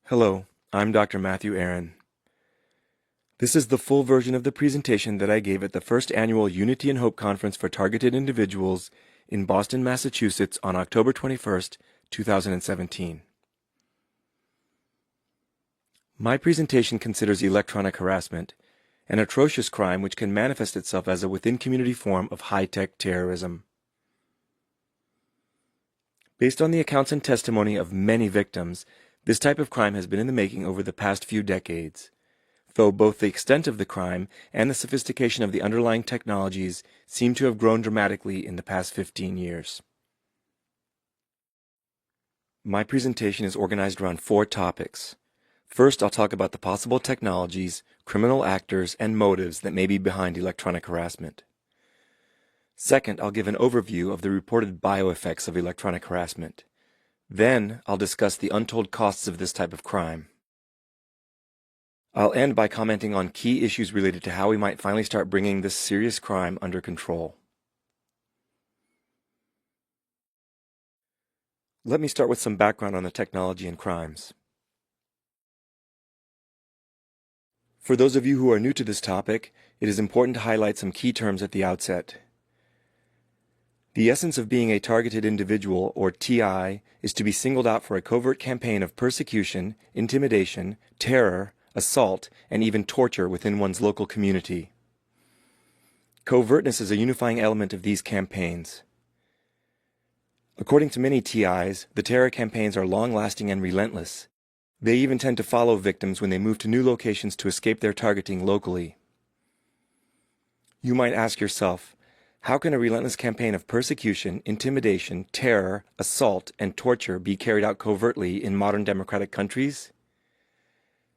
Hello, I'm Dr. Matthew Aaron. This is the full version of the presentation that I gave at the first annual Unity and Hope Conference for Targeted Individuals in Boston, Massachusetts on October 21st, 2017. My presentation considers electronic harassment, an atrocious crime which can manifest itself as a within-community form of high-tech terrorism. Based on the accounts and testimony of many victims, this type of crime has been in the making over the past few decades, though both the extent of the crime and the sophistication of the underlying technologies seem to have grown dramatically in the past 15 years. My presentation is organized around 4 topics. First, I'll talk about the possible technologies, criminal actors, and motives that may be behind electronic harassment. Second, I'll give an overview of the reported bioeffects of electronic harassment. Then, I'll discuss the untold costs of this type of crime. I'll end by commenting on key issues related to how we might finally start bringing this serious crime under control. Let me start with some background on the technology and crimes. For those of you who are new to this topic, it is important to highlight some key terms at the outset. The essence of being a targeted individual, or TI, is to be singled out for a covert campaign of persecution, intimidation, terror, assault, and even torture within one's local community. Covertness is a unifying element of these campaigns. According to many TIs, the terror campaigns are long-lasting and relentless. They even tend to follow victims when they move to new locations to escape their targeting locally. You might ask yourself, how can a relentless campaign of persecution, intimidation, terror, assault, and torture be carried out covertly in modern democratic countries?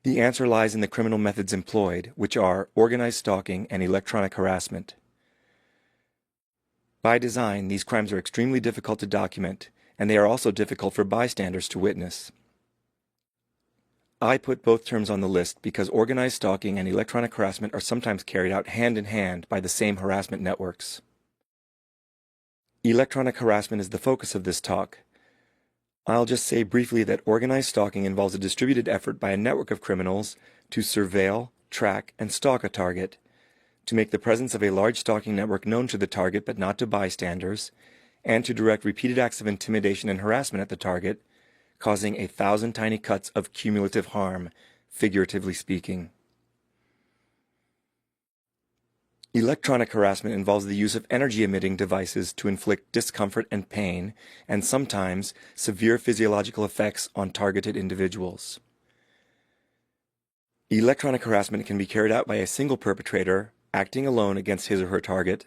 The answer lies in the criminal methods employed, which are organized stalking and electronic harassment. By design, these crimes are extremely difficult to document, and they are also difficult for bystanders to witness. I put both terms on the list because organized stalking and electronic harassment are sometimes carried out hand in hand by the same harassment networks. Electronic harassment is the focus of this talk. I'll just say briefly that organized stalking involves a distributed effort by a network of criminals to surveil, track, and stalk a target, to make the presence of a large stalking network known to the target but not to bystanders, and to direct repeated acts of intimidation and harassment at the target, causing 1,000 tiny cuts of cumulative harm, figuratively speaking. Electronic harassment involves the use of energy-emitting devices to inflict discomfort and pain, and sometimes severe physiological effects on targeted individuals. Electronic harassment can be carried out by a single perpetrator, acting alone against his or her target.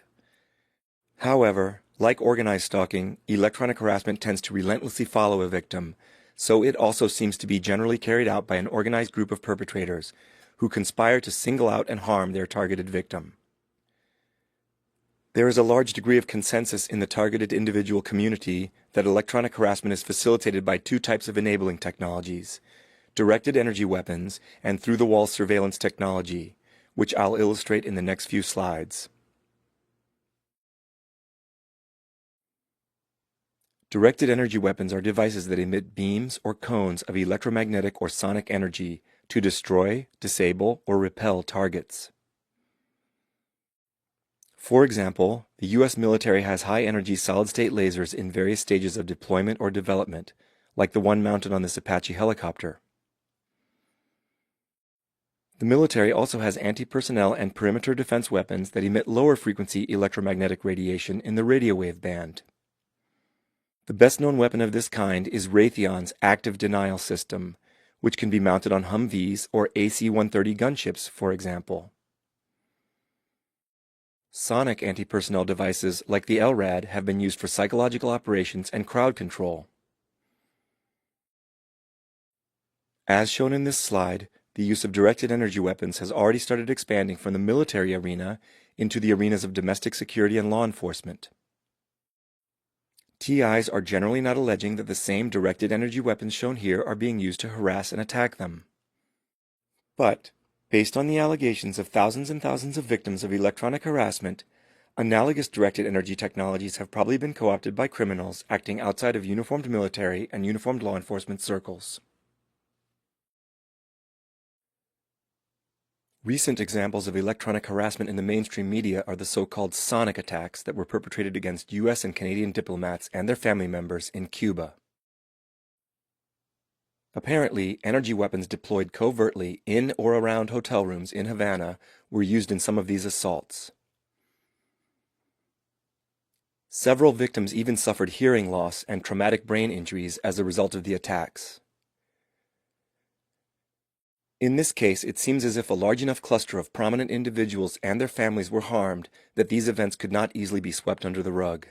However, like organized stalking, electronic harassment tends to relentlessly follow a victim, so it also seems to be generally carried out by an organized group of perpetrators who conspire to single out and harm their targeted victim. There is a large degree of consensus in the targeted individual community that electronic harassment is facilitated by 2 types of enabling technologies: directed energy weapons and through-the-wall surveillance technology, which I'll illustrate in the next few slides. Directed energy weapons are devices that emit beams or cones of electromagnetic or sonic energy to destroy, disable, or repel targets. For example, the U.S. military has high-energy solid-state lasers in various stages of deployment or development, like the one mounted on this Apache helicopter. The military also has anti-personnel and perimeter defense weapons that emit lower-frequency electromagnetic radiation in the radio wave band. The best-known weapon of this kind is Raytheon's active denial system, which can be mounted on Humvees or AC-130 gunships, for example. Sonic anti-personnel devices like the LRAD have been used for psychological operations and crowd control. As shown in this slide, the use of directed energy weapons has already started expanding from the military arena into the arenas of domestic security and law enforcement. TIs are generally not alleging that the same directed energy weapons shown here are being used to harass and attack them. But, based on the allegations of thousands and thousands of victims of electronic harassment, analogous directed energy technologies have probably been co-opted by criminals acting outside of uniformed military and uniformed law enforcement circles. Recent examples of electronic harassment in the mainstream media are the so-called sonic attacks that were perpetrated against U.S. and Canadian diplomats and their family members in Cuba. Apparently, energy weapons deployed covertly in or around hotel rooms in Havana were used in some of these assaults. Several victims even suffered hearing loss and traumatic brain injuries as a result of the attacks. In this case, it seems as if a large enough cluster of prominent individuals and their families were harmed that these events could not easily be swept under the rug.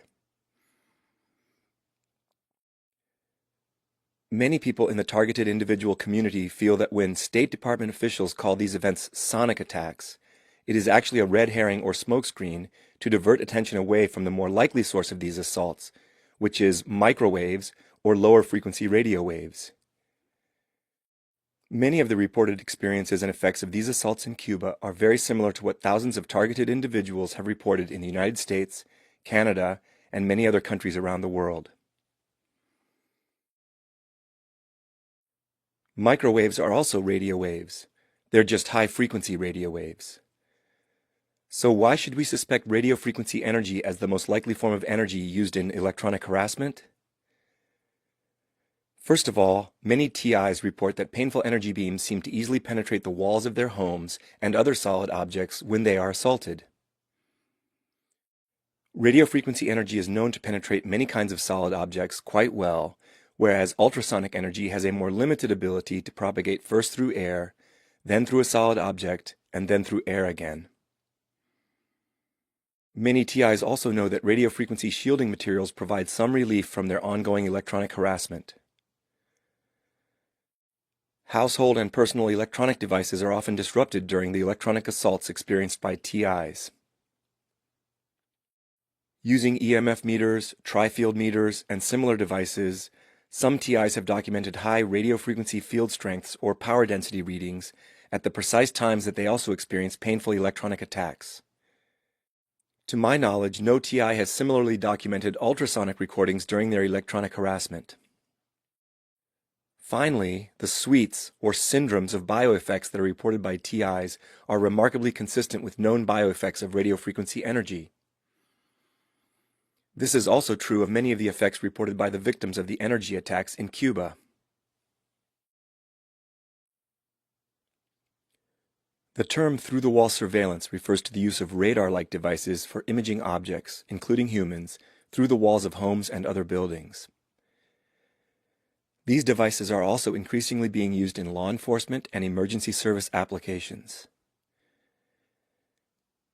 Many people in the targeted individual community feel that when State Department officials call these events sonic attacks, it is actually a red herring or smokescreen to divert attention away from the more likely source of these assaults, which is microwaves or lower frequency radio waves. Many of the reported experiences and effects of these assaults in Cuba are very similar to what thousands of targeted individuals have reported in the United States, Canada, and many other countries around the world. Microwaves are also radio waves. They're just high-frequency radio waves. So why should we suspect radio frequency energy as the most likely form of energy used in electronic harassment? First of all, many TIs report that painful energy beams seem to easily penetrate the walls of their homes and other solid objects when they are assaulted. Radio frequency energy is known to penetrate many kinds of solid objects quite well, whereas ultrasonic energy has a more limited ability to propagate first through air, then through a solid object, and then through air again. Many TIs also know that radio frequency shielding materials provide some relief from their ongoing electronic harassment. Household and personal electronic devices are often disrupted during the electronic assaults experienced by TIs. Using EMF meters, tri-field meters, and similar devices, some TIs have documented high radio frequency field strengths or power density readings at the precise times that they also experience painful electronic attacks. To my knowledge, no TI has similarly documented ultrasonic recordings during their electronic harassment. Finally, the suites or syndromes of bioeffects that are reported by TIs are remarkably consistent with known bioeffects of radio frequency energy. This is also true of many of the effects reported by the victims of the energy attacks in Cuba. The term through-the-wall surveillance refers to the use of radar-like devices for imaging objects, including humans, through the walls of homes and other buildings. These devices are also increasingly being used in law enforcement and emergency service applications.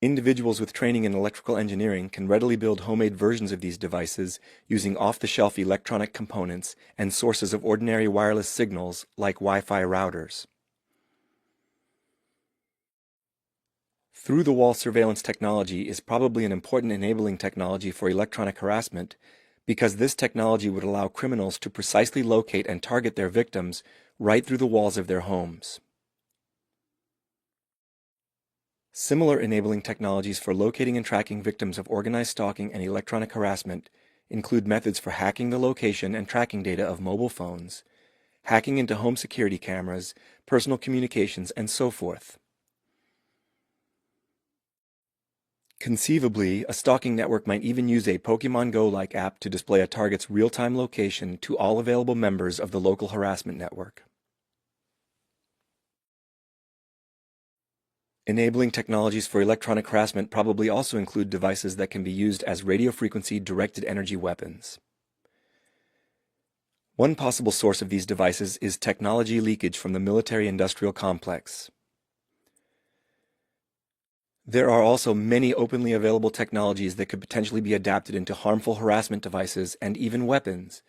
Individuals with training in electrical engineering can readily build homemade versions of these devices using off-the-shelf electronic components and sources of ordinary wireless signals like Wi-Fi routers. Through-the-wall surveillance technology is probably an important enabling technology for electronic harassment because this technology would allow criminals to precisely locate and target their victims right through the walls of their homes. Similar enabling technologies for locating and tracking victims of organized stalking and electronic harassment include methods for hacking the location and tracking data of mobile phones, hacking into home security cameras, personal communications, and so forth. Conceivably, a stalking network might even use a Pokemon Go-like app to display a target's real-time location to all available members of the local harassment network. Enabling technologies for electronic harassment probably also include devices that can be used as radio frequency directed energy weapons. One possible source of these devices is technology leakage from the military-industrial complex. There are also many openly available technologies that could potentially be adapted into harmful harassment devices and even weapons.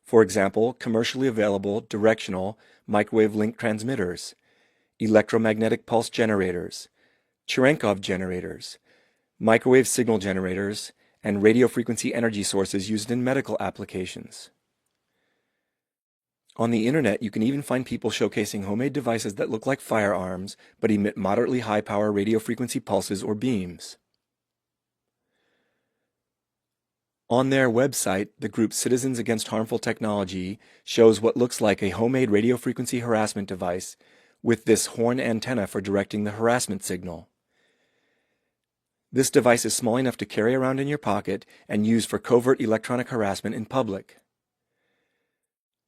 For example, commercially available directional microwave link transmitters, electromagnetic pulse generators, Cherenkov generators, microwave signal generators, and radio frequency energy sources used in medical applications. On the internet, you can even find people showcasing homemade devices that look like firearms but emit moderately high-power radio frequency pulses or beams. On their website, the group Citizens Against Harmful Technology shows what looks like a homemade radio frequency harassment device with this horn antenna for directing the harassment signal. This device is small enough to carry around in your pocket and use for covert electronic harassment in public.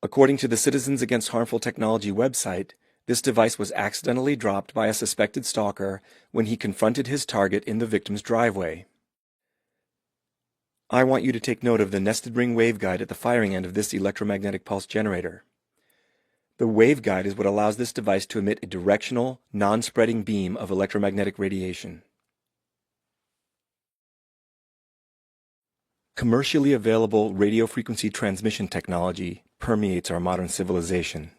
According to the Citizens Against Harmful Technology website, this device was accidentally dropped by a suspected stalker when he confronted his target in the victim's driveway. I want you to take note of the nested ring waveguide at the firing end of this electromagnetic pulse generator. The waveguide is what allows this device to emit a directional, non-spreading beam of electromagnetic radiation. Commercially available radio frequency transmission technology permeates our modern civilization.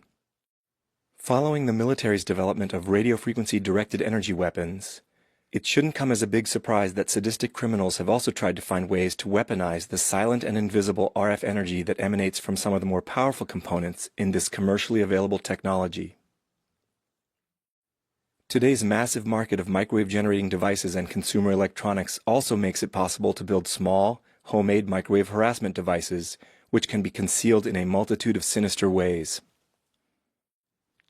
Following the military's development of radio frequency directed energy weapons, it shouldn't come as a big surprise that sadistic criminals have also tried to find ways to weaponize the silent and invisible RF energy that emanates from some of the more powerful components in this commercially available technology. Today's massive market of microwave generating devices and consumer electronics also makes it possible to build small, homemade microwave harassment devices, which can be concealed in a multitude of sinister ways.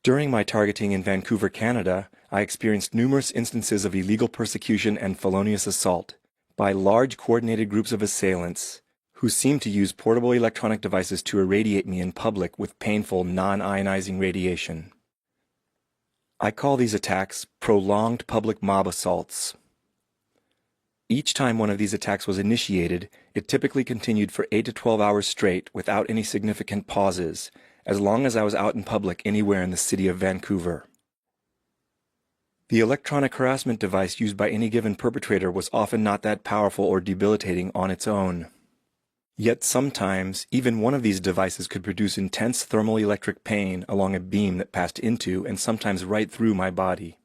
During my targeting in Vancouver, Canada, I experienced numerous instances of illegal persecution and felonious assault by large coordinated groups of assailants who seemed to use portable electronic devices to irradiate me in public with painful non-ionizing radiation. I call these attacks prolonged public mob assaults. Each time one of these attacks was initiated, it typically continued for 8 to 12 hours straight without any significant pauses, as long as I was out in public anywhere in the city of Vancouver. The electronic harassment device used by any given perpetrator was often not that powerful or debilitating on its own. Yet sometimes, even one of these devices could produce intense thermal electric pain along a beam that passed into and sometimes right through my body.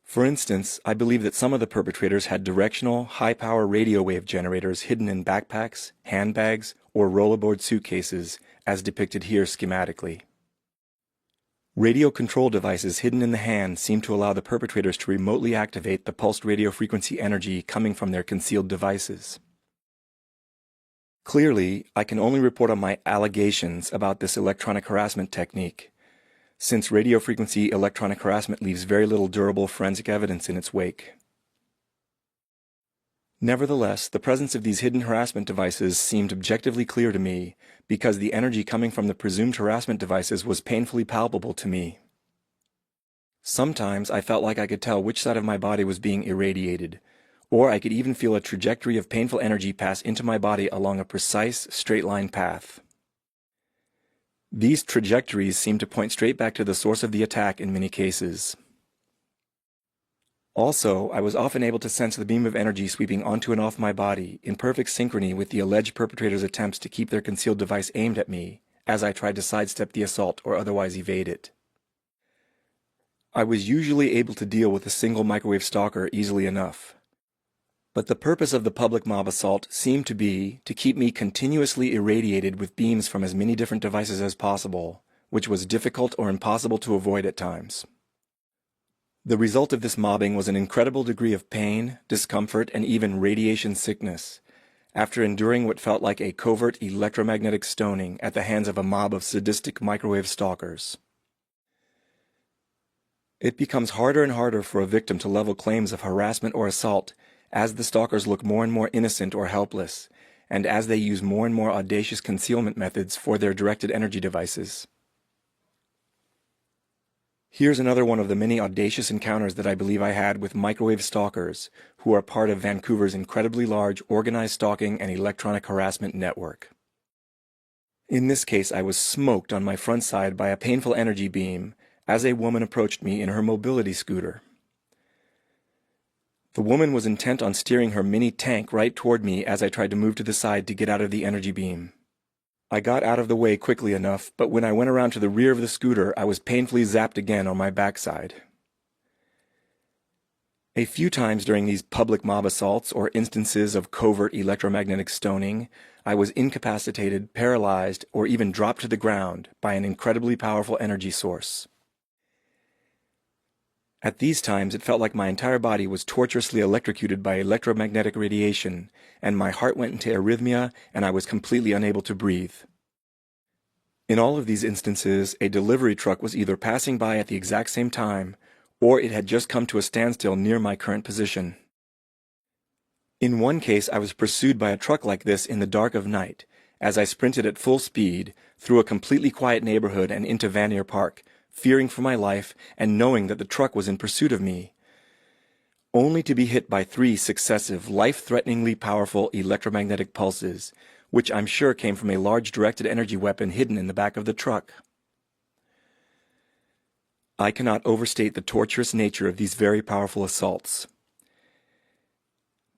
For instance, I believe that some of the perpetrators had directional, high-power radio wave generators hidden in backpacks, handbags, or rollerboard suitcases, as depicted here schematically. Radio control devices hidden in the hand seem to allow the perpetrators to remotely activate the pulsed radio frequency energy coming from their concealed devices. Clearly, I can only report on my allegations about this electronic harassment technique, since radio frequency electronic harassment leaves very little durable forensic evidence in its wake. Nevertheless, the presence of these hidden harassment devices seemed objectively clear to me because the energy coming from the presumed harassment devices was painfully palpable to me. Sometimes I felt like I could tell which side of my body was being irradiated, or I could even feel a trajectory of painful energy pass into my body along a precise, straight-line path. These trajectories seemed to point straight back to the source of the attack in many cases. Also, I was often able to sense the beam of energy sweeping onto and off my body in perfect synchrony with the alleged perpetrator's attempts to keep their concealed device aimed at me as I tried to sidestep the assault or otherwise evade it. I was usually able to deal with a single microwave stalker easily enough. But the purpose of the public mob assault seemed to be to keep me continuously irradiated with beams from as many different devices as possible, which was difficult or impossible to avoid at times. The result of this mobbing was an incredible degree of pain, discomfort, and even radiation sickness, after enduring what felt like a covert electromagnetic stoning at the hands of a mob of sadistic microwave stalkers. It becomes harder and harder for a victim to level claims of harassment or assault as the stalkers look more and more innocent or helpless, and as they use more and more audacious concealment methods for their directed energy devices. Here's another one of the many audacious encounters that I believe I had with microwave stalkers, who are part of Vancouver's incredibly large organized stalking and electronic harassment network. In this case, I was smoked on my front side by a painful energy beam as a woman approached me in her mobility scooter. The woman was intent on steering her mini tank right toward me as I tried to move to the side to get out of the energy beam. I got out of the way quickly enough, but when I went around to the rear of the scooter, I was painfully zapped again on my backside. A few times during these public mob assaults or instances of covert electromagnetic stoning, I was incapacitated, paralyzed, or even dropped to the ground by an incredibly powerful energy source. At these times, it felt like my entire body was torturously electrocuted by electromagnetic radiation, and my heart went into arrhythmia, and I was completely unable to breathe. In all of these instances, a delivery truck was either passing by at the exact same time, or it had just come to a standstill near my current position. In one case, I was pursued by a truck like this in the dark of night, as I sprinted at full speed through a completely quiet neighborhood and into Vanier Park, fearing for my life and knowing that the truck was in pursuit of me, only to be hit by 3 successive, life-threateningly powerful electromagnetic pulses, which I'm sure came from a large directed energy weapon hidden in the back of the truck. I cannot overstate the torturous nature of these very powerful assaults.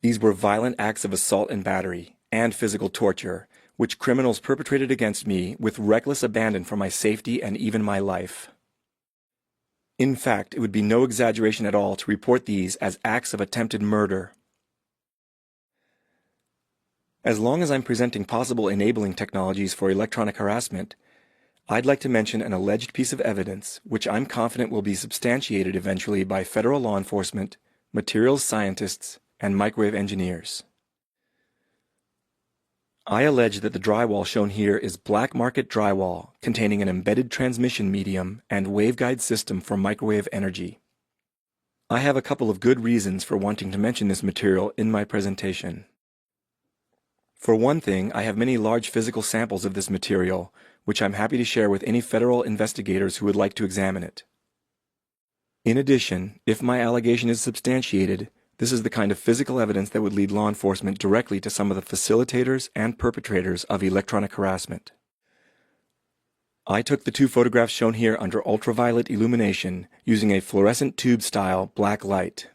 These were violent acts of assault and battery, and physical torture, which criminals perpetrated against me with reckless abandon for my safety and even my life. In fact, it would be no exaggeration at all to report these as acts of attempted murder. As long as I'm presenting possible enabling technologies for electronic harassment, I'd like to mention an alleged piece of evidence which I'm confident will be substantiated eventually by federal law enforcement, materials scientists, and microwave engineers. I allege that the drywall shown here is black market drywall containing an embedded transmission medium and waveguide system for microwave energy. I have a couple of good reasons for wanting to mention this material in my presentation. For one thing, I have many large physical samples of this material, which I'm happy to share with any federal investigators who would like to examine it. In addition, if my allegation is substantiated, this is the kind of physical evidence that would lead law enforcement directly to some of the facilitators and perpetrators of electronic harassment. I took the 2 photographs shown here under ultraviolet illumination using a fluorescent tube-style black light.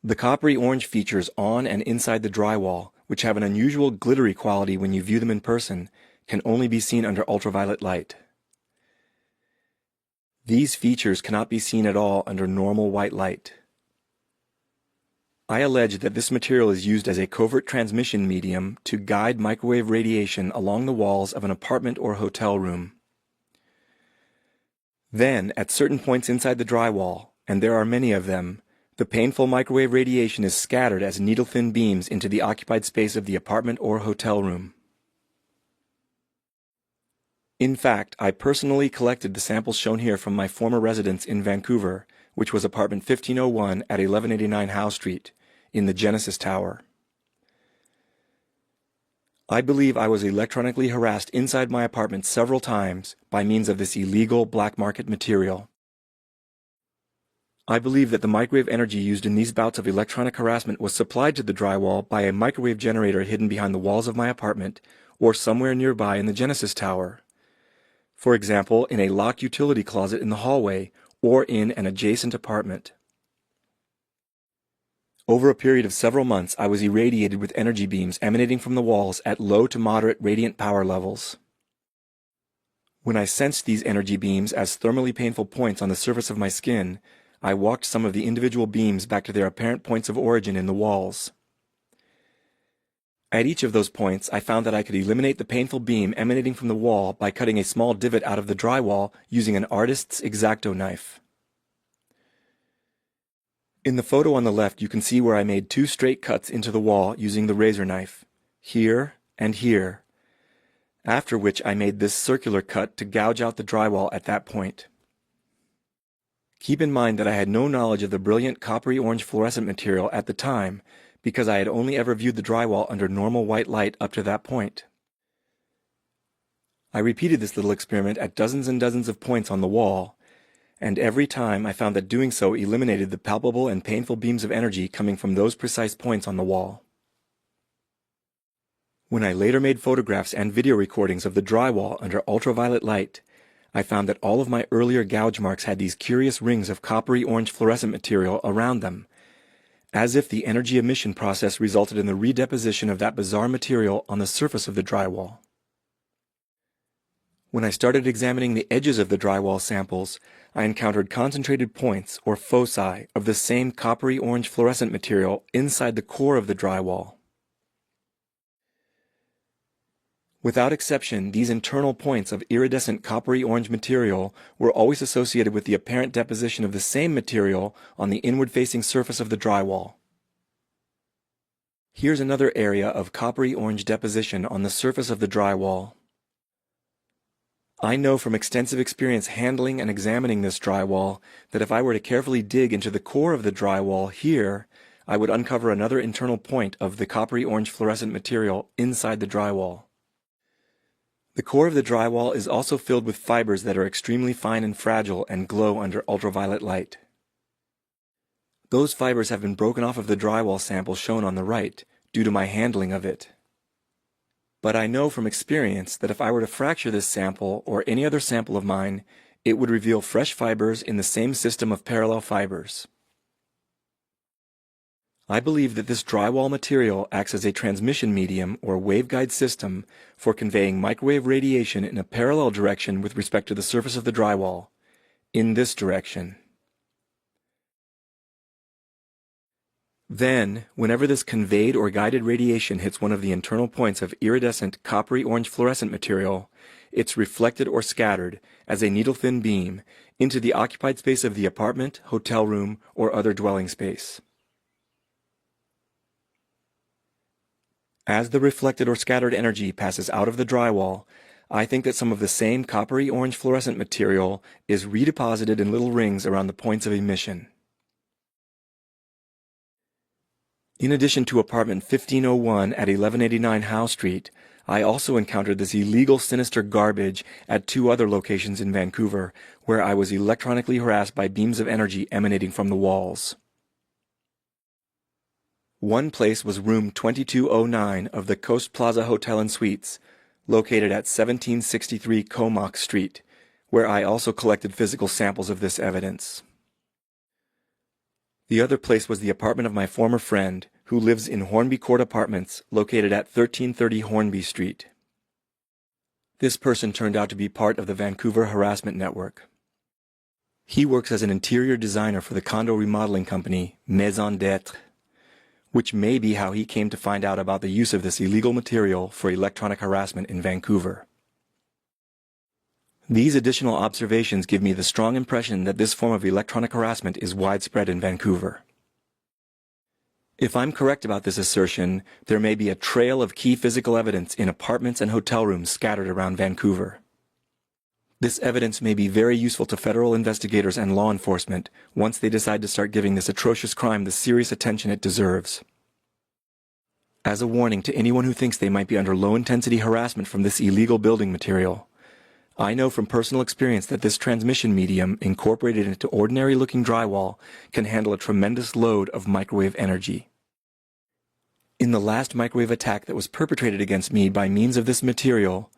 The coppery orange features on and inside the drywall, which have an unusual glittery quality when you view them in person, can only be seen under ultraviolet light. These features cannot be seen at all under normal white light. I allege that this material is used as a covert transmission medium to guide microwave radiation along the walls of an apartment or hotel room. Then, at certain points inside the drywall, and there are many of them, the painful microwave radiation is scattered as needle-thin beams into the occupied space of the apartment or hotel room. In fact, I personally collected the samples shown here from my former residence in Vancouver, which was apartment 1501 at 1189 Howe Street, in the Genesis Tower. I believe I was electronically harassed inside my apartment several times by means of this illegal black market material. I believe that the microwave energy used in these bouts of electronic harassment was supplied to the drywall by a microwave generator hidden behind the walls of my apartment or somewhere nearby in the Genesis Tower. For example, in a locked utility closet in the hallway or in an adjacent apartment. Over a period of several months, I was irradiated with energy beams emanating from the walls at low to moderate radiant power levels. When I sensed these energy beams as thermally painful points on the surface of my skin, I walked some of the individual beams back to their apparent points of origin in the walls. At each of those points, I found that I could eliminate the painful beam emanating from the wall by cutting a small divot out of the drywall using an artist's X-Acto knife. In the photo on the left, you can see where I made 2 straight cuts into the wall using the razor knife, here and here, after which I made this circular cut to gouge out the drywall at that point. Keep in mind that I had no knowledge of the brilliant coppery orange fluorescent material at the time because I had only ever viewed the drywall under normal white light up to that point. I repeated this little experiment at dozens and dozens of points on the wall, and every time I found that doing so eliminated the palpable and painful beams of energy coming from those precise points on the wall. When I later made photographs and video recordings of the drywall under ultraviolet light, I found that all of my earlier gouge marks had these curious rings of coppery orange fluorescent material around them, as if the energy emission process resulted in the redeposition of that bizarre material on the surface of the drywall. When I started examining the edges of the drywall samples, I encountered concentrated points, or foci, of the same coppery orange fluorescent material inside the core of the drywall. Without exception, these internal points of iridescent coppery orange material were always associated with the apparent deposition of the same material on the inward-facing surface of the drywall. Here's another area of coppery orange deposition on the surface of the drywall. I know from extensive experience handling and examining this drywall that if I were to carefully dig into the core of the drywall here, I would uncover another internal point of the coppery orange fluorescent material inside the drywall. The core of the drywall is also filled with fibers that are extremely fine and fragile and glow under ultraviolet light. Those fibers have been broken off of the drywall sample shown on the right due to my handling of it. But I know from experience that if I were to fracture this sample or any other sample of mine, it would reveal fresh fibers in the same system of parallel fibers. I believe that this drywall material acts as a transmission medium or waveguide system for conveying microwave radiation in a parallel direction with respect to the surface of the drywall, in this direction. Then, whenever this conveyed or guided radiation hits one of the internal points of iridescent coppery orange fluorescent material, it's reflected or scattered as a needle-thin beam into the occupied space of the apartment, hotel room, or other dwelling space. As the reflected or scattered energy passes out of the drywall, I think that some of the same coppery orange fluorescent material is redeposited in little rings around the points of emission. In addition to apartment 1501 at 1189 Howe Street, I also encountered this illegal sinister garbage at two other locations in Vancouver, where I was electronically harassed by beams of energy emanating from the walls. One place was room 2209 of the Coast Plaza Hotel and Suites, located at 1763 Comox Street, where I also collected physical samples of this evidence. The other place was the apartment of my former friend, who lives in Hornby Court Apartments, located at 1330 Hornby Street. This person turned out to be part of the Vancouver Harassment Network. He works as an interior designer for the condo remodeling company Maison d'Être, which may be how he came to find out about the use of this illegal material for electronic harassment in Vancouver. These additional observations give me the strong impression that this form of electronic harassment is widespread in Vancouver. If I'm correct about this assertion, there may be a trail of key physical evidence in apartments and hotel rooms scattered around Vancouver. This evidence may be very useful to federal investigators and law enforcement once they decide to start giving this atrocious crime the serious attention it deserves. As a warning to anyone who thinks they might be under low-intensity harassment from this illegal building material, I know from personal experience that this transmission medium incorporated into ordinary-looking drywall can handle a tremendous load of microwave energy. In the last microwave attack that was perpetrated against me by means of this material,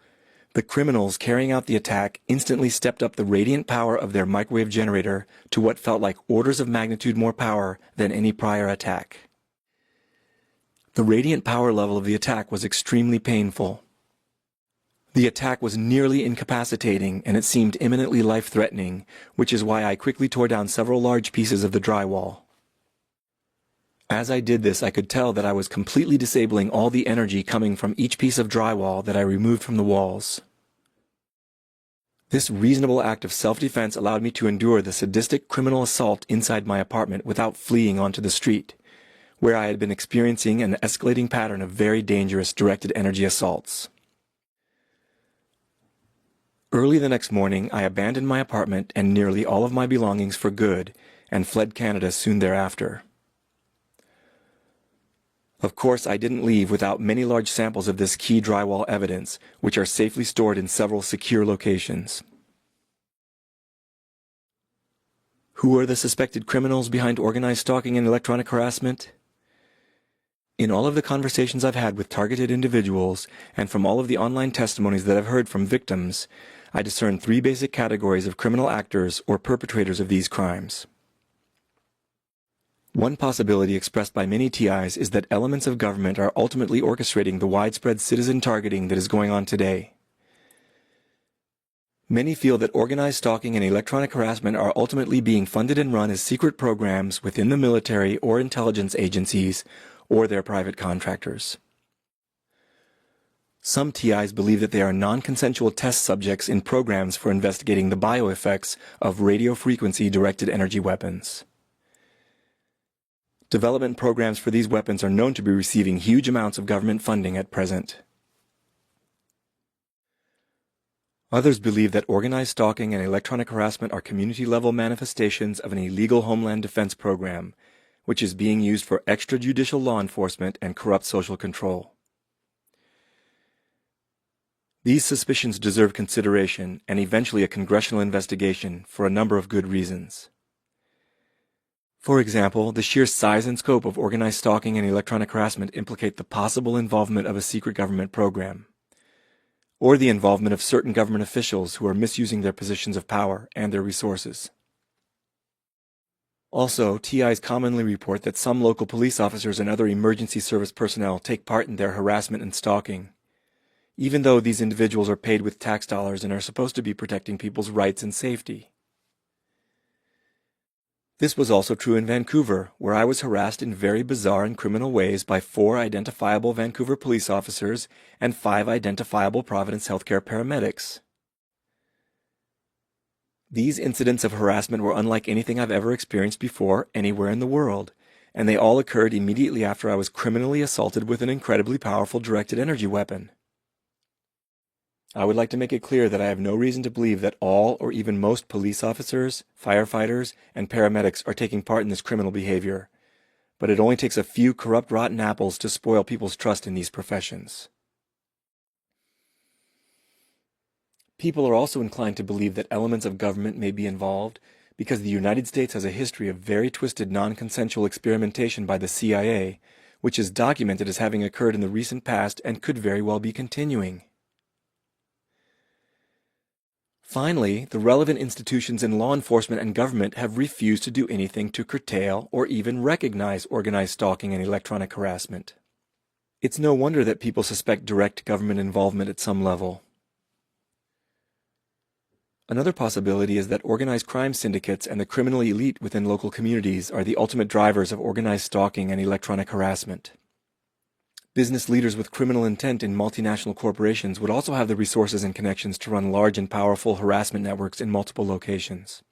the criminals carrying out the attack instantly stepped up the radiant power of their microwave generator to what felt like orders of magnitude more power than any prior attack. The radiant power level of the attack was extremely painful. The attack was nearly incapacitating, and it seemed imminently life-threatening, which is why I quickly tore down several large pieces of the drywall. As I did this, I could tell that I was completely disabling all the energy coming from each piece of drywall that I removed from the walls. This reasonable act of self-defense allowed me to endure the sadistic criminal assault inside my apartment without fleeing onto the street, where I had been experiencing an escalating pattern of very dangerous directed energy assaults. Early the next morning, I abandoned my apartment and nearly all of my belongings for good and fled Canada soon thereafter. Of course, I didn't leave without many large samples of this key drywall evidence, which are safely stored in several secure locations. Who are the suspected criminals behind organized stalking and electronic harassment? In all of the conversations I've had with targeted individuals, and from all of the online testimonies that I've heard from victims, I discern three basic categories of criminal actors or perpetrators of these crimes. One possibility expressed by many TIs is that elements of government are ultimately orchestrating the widespread citizen targeting that is going on today. Many feel that organized stalking and electronic harassment are ultimately being funded and run as secret programs within the military or intelligence agencies or their private contractors. Some TIs believe that they are non-consensual test subjects in programs for investigating the bioeffects of radio frequency directed energy weapons. Development programs for these weapons are known to be receiving huge amounts of government funding at present. Others believe that organized stalking and electronic harassment are community-level manifestations of an illegal homeland defense program, which is being used for extrajudicial law enforcement and corrupt social control. These suspicions deserve consideration and eventually a congressional investigation for a number of good reasons. For example, the sheer size and scope of organized stalking and electronic harassment implicate the possible involvement of a secret government program, or the involvement of certain government officials who are misusing their positions of power and their resources. Also, TIs commonly report that some local police officers and other emergency service personnel take part in their harassment and stalking, even though these individuals are paid with tax dollars and are supposed to be protecting people's rights and safety. This was also true in Vancouver, where I was harassed in very bizarre and criminal ways by 4 identifiable Vancouver police officers and 5 identifiable Providence Healthcare paramedics. These incidents of harassment were unlike anything I've ever experienced before anywhere in the world, and they all occurred immediately after I was criminally assaulted with an incredibly powerful directed energy weapon. I would like to make it clear that I have no reason to believe that all or even most police officers, firefighters, and paramedics are taking part in this criminal behavior, but it only takes a few corrupt rotten apples to spoil people's trust in these professions. People are also inclined to believe that elements of government may be involved because the United States has a history of very twisted non-consensual experimentation by the CIA, which is documented as having occurred in the recent past and could very well be continuing. Finally, the relevant institutions in law enforcement and government have refused to do anything to curtail or even recognize organized stalking and electronic harassment. It's no wonder that people suspect direct government involvement at some level. Another possibility is that organized crime syndicates and the criminal elite within local communities are the ultimate drivers of organized stalking and electronic harassment. Business leaders with criminal intent in multinational corporations would also have the resources and connections to run large and powerful harassment networks in multiple locations.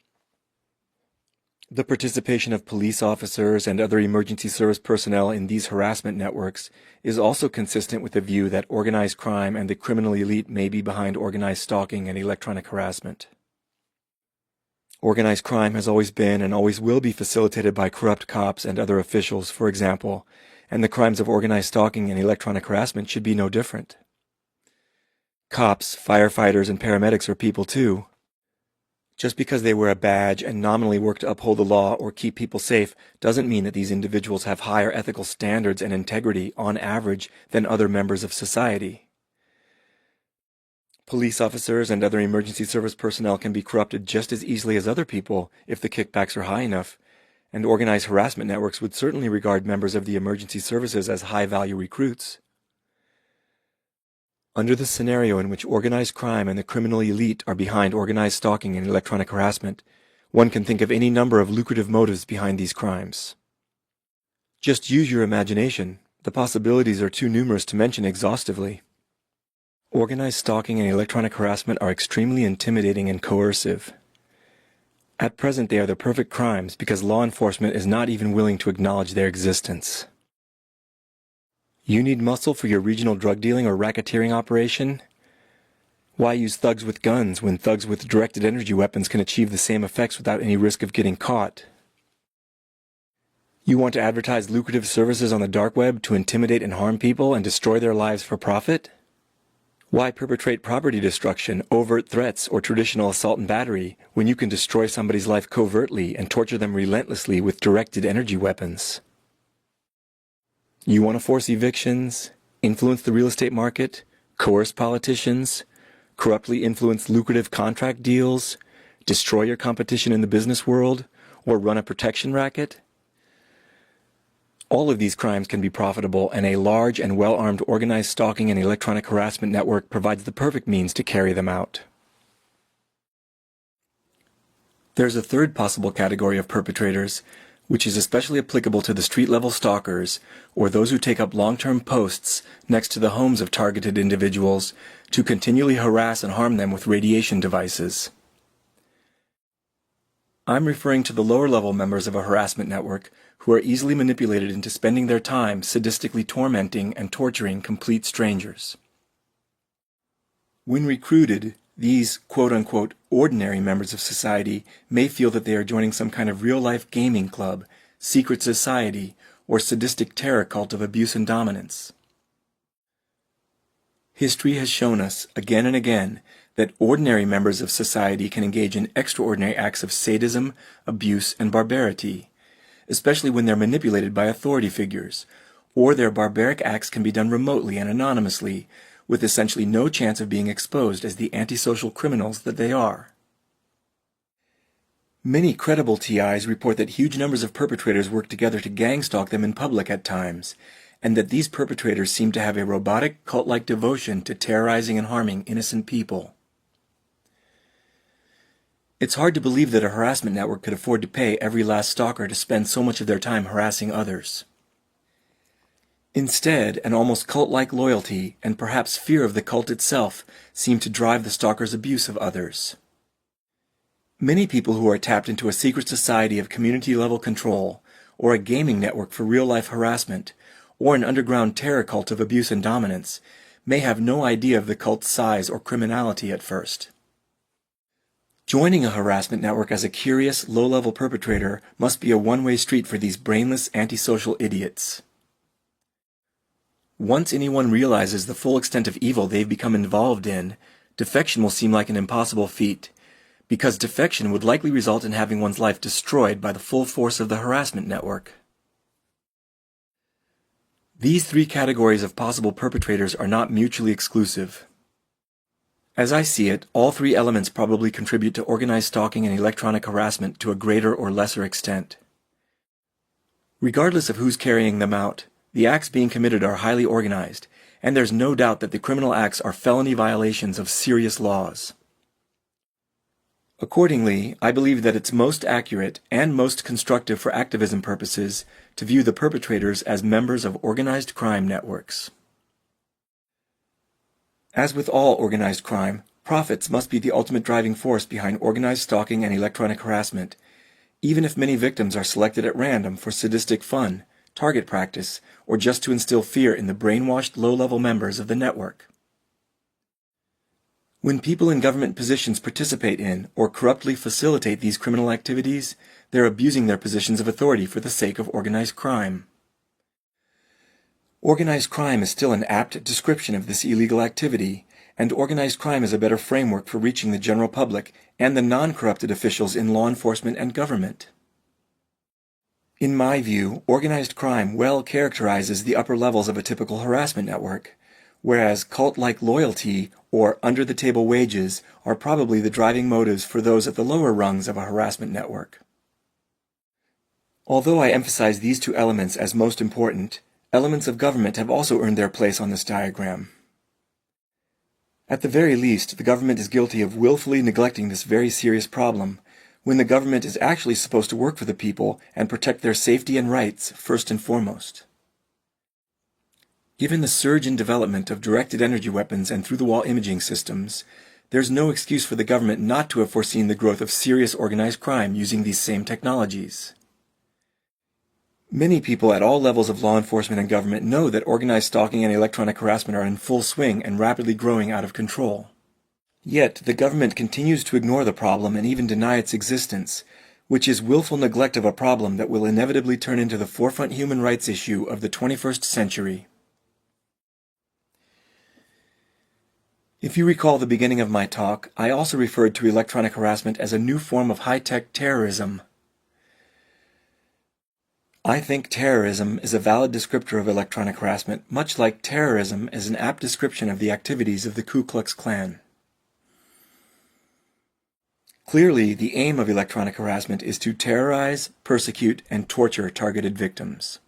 The participation of police officers and other emergency service personnel in these harassment networks is also consistent with the view that organized crime and the criminal elite may be behind organized stalking and electronic harassment. Organized crime has always been and always will be facilitated by corrupt cops and other officials, for example, and the crimes of organized stalking and electronic harassment should be no different. Cops, firefighters, and paramedics are people too. Just because they wear a badge and nominally work to uphold the law or keep people safe doesn't mean that these individuals have higher ethical standards and integrity, on average, than other members of society. Police officers and other emergency service personnel can be corrupted just as easily as other people if the kickbacks are high enough, and organized harassment networks would certainly regard members of the emergency services as high-value recruits. Under the scenario in which organized crime and the criminal elite are behind organized stalking and electronic harassment, one can think of any number of lucrative motives behind these crimes. Just use your imagination. The possibilities are too numerous to mention exhaustively. Organized stalking and electronic harassment are extremely intimidating and coercive. At present, they are the perfect crimes because law enforcement is not even willing to acknowledge their existence. You need muscle for your regional drug dealing or racketeering operation? Why use thugs with guns when thugs with directed energy weapons can achieve the same effects without any risk of getting caught? You want to advertise lucrative services on the dark web to intimidate and harm people and destroy their lives for profit? Why perpetrate property destruction, overt threats, or traditional assault and battery when you can destroy somebody's life covertly and torture them relentlessly with directed energy weapons? You want to force evictions, influence the real estate market, coerce politicians, corruptly influence lucrative contract deals, destroy your competition in the business world, or run a protection racket? All of these crimes can be profitable, and a large and well-armed organized stalking and electronic harassment network provides the perfect means to carry them out. There's a third possible category of perpetrators, which is especially applicable to the street-level stalkers, or those who take up long-term posts next to the homes of targeted individuals to continually harass and harm them with radiation devices. I'm referring to the lower-level members of a harassment network who are easily manipulated into spending their time sadistically tormenting and torturing complete strangers. When recruited, These quote-unquote ordinary members of society may feel that they are joining some kind of real-life gaming club, secret society, or sadistic terror cult of abuse and dominance. History has shown us, again and again, that ordinary members of society can engage in extraordinary acts of sadism, abuse, and barbarity, especially when they're manipulated by authority figures, or their barbaric acts can be done remotely and anonymously, with essentially no chance of being exposed as the antisocial criminals that they are. Many credible TIs report that huge numbers of perpetrators work together to gang-stalk them in public at times, and that these perpetrators seem to have a robotic, cult-like devotion to terrorizing and harming innocent people. It's hard to believe that a harassment network could afford to pay every last stalker to spend so much of their time harassing others. Instead, an almost cult-like loyalty, and perhaps fear of the cult itself, seem to drive the stalker's abuse of others. Many people who are tapped into a secret society of community-level control, or a gaming network for real-life harassment, or an underground terror cult of abuse and dominance, may have no idea of the cult's size or criminality at first. Joining a harassment network as a curious, low-level perpetrator must be a one-way street for these brainless, antisocial idiots. Once anyone realizes the full extent of evil they've become involved in, defection will seem like an impossible feat, because defection would likely result in having one's life destroyed by the full force of the harassment network. These three categories of possible perpetrators are not mutually exclusive. As I see it, all three elements probably contribute to organized stalking and electronic harassment to a greater or lesser extent. Regardless of who's carrying them out, the acts being committed are highly organized, and there's no doubt that the criminal acts are felony violations of serious laws. Accordingly, I believe that it's most accurate and most constructive for activism purposes to view the perpetrators as members of organized crime networks. As with all organized crime, profits must be the ultimate driving force behind organized stalking and electronic harassment, even if many victims are selected at random for sadistic fun, target practice, or just to instill fear in the brainwashed low-level members of the network. When people in government positions participate in or corruptly facilitate these criminal activities, they're abusing their positions of authority for the sake of organized crime. Organized crime is still an apt description of this illegal activity, and organized crime is a better framework for reaching the general public and the non-corrupted officials in law enforcement and government. In my view, organized crime well characterizes the upper levels of a typical harassment network, whereas cult-like loyalty or under-the-table wages are probably the driving motives for those at the lower rungs of a harassment network. Although I emphasize these two elements as most important, elements of government have also earned their place on this diagram. At the very least, the government is guilty of willfully neglecting this very serious problem, when the government is actually supposed to work for the people and protect their safety and rights first and foremost. Given the surge in development of directed energy weapons and through-the-wall imaging systems, there's no excuse for the government not to have foreseen the growth of serious organized crime using these same technologies. Many people at all levels of law enforcement and government know that organized stalking and electronic harassment are in full swing and rapidly growing out of control. Yet, the government continues to ignore the problem and even deny its existence, which is willful neglect of a problem that will inevitably turn into the forefront human rights issue of the 21st century. If you recall the beginning of my talk, I also referred to electronic harassment as a new form of high-tech terrorism. I think terrorism is a valid descriptor of electronic harassment, much like terrorism is an apt description of the activities of the Ku Klux Klan. Clearly, the aim of electronic harassment is to terrorize, persecute, and torture targeted victims.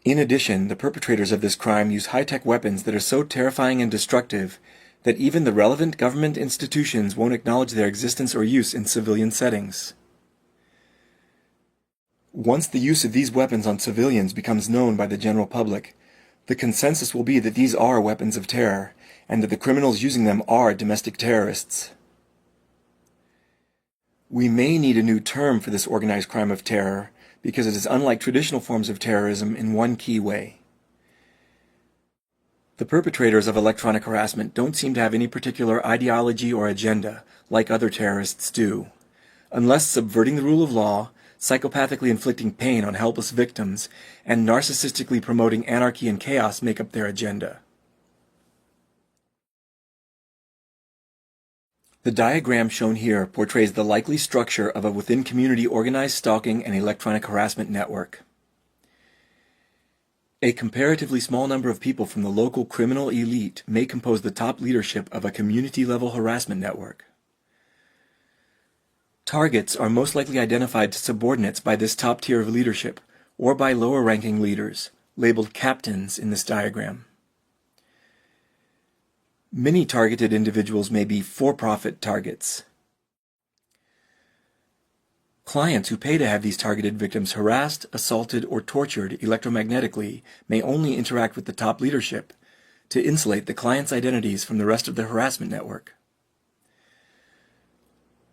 In addition, the perpetrators of this crime use high-tech weapons that are so terrifying and destructive that even the relevant government institutions won't acknowledge their existence or use in civilian settings. Once the use of these weapons on civilians becomes known by the general public, the consensus will be that these are weapons of terror, and that the criminals using them are domestic terrorists. We may need a new term for this organized crime of terror, because it is unlike traditional forms of terrorism in one key way. The perpetrators of electronic harassment don't seem to have any particular ideology or agenda, like other terrorists do. Unless subverting the rule of law, psychopathically inflicting pain on helpless victims, and narcissistically promoting anarchy and chaos make up their agenda. The diagram shown here portrays the likely structure of a within-community organized stalking and electronic harassment network. A comparatively small number of people from the local criminal elite may compose the top leadership of a community-level harassment network. Targets are most likely identified to subordinates by this top tier of leadership, or by lower-ranking leaders, labeled captains in this diagram. Many targeted individuals may be for-profit targets. Clients who pay to have these targeted victims harassed, assaulted, or tortured electromagnetically may only interact with the top leadership to insulate the client's identities from the rest of the harassment network.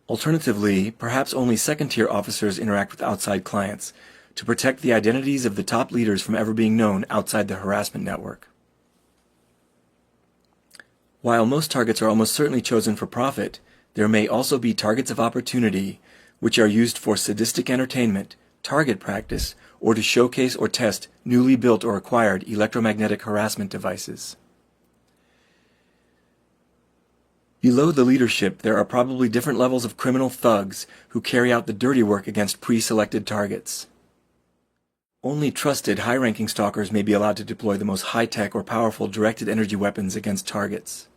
Alternatively, perhaps only second-tier officers interact with outside clients to protect the identities of the top leaders from ever being known outside the harassment network. While most targets are almost certainly chosen for profit, there may also be targets of opportunity which are used for sadistic entertainment, target practice, or to showcase or test newly built or acquired electromagnetic harassment devices. Below the leadership, there are probably different levels of criminal thugs who carry out the dirty work against pre-selected targets. Only trusted, high-ranking stalkers may be allowed to deploy the most high-tech or powerful directed energy weapons against targets.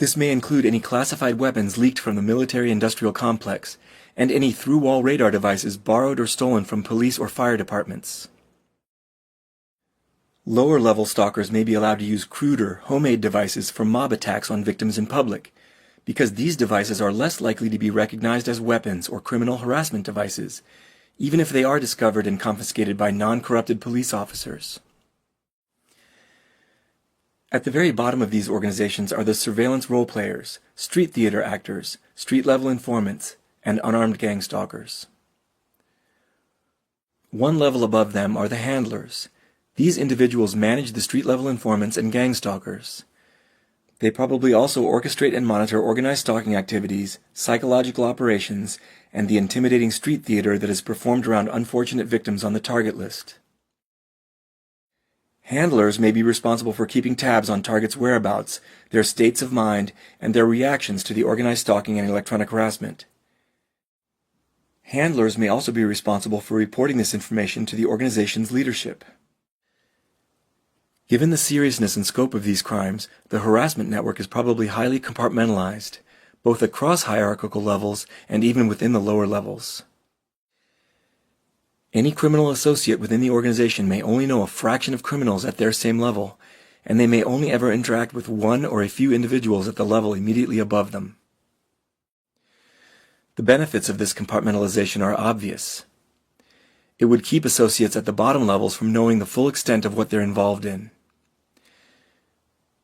This may include any classified weapons leaked from the military-industrial complex, and any through-wall radar devices borrowed or stolen from police or fire departments. Lower-level stalkers may be allowed to use cruder, homemade devices for mob attacks on victims in public, because these devices are less likely to be recognized as weapons or criminal harassment devices, even if they are discovered and confiscated by non-corrupted police officers. At the very bottom of these organizations are the surveillance role players, street theater actors, street-level informants, and unarmed gang stalkers. One level above them are the handlers. These individuals manage the street-level informants and gang stalkers. They probably also orchestrate and monitor organized stalking activities, psychological operations, and the intimidating street theater that is performed around unfortunate victims on the target list. Handlers may be responsible for keeping tabs on targets' whereabouts, their states of mind, and their reactions to the organized stalking and electronic harassment. Handlers may also be responsible for reporting this information to the organization's leadership. Given the seriousness and scope of these crimes, the harassment network is probably highly compartmentalized, both across hierarchical levels and even within the lower levels. Any criminal associate within the organization may only know a fraction of criminals at their same level, and they may only ever interact with one or a few individuals at the level immediately above them. The benefits of this compartmentalization are obvious. It would keep associates at the bottom levels from knowing the full extent of what they're involved in.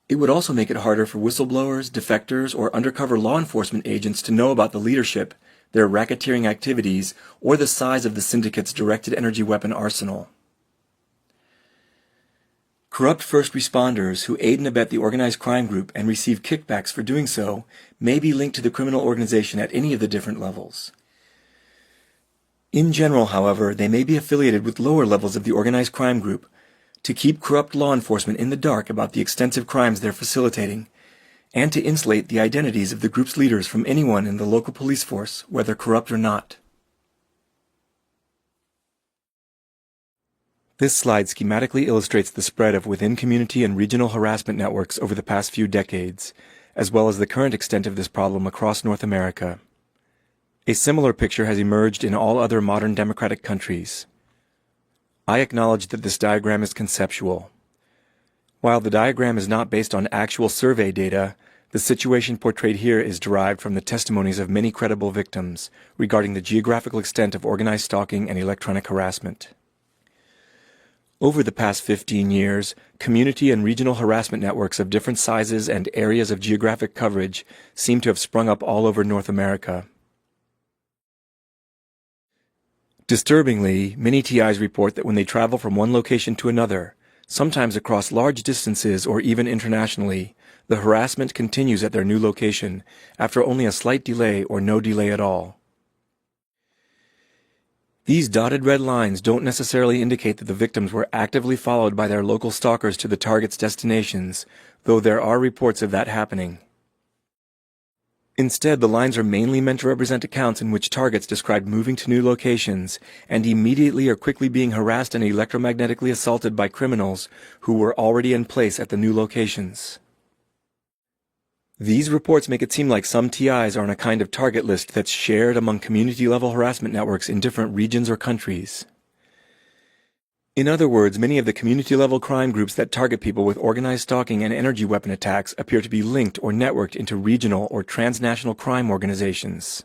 It would also make it harder for whistleblowers, defectors, or undercover law enforcement agents to know about the leadership, their racketeering activities, or the size of the syndicate's directed energy weapon arsenal. Corrupt first responders who aid and abet the organized crime group and receive kickbacks for doing so may be linked to the criminal organization at any of the different levels. In general, however, they may be affiliated with lower levels of the organized crime group to keep corrupt law enforcement in the dark about the extensive crimes they're facilitating, and to insulate the identities of the group's leaders from anyone in the local police force, whether corrupt or not. This slide schematically illustrates the spread of within-community and regional harassment networks over the past few decades, as well as the current extent of this problem across North America. A similar picture has emerged in all other modern democratic countries. I acknowledge that this diagram is conceptual. While the diagram is not based on actual survey data, the situation portrayed here is derived from the testimonies of many credible victims regarding the geographical extent of organized stalking and electronic harassment. Over the past 15 years, community and regional harassment networks of different sizes and areas of geographic coverage seem to have sprung up all over North America. Disturbingly, many TIs report that when they travel from one location to another, Sometimes across large distances or even internationally, the harassment continues at their new location after only a slight delay or no delay at all. These dotted red lines don't necessarily indicate that the victims were actively followed by their local stalkers to the target's destinations, though there are reports of that happening. Instead, the lines are mainly meant to represent accounts in which targets described moving to new locations and immediately or quickly being harassed and electromagnetically assaulted by criminals who were already in place at the new locations. These reports make it seem like some TIs are on a kind of target list that's shared among community-level harassment networks in different regions or countries. In other words, many of the community-level crime groups that target people with organized stalking and energy weapon attacks appear to be linked or networked into regional or transnational crime organizations.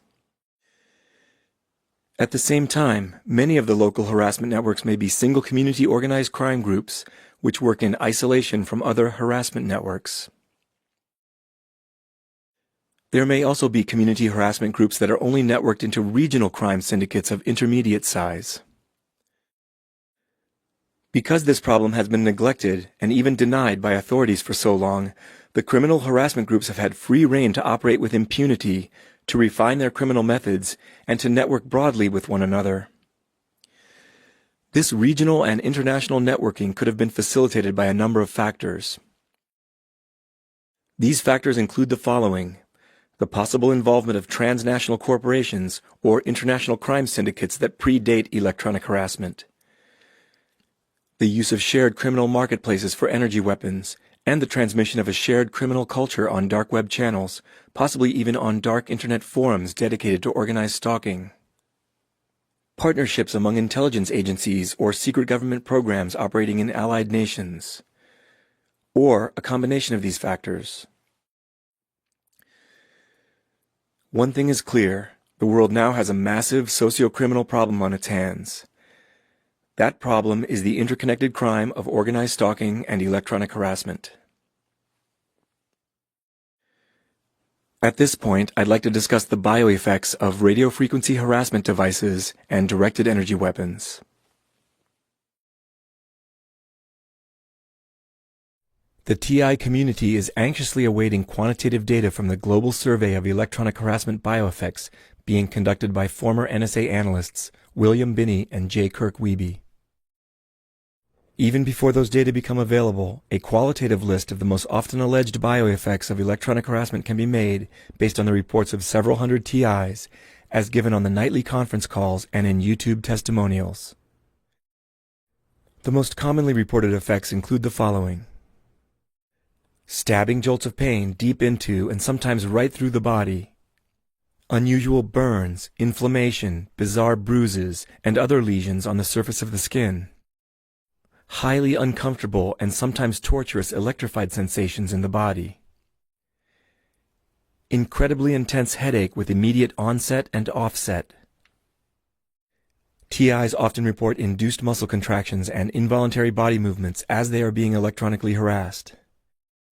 At the same time, many of the local harassment networks may be single community organized crime groups which work in isolation from other harassment networks. There may also be community harassment groups that are only networked into regional crime syndicates of intermediate size. Because this problem has been neglected and even denied by authorities for so long, the criminal harassment groups have had free rein to operate with impunity, to refine their criminal methods, and to network broadly with one another. This regional and international networking could have been facilitated by a number of factors. These factors include the following: the possible involvement of transnational corporations or international crime syndicates that predate electronic harassment, the use of shared criminal marketplaces for energy weapons, and the transmission of a shared criminal culture on dark web channels, possibly even on dark internet forums dedicated to organized stalking. Partnerships among intelligence agencies or secret government programs operating in allied nations, or a combination of these factors. One thing is clear: the world now has a massive socio-criminal problem on its hands. That problem is the interconnected crime of organized stalking and electronic harassment. At this point, I'd like to discuss the bioeffects of radiofrequency harassment devices and directed energy weapons. The TI community is anxiously awaiting quantitative data from the global survey of electronic harassment bioeffects being conducted by former NSA analysts William Binney and J. Kirk Wiebe. Even before those data become available, a qualitative list of the most often alleged bioeffects of electronic harassment can be made based on the reports of several hundred TIs, as given on the nightly conference calls and in YouTube testimonials. The most commonly reported effects include the following: stabbing jolts of pain deep into and sometimes right through the body, unusual burns, inflammation, bizarre bruises, and other lesions on the surface of the skin, highly uncomfortable and sometimes torturous electrified sensations in the body, incredibly intense headache with immediate onset and offset. TIs often report induced muscle contractions and involuntary body movements as they are being electronically harassed.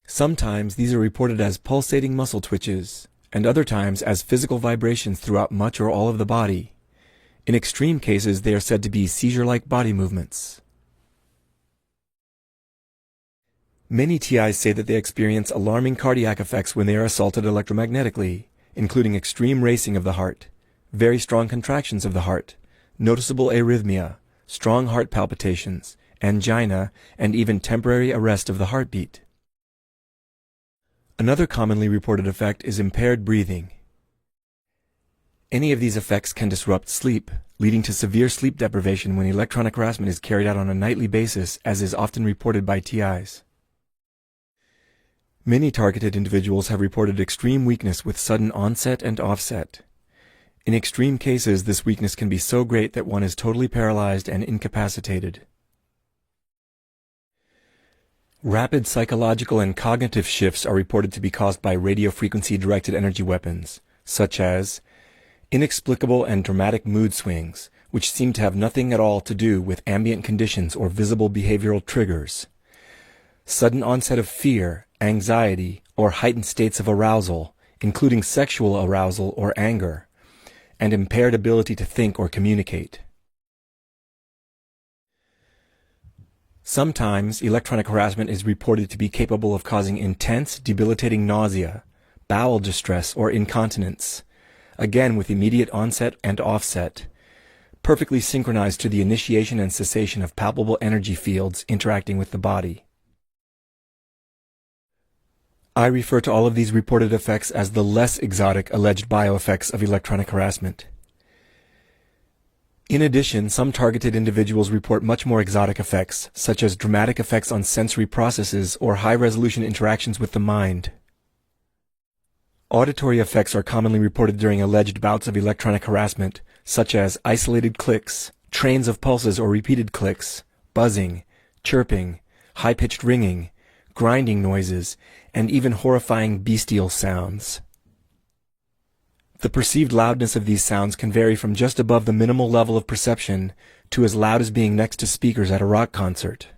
Sometimes these are reported as pulsating muscle twitches, and other times as physical vibrations throughout much or all of the body. In extreme cases, they are said to be seizure-like body movements. Many TIs say that they experience alarming cardiac effects when they are assaulted electromagnetically, including extreme racing of the heart, very strong contractions of the heart, noticeable arrhythmia, strong heart palpitations, angina, and even temporary arrest of the heartbeat. Another commonly reported effect is impaired breathing. Any of these effects can disrupt sleep, leading to severe sleep deprivation when electronic harassment is carried out on a nightly basis, as is often reported by TIs. Many targeted individuals have reported extreme weakness with sudden onset and offset. In extreme cases, this weakness can be so great that one is totally paralyzed and incapacitated. Rapid psychological and cognitive shifts are reported to be caused by radiofrequency-directed energy weapons, such as inexplicable and dramatic mood swings, which seem to have nothing at all to do with ambient conditions or visible behavioral triggers, sudden onset of fear, anxiety, or heightened states of arousal, including sexual arousal or anger, and impaired ability to think or communicate. Sometimes electronic harassment is reported to be capable of causing intense, debilitating nausea, bowel distress, or incontinence, again with immediate onset and offset, perfectly synchronized to the initiation and cessation of palpable energy fields interacting with the body. I refer to all of these reported effects as the less exotic alleged bioeffects of electronic harassment. In addition, some targeted individuals report much more exotic effects, such as dramatic effects on sensory processes or high-resolution interactions with the mind. Auditory effects are commonly reported during alleged bouts of electronic harassment, such as isolated clicks, trains of pulses or repeated clicks, buzzing, chirping, high-pitched ringing, grinding noises, and even horrifying bestial sounds. The perceived loudness of these sounds can vary from just above the minimal level of perception to as loud as being next to speakers at a rock concert.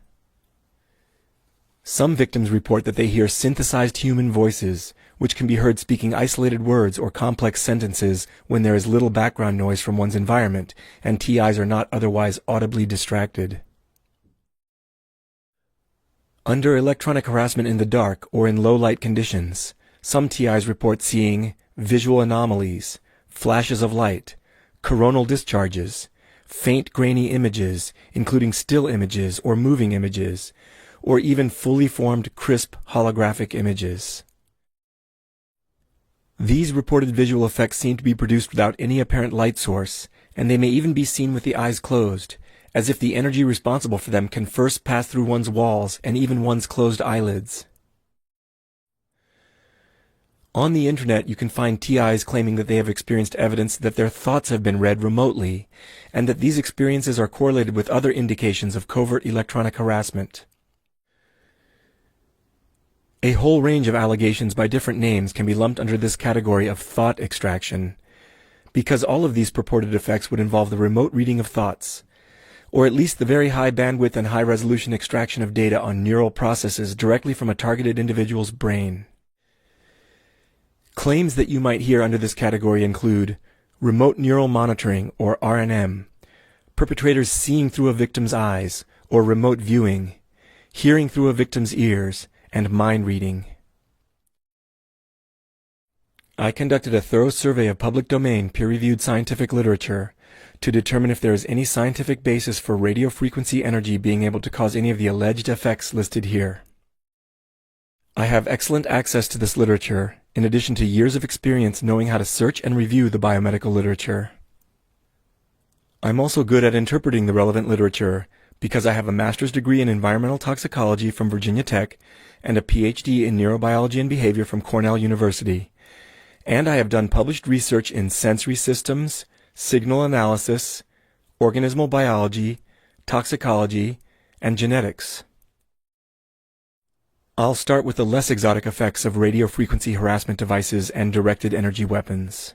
Some victims report that they hear synthesized human voices, which can be heard speaking isolated words or complex sentences when there is little background noise from one's environment and TIs are not otherwise audibly distracted. Under electronic harassment in the dark or in low light conditions, some TIs report seeing visual anomalies, flashes of light, coronal discharges, faint grainy images, including still images or moving images, or even fully formed crisp holographic images. These reported visual effects seem to be produced without any apparent light source, and they may even be seen with the eyes closed, as if the energy responsible for them can first pass through one's walls and even one's closed eyelids. On the internet, you can find TIs claiming that they have experienced evidence that their thoughts have been read remotely, and that these experiences are correlated with other indications of covert electronic harassment. A whole range of allegations by different names can be lumped under this category of thought extraction, because all of these purported effects would involve the remote reading of thoughts, or at least the very high bandwidth and high resolution extraction of data on neural processes directly from a targeted individual's brain. Claims that you might hear under this category include remote neural monitoring, or RNM, perpetrators seeing through a victim's eyes, or remote viewing, hearing through a victim's ears, and mind reading. I conducted a thorough survey of public domain peer-reviewed scientific literature to determine if there is any scientific basis for radio frequency energy being able to cause any of the alleged effects listed here. I have excellent access to this literature, in addition to years of experience knowing how to search and review the biomedical literature. I'm also good at interpreting the relevant literature because I have a master's degree in environmental toxicology from Virginia Tech and a Ph.D. in neurobiology and behavior from Cornell University. And I have done published research in sensory systems, signal analysis, organismal biology, toxicology, and genetics. I'll start with the less exotic effects of radio frequency harassment devices and directed energy weapons.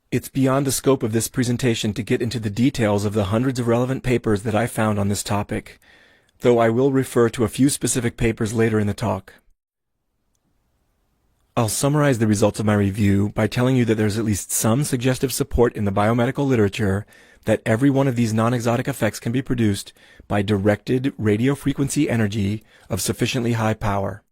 It's beyond the scope of this presentation to get into the details of the hundreds of relevant papers that I found on this topic, though I will refer to a few specific papers later in the talk. I'll summarize the results of my review by telling you that there's at least some suggestive support in the biomedical literature that every one of these non-exotic effects can be produced by directed radio frequency energy of sufficiently high power.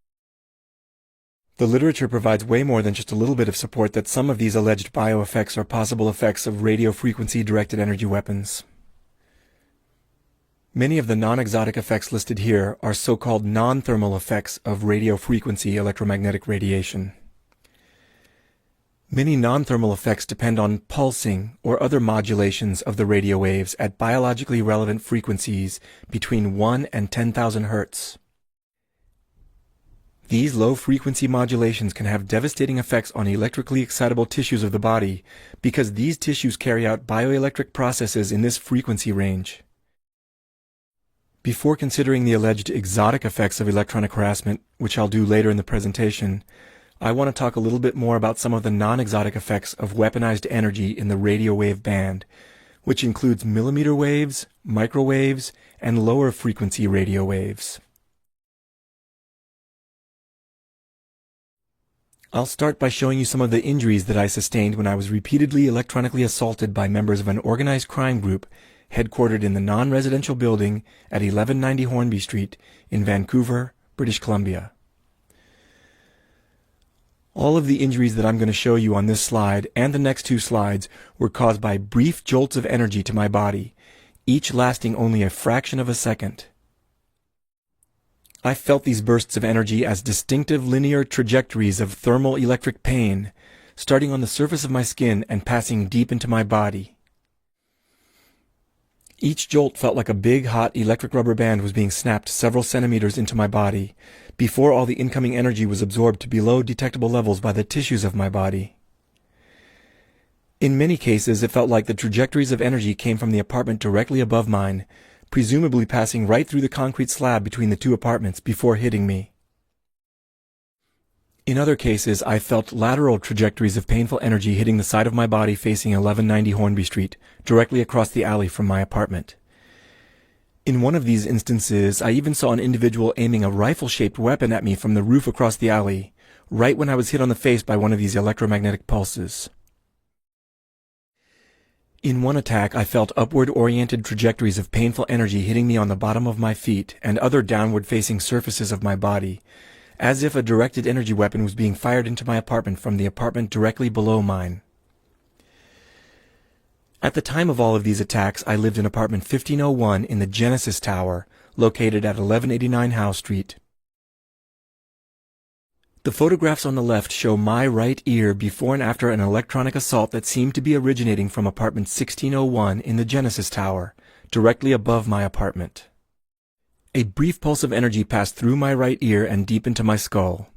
The literature provides way more than just a little bit of support that some of these alleged bioeffects are possible effects of radio frequency directed energy weapons. Many of the non-exotic effects listed here are so-called non-thermal effects of radio frequency electromagnetic radiation. Many non-thermal effects depend on pulsing or other modulations of the radio waves at biologically relevant frequencies between 1 and 10,000 Hertz. These low-frequency modulations can have devastating effects on electrically excitable tissues of the body because these tissues carry out bioelectric processes in this frequency range. Before considering the alleged exotic effects of electronic harassment, which I'll do later in the presentation, I want to talk a little bit more about some of the non-exotic effects of weaponized energy in the radio wave band, which includes millimeter waves, microwaves, and lower frequency radio waves. I'll start by showing you some of the injuries that I sustained when I was repeatedly electronically assaulted by members of an organized crime group headquartered in the non-residential building at 1190 Hornby Street in Vancouver, British Columbia. All of the injuries that I'm going to show you on this slide and the next two slides were caused by brief jolts of energy to my body, each lasting only a fraction of a second. I felt these bursts of energy as distinctive linear trajectories of thermal electric pain, starting on the surface of my skin and passing deep into my body. Each jolt felt like a big, hot electric rubber band was being snapped several centimeters into my body, before all the incoming energy was absorbed to below detectable levels by the tissues of my body. In many cases, it felt like the trajectories of energy came from the apartment directly above mine, presumably passing right through the concrete slab between the two apartments before hitting me. In other cases, I felt lateral trajectories of painful energy hitting the side of my body facing 1190 Hornby Street, directly across the alley from my apartment. In one of these instances, I even saw an individual aiming a rifle-shaped weapon at me from the roof across the alley, right when I was hit on the face by one of these electromagnetic pulses. In one attack, I felt upward-oriented trajectories of painful energy hitting me on the bottom of my feet and other downward-facing surfaces of my body, as if a directed energy weapon was being fired into my apartment from the apartment directly below mine. At the time of all of these attacks, I lived in apartment 1501 in the Genesis Tower, located at 1189 Howe Street. The photographs on the left show my right ear before and after an electronic assault that seemed to be originating from apartment 1601 in the Genesis Tower, directly above my apartment. A brief pulse of energy passed through my right ear and deep into my skull.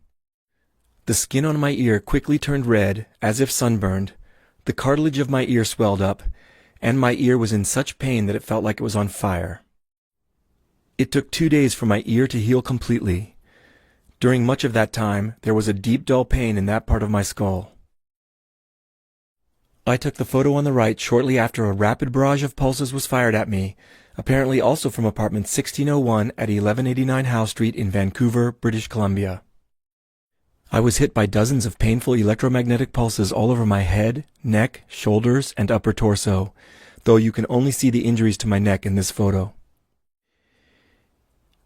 The skin on my ear quickly turned red, as if sunburned, the cartilage of my ear swelled up, and my ear was in such pain that it felt like it was on fire. It took 2 days for my ear to heal completely. During much of that time, there was a deep, dull pain in that part of my skull. I took the photo on the right shortly after a rapid barrage of pulses was fired at me, apparently also from apartment 1601 at 1189 Howe Street in Vancouver, British Columbia. I was hit by dozens of painful electromagnetic pulses all over my head, neck, shoulders, and upper torso, though you can only see the injuries to my neck in this photo.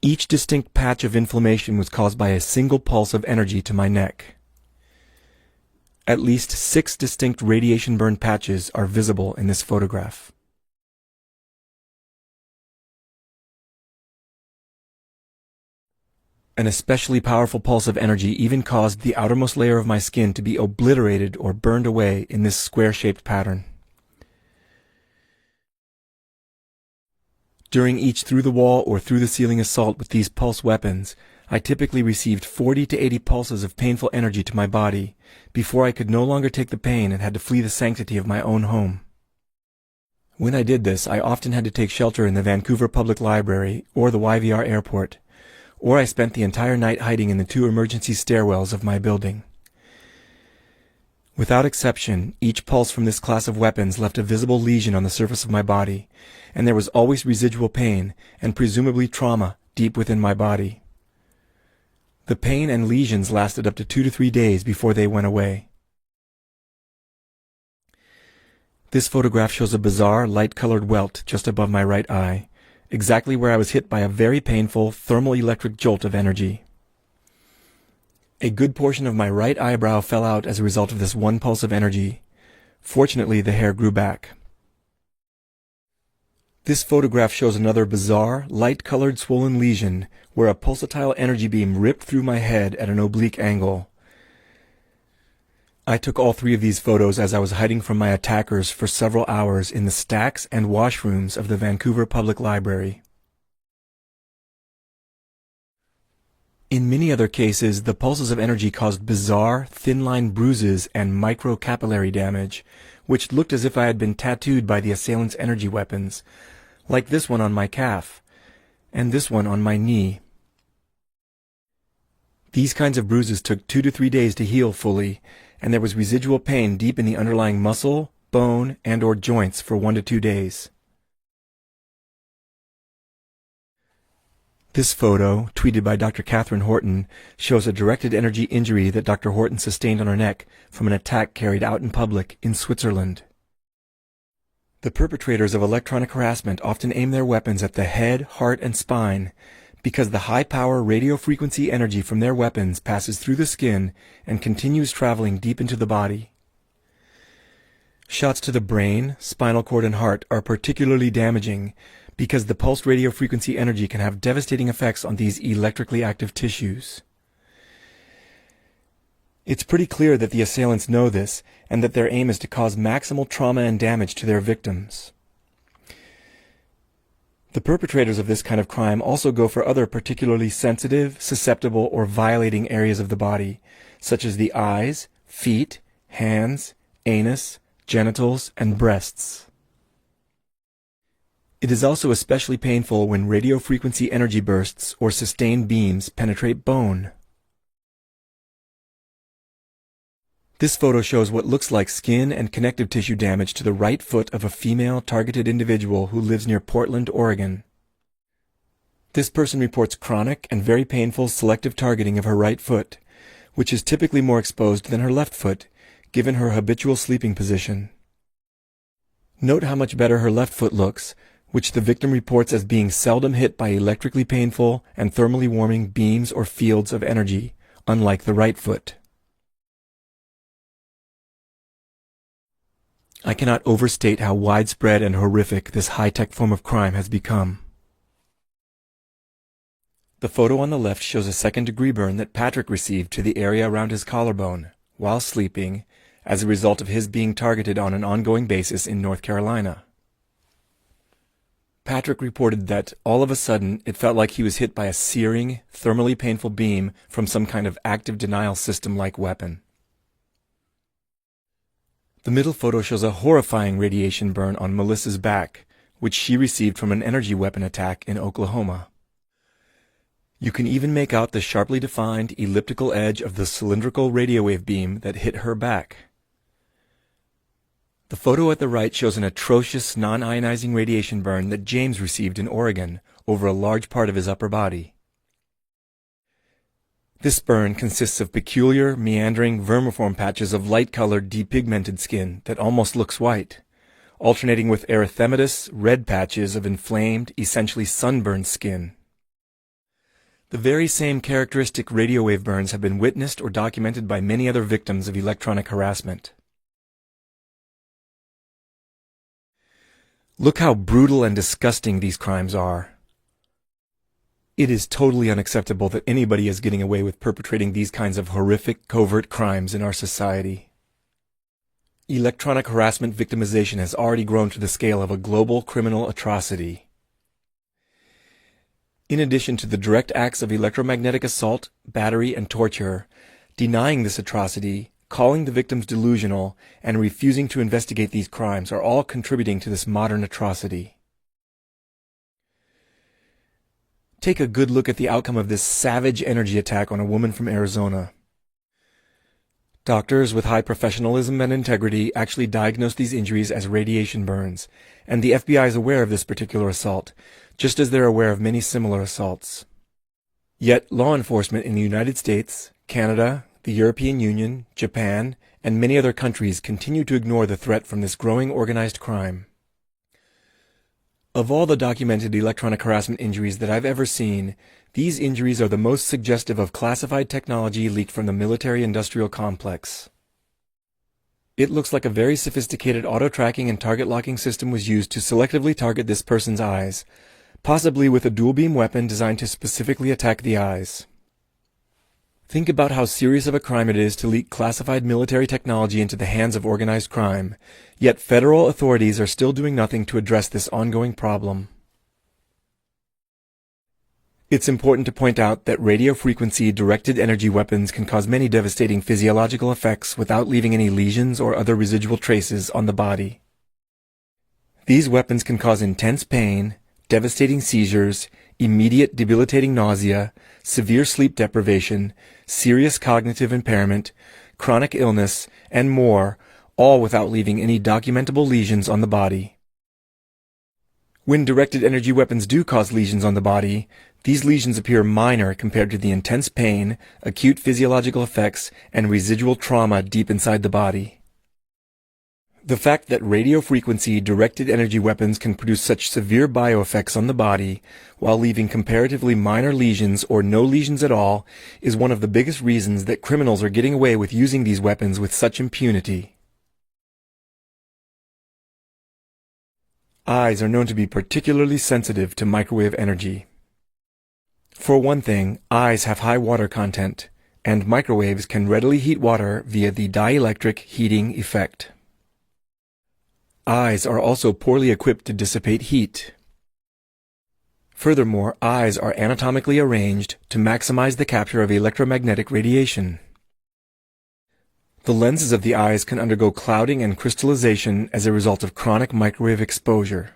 Each distinct patch of inflammation was caused by a single pulse of energy to my neck. At least 6 distinct radiation burn patches are visible in this photograph. An especially powerful pulse of energy even caused the outermost layer of my skin to be obliterated or burned away in this square-shaped pattern. During each through-the-wall or through-the-ceiling assault with these pulse weapons, I typically received 40 to 80 pulses of painful energy to my body before I could no longer take the pain and had to flee the sanctity of my own home. When I did this, I often had to take shelter in the Vancouver Public Library or the YVR Airport, or I spent the entire night hiding in the 2 emergency stairwells of my building. Without exception, each pulse from this class of weapons left a visible lesion on the surface of my body, and there was always residual pain and presumably trauma deep within my body. The pain and lesions lasted up to 2 to 3 days before they went away. This photograph shows a bizarre light-colored welt just above my right eye, exactly where I was hit by a very painful thermal-electric jolt of energy. A good portion of my right eyebrow fell out as a result of this one pulse of energy. Fortunately, the hair grew back. This photograph shows another bizarre, light-colored swollen lesion where a pulsatile energy beam ripped through my head at an oblique angle. I took all 3 of these photos as I was hiding from my attackers for several hours in the stacks and washrooms of the Vancouver Public Library. In many other cases, the pulses of energy caused bizarre, thin-line bruises and microcapillary damage, which looked as if I had been tattooed by the assailant's energy weapons, like this one on my calf, and this one on my knee. These kinds of bruises took 2 to 3 days to heal fully, and there was residual pain deep in the underlying muscle, bone, and/or joints for 1 to 2 days. This photo, tweeted by Dr. Catherine Horton, shows a directed energy injury that Dr. Horton sustained on her neck from an attack carried out in public in Switzerland. The perpetrators of electronic harassment often aim their weapons at the head, heart, and spine because the high-power radio frequency energy from their weapons passes through the skin and continues traveling deep into the body. Shots to the brain, spinal cord, and heart are particularly damaging because the pulsed radio frequency energy can have devastating effects on these electrically active tissues. It's pretty clear that the assailants know this and that their aim is to cause maximal trauma and damage to their victims. The perpetrators of this kind of crime also go for other particularly sensitive, susceptible, or violating areas of the body, such as the eyes, feet, hands, anus, genitals, and breasts. It is also especially painful when radio frequency energy bursts or sustained beams penetrate bone. This photo shows what looks like skin and connective tissue damage to the right foot of a female targeted individual who lives near Portland, Oregon. This person reports chronic and very painful selective targeting of her right foot, which is typically more exposed than her left foot, given her habitual sleeping position. Note how much better her left foot looks, which the victim reports as being seldom hit by electrically painful and thermally warming beams or fields of energy, unlike the right foot. I cannot overstate how widespread and horrific this high-tech form of crime has become. The photo on the left shows a second-degree burn that Patrick received to the area around his collarbone while sleeping as a result of his being targeted on an ongoing basis in North Carolina. Patrick reported that all of a sudden it felt like he was hit by a searing, thermally painful beam from some kind of active denial system-like weapon. The middle photo shows a horrifying radiation burn on Melissa's back, which she received from an energy weapon attack in Oklahoma. You can even make out the sharply defined elliptical edge of the cylindrical radio wave beam that hit her back. The photo at the right shows an atrocious non-ionizing radiation burn that James received in Oregon over a large part of his upper body. This burn consists of peculiar, meandering, vermiform patches of light-colored, depigmented skin that almost looks white, alternating with erythematous, red patches of inflamed, essentially sunburned skin. The very same characteristic radio wave burns have been witnessed or documented by many other victims of electronic harassment. Look how brutal and disgusting these crimes are. It is totally unacceptable that anybody is getting away with perpetrating these kinds of horrific, covert crimes in our society. Electronic harassment victimization has already grown to the scale of a global criminal atrocity. In addition to the direct acts of electromagnetic assault, battery, and torture, denying this atrocity, calling the victims delusional, and refusing to investigate these crimes are all contributing to this modern atrocity. Take a good look at the outcome of this savage energy attack on a woman from Arizona. Doctors with high professionalism and integrity actually diagnosed these injuries as radiation burns, and the FBI is aware of this particular assault, just as they're aware of many similar assaults. Yet law enforcement in the United States, Canada, the European Union, Japan, and many other countries continue to ignore the threat from this growing organized crime. Of all the documented electronic harassment injuries that I've ever seen, these injuries are the most suggestive of classified technology leaked from the military-industrial complex. It looks like a very sophisticated auto-tracking and target-locking system was used to selectively target this person's eyes, possibly with a dual-beam weapon designed to specifically attack the eyes. Think about how serious of a crime it is to leak classified military technology into the hands of organized crime, yet federal authorities are still doing nothing to address this ongoing problem. It's important to point out that radio frequency directed energy weapons can cause many devastating physiological effects without leaving any lesions or other residual traces on the body. These weapons can cause intense pain, devastating seizures, immediate debilitating nausea, severe sleep deprivation, serious cognitive impairment, chronic illness, and more, all without leaving any documentable lesions on the body. When directed energy weapons do cause lesions on the body, these lesions appear minor compared to the intense pain, acute physiological effects, and residual trauma deep inside the body. The fact that radio frequency directed energy weapons can produce such severe bioeffects on the body while leaving comparatively minor lesions or no lesions at all is one of the biggest reasons that criminals are getting away with using these weapons with such impunity. Eyes are known to be particularly sensitive to microwave energy. For one thing, eyes have high water content, and microwaves can readily heat water via the dielectric heating effect. Eyes are also poorly equipped to dissipate heat. Furthermore, eyes are anatomically arranged to maximize the capture of electromagnetic radiation. The lenses of the eyes can undergo clouding and crystallization as a result of chronic microwave exposure.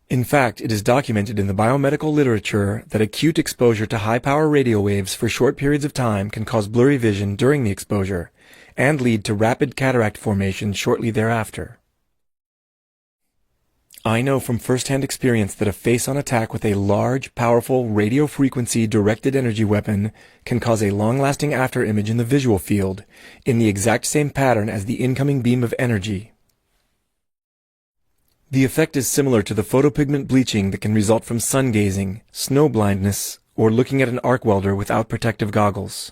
In fact, it is documented in the biomedical literature that acute exposure to high-power radio waves for short periods of time can cause blurry vision during the exposure and lead to rapid cataract formation shortly thereafter. I know from first-hand experience that a face-on attack with a large, powerful radio frequency directed energy weapon can cause a long-lasting afterimage in the visual field in the exact same pattern as the incoming beam of energy. The effect is similar to the photopigment bleaching that can result from sun gazing, snow blindness, or looking at an arc welder without protective goggles.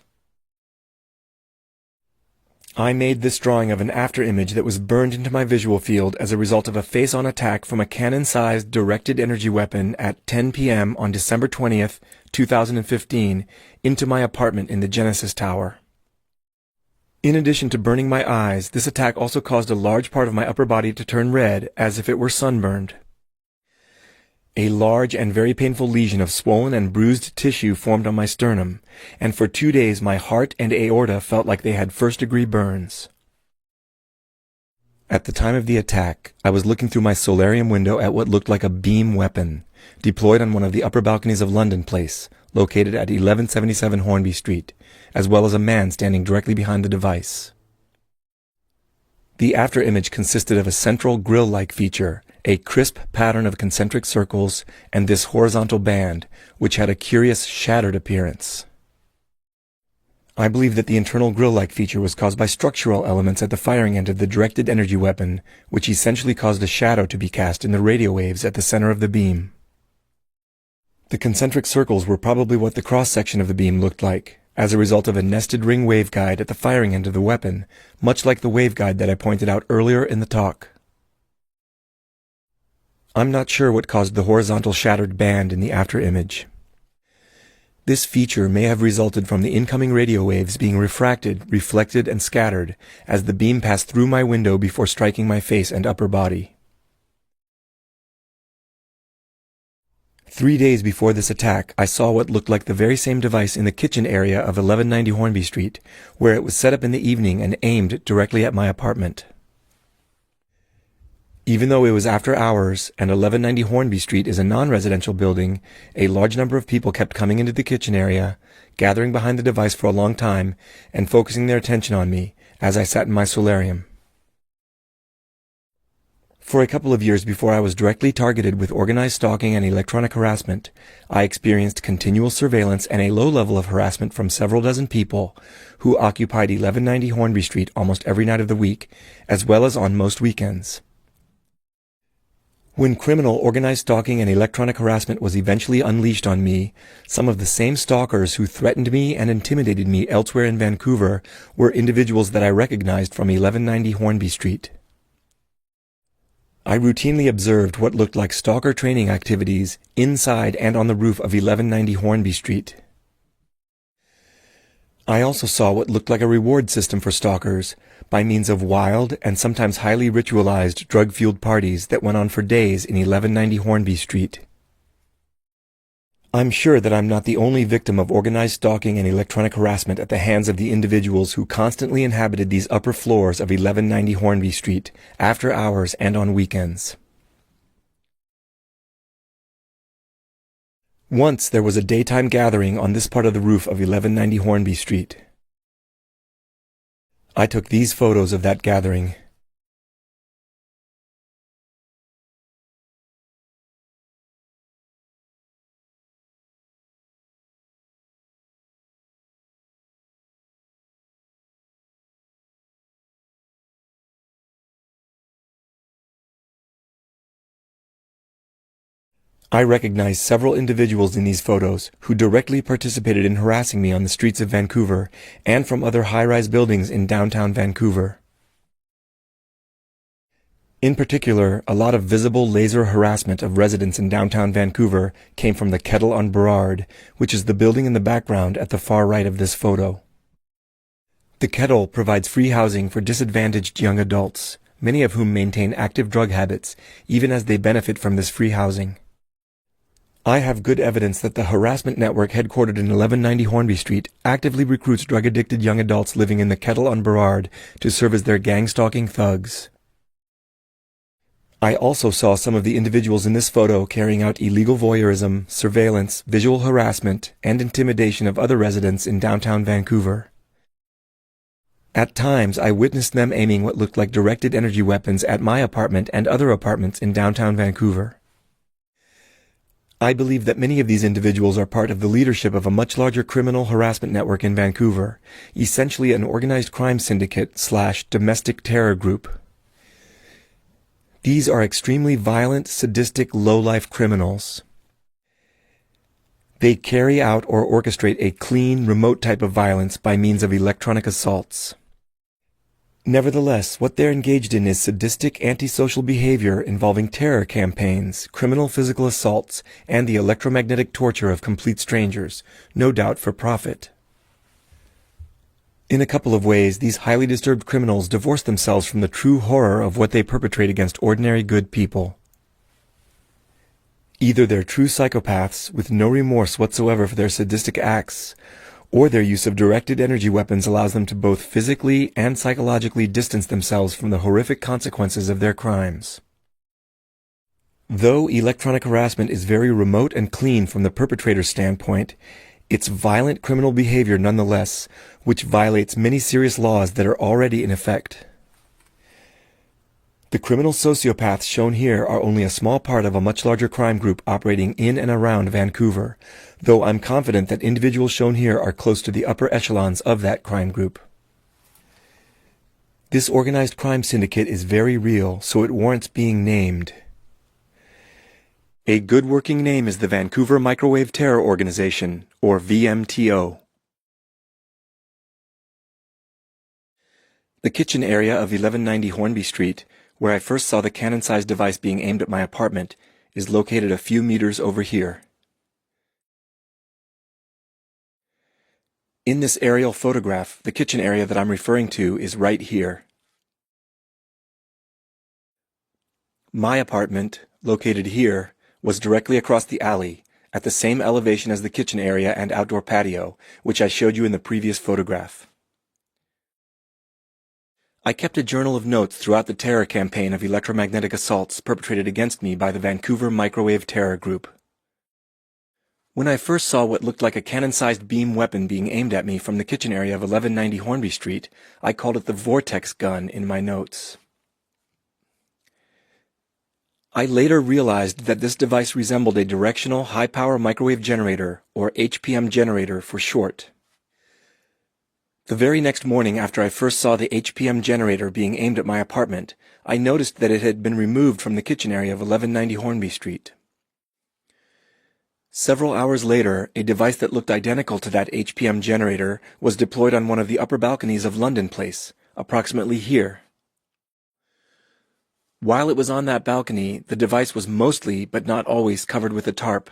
I made this drawing of an afterimage that was burned into my visual field as a result of a face-on attack from a cannon-sized directed energy weapon at 10 p.m. on December 20th, 2015, into my apartment in the Genesis Tower. In addition to burning my eyes, this attack also caused a large part of my upper body to turn red, as if it were sunburned. A large and very painful lesion of swollen and bruised tissue formed on my sternum, and for 2 days my heart and aorta felt like they had first-degree burns. At the time of the attack, I was looking through my solarium window at what looked like a beam weapon, deployed on one of the upper balconies of London Place, located at 1177 Hornby Street, as well as a man standing directly behind the device. The afterimage consisted of a central grill-like feature, a crisp pattern of concentric circles, and this horizontal band, which had a curious shattered appearance. I believe that the internal grill-like feature was caused by structural elements at the firing end of the directed energy weapon, which essentially caused a shadow to be cast in the radio waves at the center of the beam. The concentric circles were probably what the cross-section of the beam looked like, as a result of a nested ring waveguide at the firing end of the weapon, much like the waveguide that I pointed out earlier in the talk. I'm not sure what caused the horizontal shattered band in the afterimage. This feature may have resulted from the incoming radio waves being refracted, reflected, and scattered as the beam passed through my window before striking my face and upper body. 3 days before this attack, I saw what looked like the very same device in the kitchen area of 1190 Hornby Street, where it was set up in the evening and aimed directly at my apartment. Even though it was after hours and 1190 Hornby Street is a non-residential building, a large number of people kept coming into the kitchen area, gathering behind the device for a long time, and focusing their attention on me as I sat in my solarium. For a couple of years before I was directly targeted with organized stalking and electronic harassment, I experienced continual surveillance and a low level of harassment from several dozen people who occupied 1190 Hornby Street almost every night of the week, as well as on most weekends. When criminal organized stalking and electronic harassment was eventually unleashed on me, some of the same stalkers who threatened me and intimidated me elsewhere in Vancouver were individuals that I recognized from 1190 Hornby Street. I routinely observed what looked like stalker training activities inside and on the roof of 1190 Hornby Street. I also saw what looked like a reward system for stalkers by means of wild and sometimes highly ritualized drug-fueled parties that went on for days in 1190 Hornby Street. I'm sure that I'm not the only victim of organized stalking and electronic harassment at the hands of the individuals who constantly inhabited these upper floors of 1190 Hornby Street, after hours and on weekends. Once there was a daytime gathering on this part of the roof of 1190 Hornby Street. I took these photos of that gathering. I recognize several individuals in these photos who directly participated in harassing me on the streets of Vancouver and from other high-rise buildings in downtown Vancouver. In particular, a lot of visible laser harassment of residents in downtown Vancouver came from the Kettle on Burrard, which is the building in the background at the far right of this photo. The Kettle provides free housing for disadvantaged young adults, many of whom maintain active drug habits, even as they benefit from this free housing. I have good evidence that the harassment network headquartered in 1190 Hornby Street actively recruits drug-addicted young adults living in the Kettle on Burrard to serve as their gang-stalking thugs. I also saw some of the individuals in this photo carrying out illegal voyeurism, surveillance, visual harassment, and intimidation of other residents in downtown Vancouver. At times, I witnessed them aiming what looked like directed energy weapons at my apartment and other apartments in downtown Vancouver. I believe that many of these individuals are part of the leadership of a much larger criminal harassment network in Vancouver, essentially an organized crime syndicate / domestic terror group. These are extremely violent, sadistic, low-life criminals. They carry out or orchestrate a clean, remote type of violence by means of electronic assaults. Nevertheless, what they're engaged in is sadistic antisocial behavior involving terror campaigns, criminal physical assaults, and the electromagnetic torture of complete strangers, no doubt for profit. In a couple of ways, these highly disturbed criminals divorce themselves from the true horror of what they perpetrate against ordinary good people. Either they're true psychopaths with no remorse whatsoever for their sadistic acts, or their use of directed energy weapons allows them to both physically and psychologically distance themselves from the horrific consequences of their crimes. Though electronic harassment is very remote and clean from the perpetrator's standpoint, it's violent criminal behavior nonetheless, which violates many serious laws that are already in effect. The criminal sociopaths shown here are only a small part of a much larger crime group operating in and around Vancouver, though I'm confident that individuals shown here are close to the upper echelons of that crime group. This organized crime syndicate is very real, so it warrants being named. A good working name is the Vancouver Microwave Terror Organization, or VMTO. The kitchen area of 1190 Hornby Street, where I first saw the cannon-sized device being aimed at my apartment, is located a few meters over here. In this aerial photograph, the kitchen area that I'm referring to is right here. My apartment, located here, was directly across the alley, at the same elevation as the kitchen area and outdoor patio, which I showed you in the previous photograph. I kept a journal of notes throughout the terror campaign of electromagnetic assaults perpetrated against me by the Vancouver Microwave Terror Group. When I first saw what looked like a cannon-sized beam weapon being aimed at me from the kitchen area of 1190 Hornby Street, I called it the vortex gun in my notes. I later realized that this device resembled a directional high-power microwave generator, or HPM generator for short. The very next morning after I first saw the HPM generator being aimed at my apartment, I noticed that it had been removed from the kitchen area of 1190 Hornby Street. Several hours later, a device that looked identical to that HPM generator was deployed on one of the upper balconies of London Place, approximately here. While it was on that balcony, the device was mostly, but not always, covered with a tarp.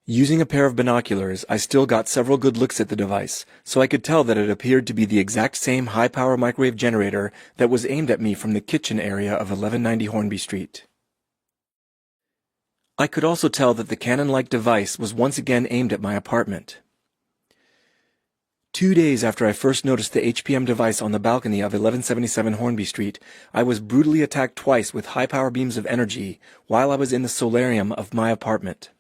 Using a pair of binoculars, I still got several good looks at the device, so I could tell that it appeared to be the exact same high-power microwave generator that was aimed at me from the kitchen area of 1190 Hornby Street. I could also tell that the cannon-like device was once again aimed at my apartment. 2 days after I first noticed the HPM device on the balcony of 1177 Hornby Street, I was brutally attacked twice with high-power beams of energy while I was in the solarium of my apartment.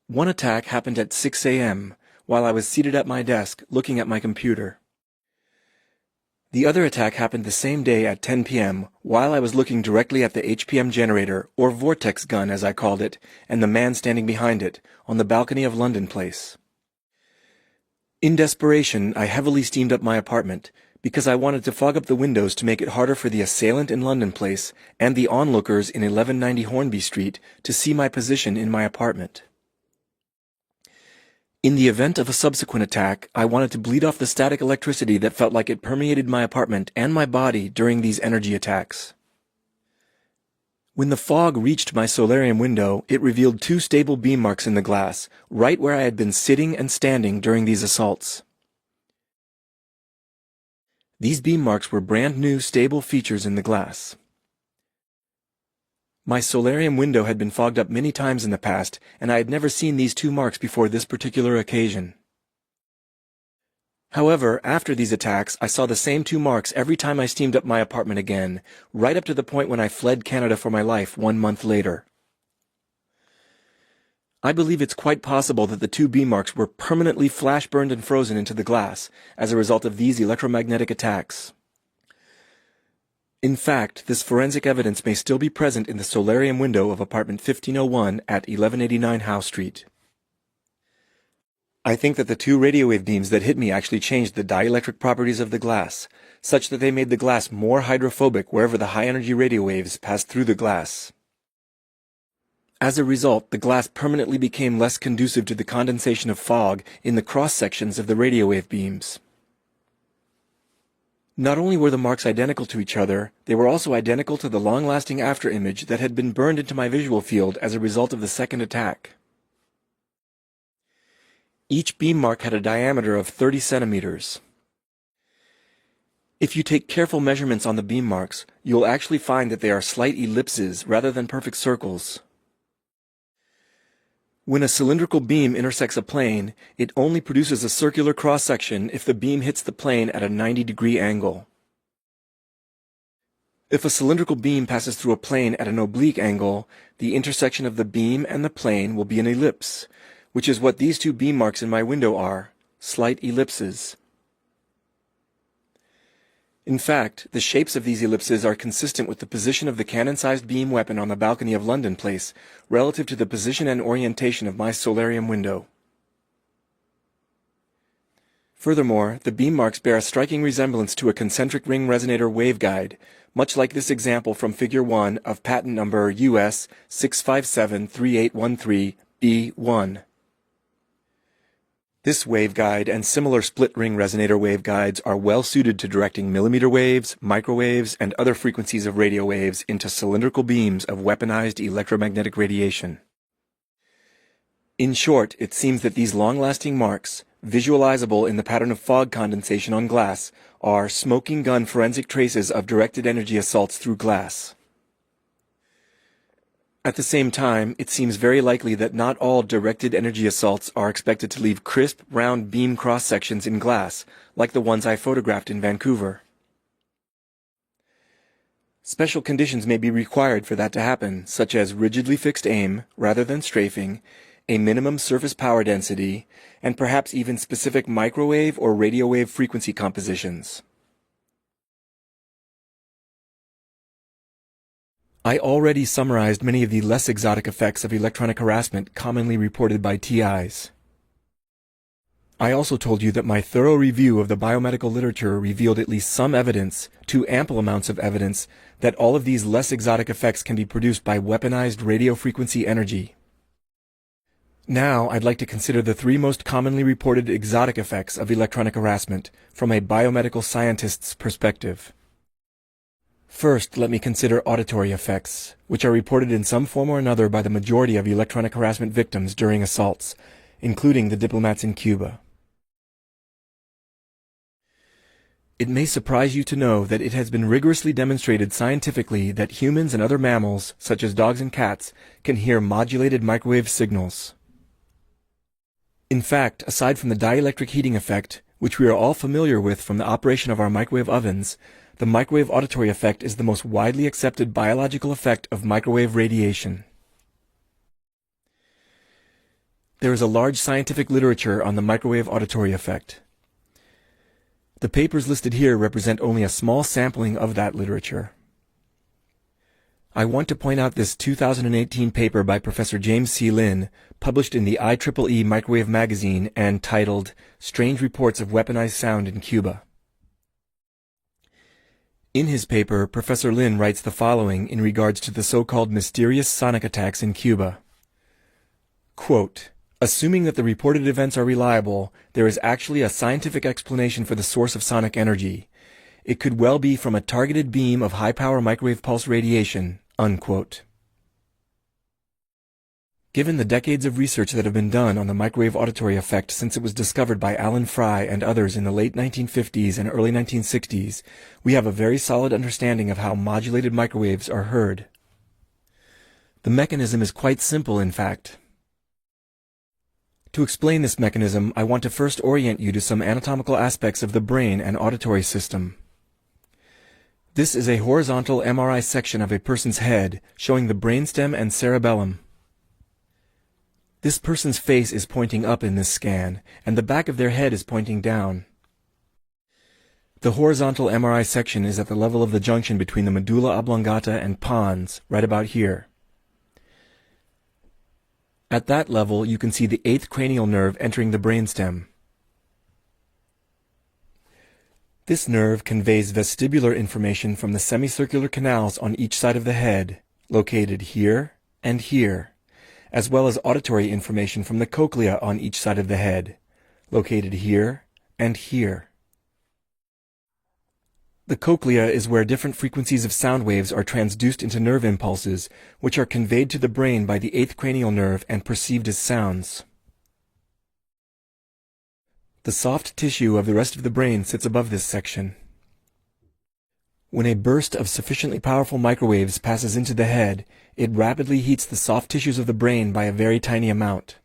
One attack happened at 6 a.m. while I was seated at my desk looking at my computer. The other attack happened the same day at 10 p.m. while I was looking directly at the HPM generator, or vortex gun as I called it, and the man standing behind it, on the balcony of London Place. In desperation, I heavily steamed up my apartment, because I wanted to fog up the windows to make it harder for the assailant in London Place and the onlookers in 1190 Hornby Street to see my position in my apartment. In the event of a subsequent attack, I wanted to bleed off the static electricity that felt like it permeated my apartment and my body during these energy attacks. When the fog reached my solarium window, it revealed 2 stable beam marks in the glass, right where I had been sitting and standing during these assaults. These beam marks were brand new stable features in the glass. My solarium window had been fogged up many times in the past, and I had never seen these 2 marks before this particular occasion. However, after these attacks, I saw the same 2 marks every time I steamed up my apartment again, right up to the point when I fled Canada for my life 1 month later. I believe it's quite possible that the 2 beam marks were permanently flash burned and frozen into the glass as a result of these electromagnetic attacks. In fact, this forensic evidence may still be present in the solarium window of apartment 1501 at 1189 Howe Street. I think that the 2 radio wave beams that hit me actually changed the dielectric properties of the glass, such that they made the glass more hydrophobic wherever the high-energy radio waves passed through the glass. As a result, the glass permanently became less conducive to the condensation of fog in the cross-sections of the radio wave beams. Not only were the marks identical to each other, they were also identical to the long-lasting afterimage that had been burned into my visual field as a result of the second attack. Each beam mark had a diameter of 30 centimeters. If you take careful measurements on the beam marks, you'll actually find that they are slight ellipses rather than perfect circles. When a cylindrical beam intersects a plane, it only produces a circular cross-section if the beam hits the plane at a 90-degree angle. If a cylindrical beam passes through a plane at an oblique angle, the intersection of the beam and the plane will be an ellipse, which is what these 2 beam marks in my window are, slight ellipses. In fact, the shapes of these ellipses are consistent with the position of the cannon-sized beam weapon on the balcony of London Place relative to the position and orientation of my solarium window. Furthermore, the beam marks bear a striking resemblance to a concentric ring resonator waveguide, much like this example from Figure 1 of patent number US 6573813B1. This waveguide and similar split-ring resonator waveguides are well suited to directing millimeter waves, microwaves, and other frequencies of radio waves into cylindrical beams of weaponized electromagnetic radiation. In short, it seems that these long-lasting marks, visualizable in the pattern of fog condensation on glass, are smoking gun forensic traces of directed energy assaults through glass. At the same time, it seems very likely that not all directed energy assaults are expected to leave crisp, round beam cross-sections in glass, like the ones I photographed in Vancouver. Special conditions may be required for that to happen, such as rigidly fixed aim, rather than strafing, a minimum surface power density, and perhaps even specific microwave or radio wave frequency compositions. I already summarized many of the less exotic effects of electronic harassment commonly reported by TIs. I also told you that my thorough review of the biomedical literature revealed at least some evidence, too ample amounts of evidence, that all of these less exotic effects can be produced by weaponized radio frequency energy. Now, I'd like to consider the 3 most commonly reported exotic effects of electronic harassment from a biomedical scientist's perspective. First, let me consider auditory effects, which are reported in some form or another by the majority of electronic harassment victims during assaults, including the diplomats in Cuba. It may surprise you to know that it has been rigorously demonstrated scientifically that humans and other mammals, such as dogs and cats, can hear modulated microwave signals. In fact, aside from the dielectric heating effect, which we are all familiar with from the operation of our microwave ovens, the microwave auditory effect is the most widely accepted biological effect of microwave radiation. There is a large scientific literature on the microwave auditory effect. The papers listed here represent only a small sampling of that literature. I want to point out this 2018 paper by Professor James C. Lin, published in the IEEE Microwave Magazine and titled, Strange Reports of Weaponized Sound in Cuba. In his paper, Professor Lin writes the following in regards to the so-called mysterious sonic attacks in Cuba. Quote, "Assuming that the reported events are reliable, there is actually a scientific explanation for the source of sonic energy. It could well be from a targeted beam of high-power microwave pulse radiation." Unquote. Given the decades of research that have been done on the microwave auditory effect since it was discovered by Alli Frances and others in the late 1950s and early 1960s, we have a very solid understanding of how modulated microwaves are heard. The mechanism is quite simple, in fact. To explain this mechanism, I want to first orient you to some anatomical aspects of the brain and auditory system. This is a horizontal MRI section of a person's head, showing the brainstem and cerebellum. This person's face is pointing up in this scan, and the back of their head is pointing down. The horizontal MRI section is at the level of the junction between the medulla oblongata and pons, right about here. At that level, you can see the 8th cranial nerve entering the brainstem. This nerve conveys vestibular information from the semicircular canals on each side of the head, located here and here, as well as auditory information from the cochlea on each side of the head, located here and here. The cochlea is where different frequencies of sound waves are transduced into nerve impulses, which are conveyed to the brain by the 8th cranial nerve and perceived as sounds. The soft tissue of the rest of the brain sits above this section. When a burst of sufficiently powerful microwaves passes into the head, it rapidly heats the soft tissues of the brain by a very tiny amount.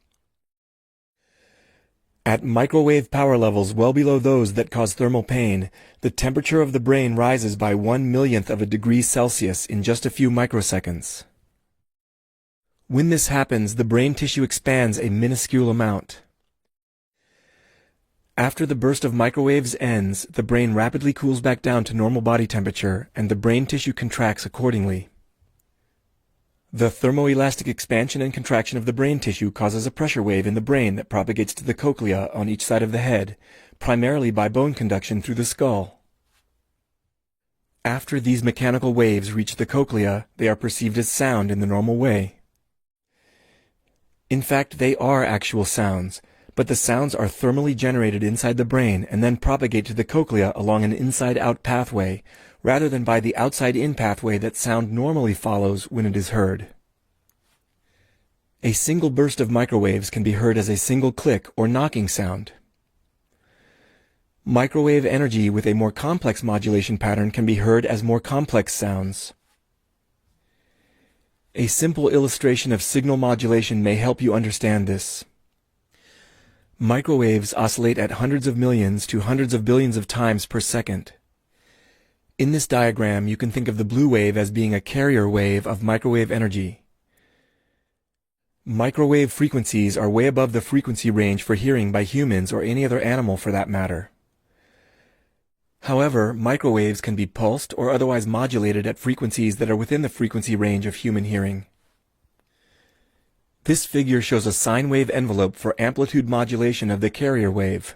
At microwave power levels well below those that cause thermal pain, the temperature of the brain rises by 1/1,000,000th of a degree Celsius in just a few microseconds. When this happens, the brain tissue expands a minuscule amount. After the burst of microwaves ends, the brain rapidly cools back down to normal body temperature, and the brain tissue contracts accordingly. The thermoelastic expansion and contraction of the brain tissue causes a pressure wave in the brain that propagates to the cochlea on each side of the head, primarily by bone conduction through the skull. After these mechanical waves reach the cochlea, they are perceived as sound in the normal way. In fact, they are actual sounds, but the sounds are thermally generated inside the brain and then propagate to the cochlea along an inside-out pathway, rather than by the outside-in pathway that sound normally follows when it is heard. A single burst of microwaves can be heard as a single click or knocking sound. Microwave energy with a more complex modulation pattern can be heard as more complex sounds. A simple illustration of signal modulation may help you understand this. Microwaves oscillate at hundreds of millions to hundreds of billions of times per second. In this diagram, you can think of the blue wave as being a carrier wave of microwave energy. Microwave frequencies are way above the frequency range for hearing by humans or any other animal for that matter. However, microwaves can be pulsed or otherwise modulated at frequencies that are within the frequency range of human hearing. This figure shows a sine wave envelope for amplitude modulation of the carrier wave.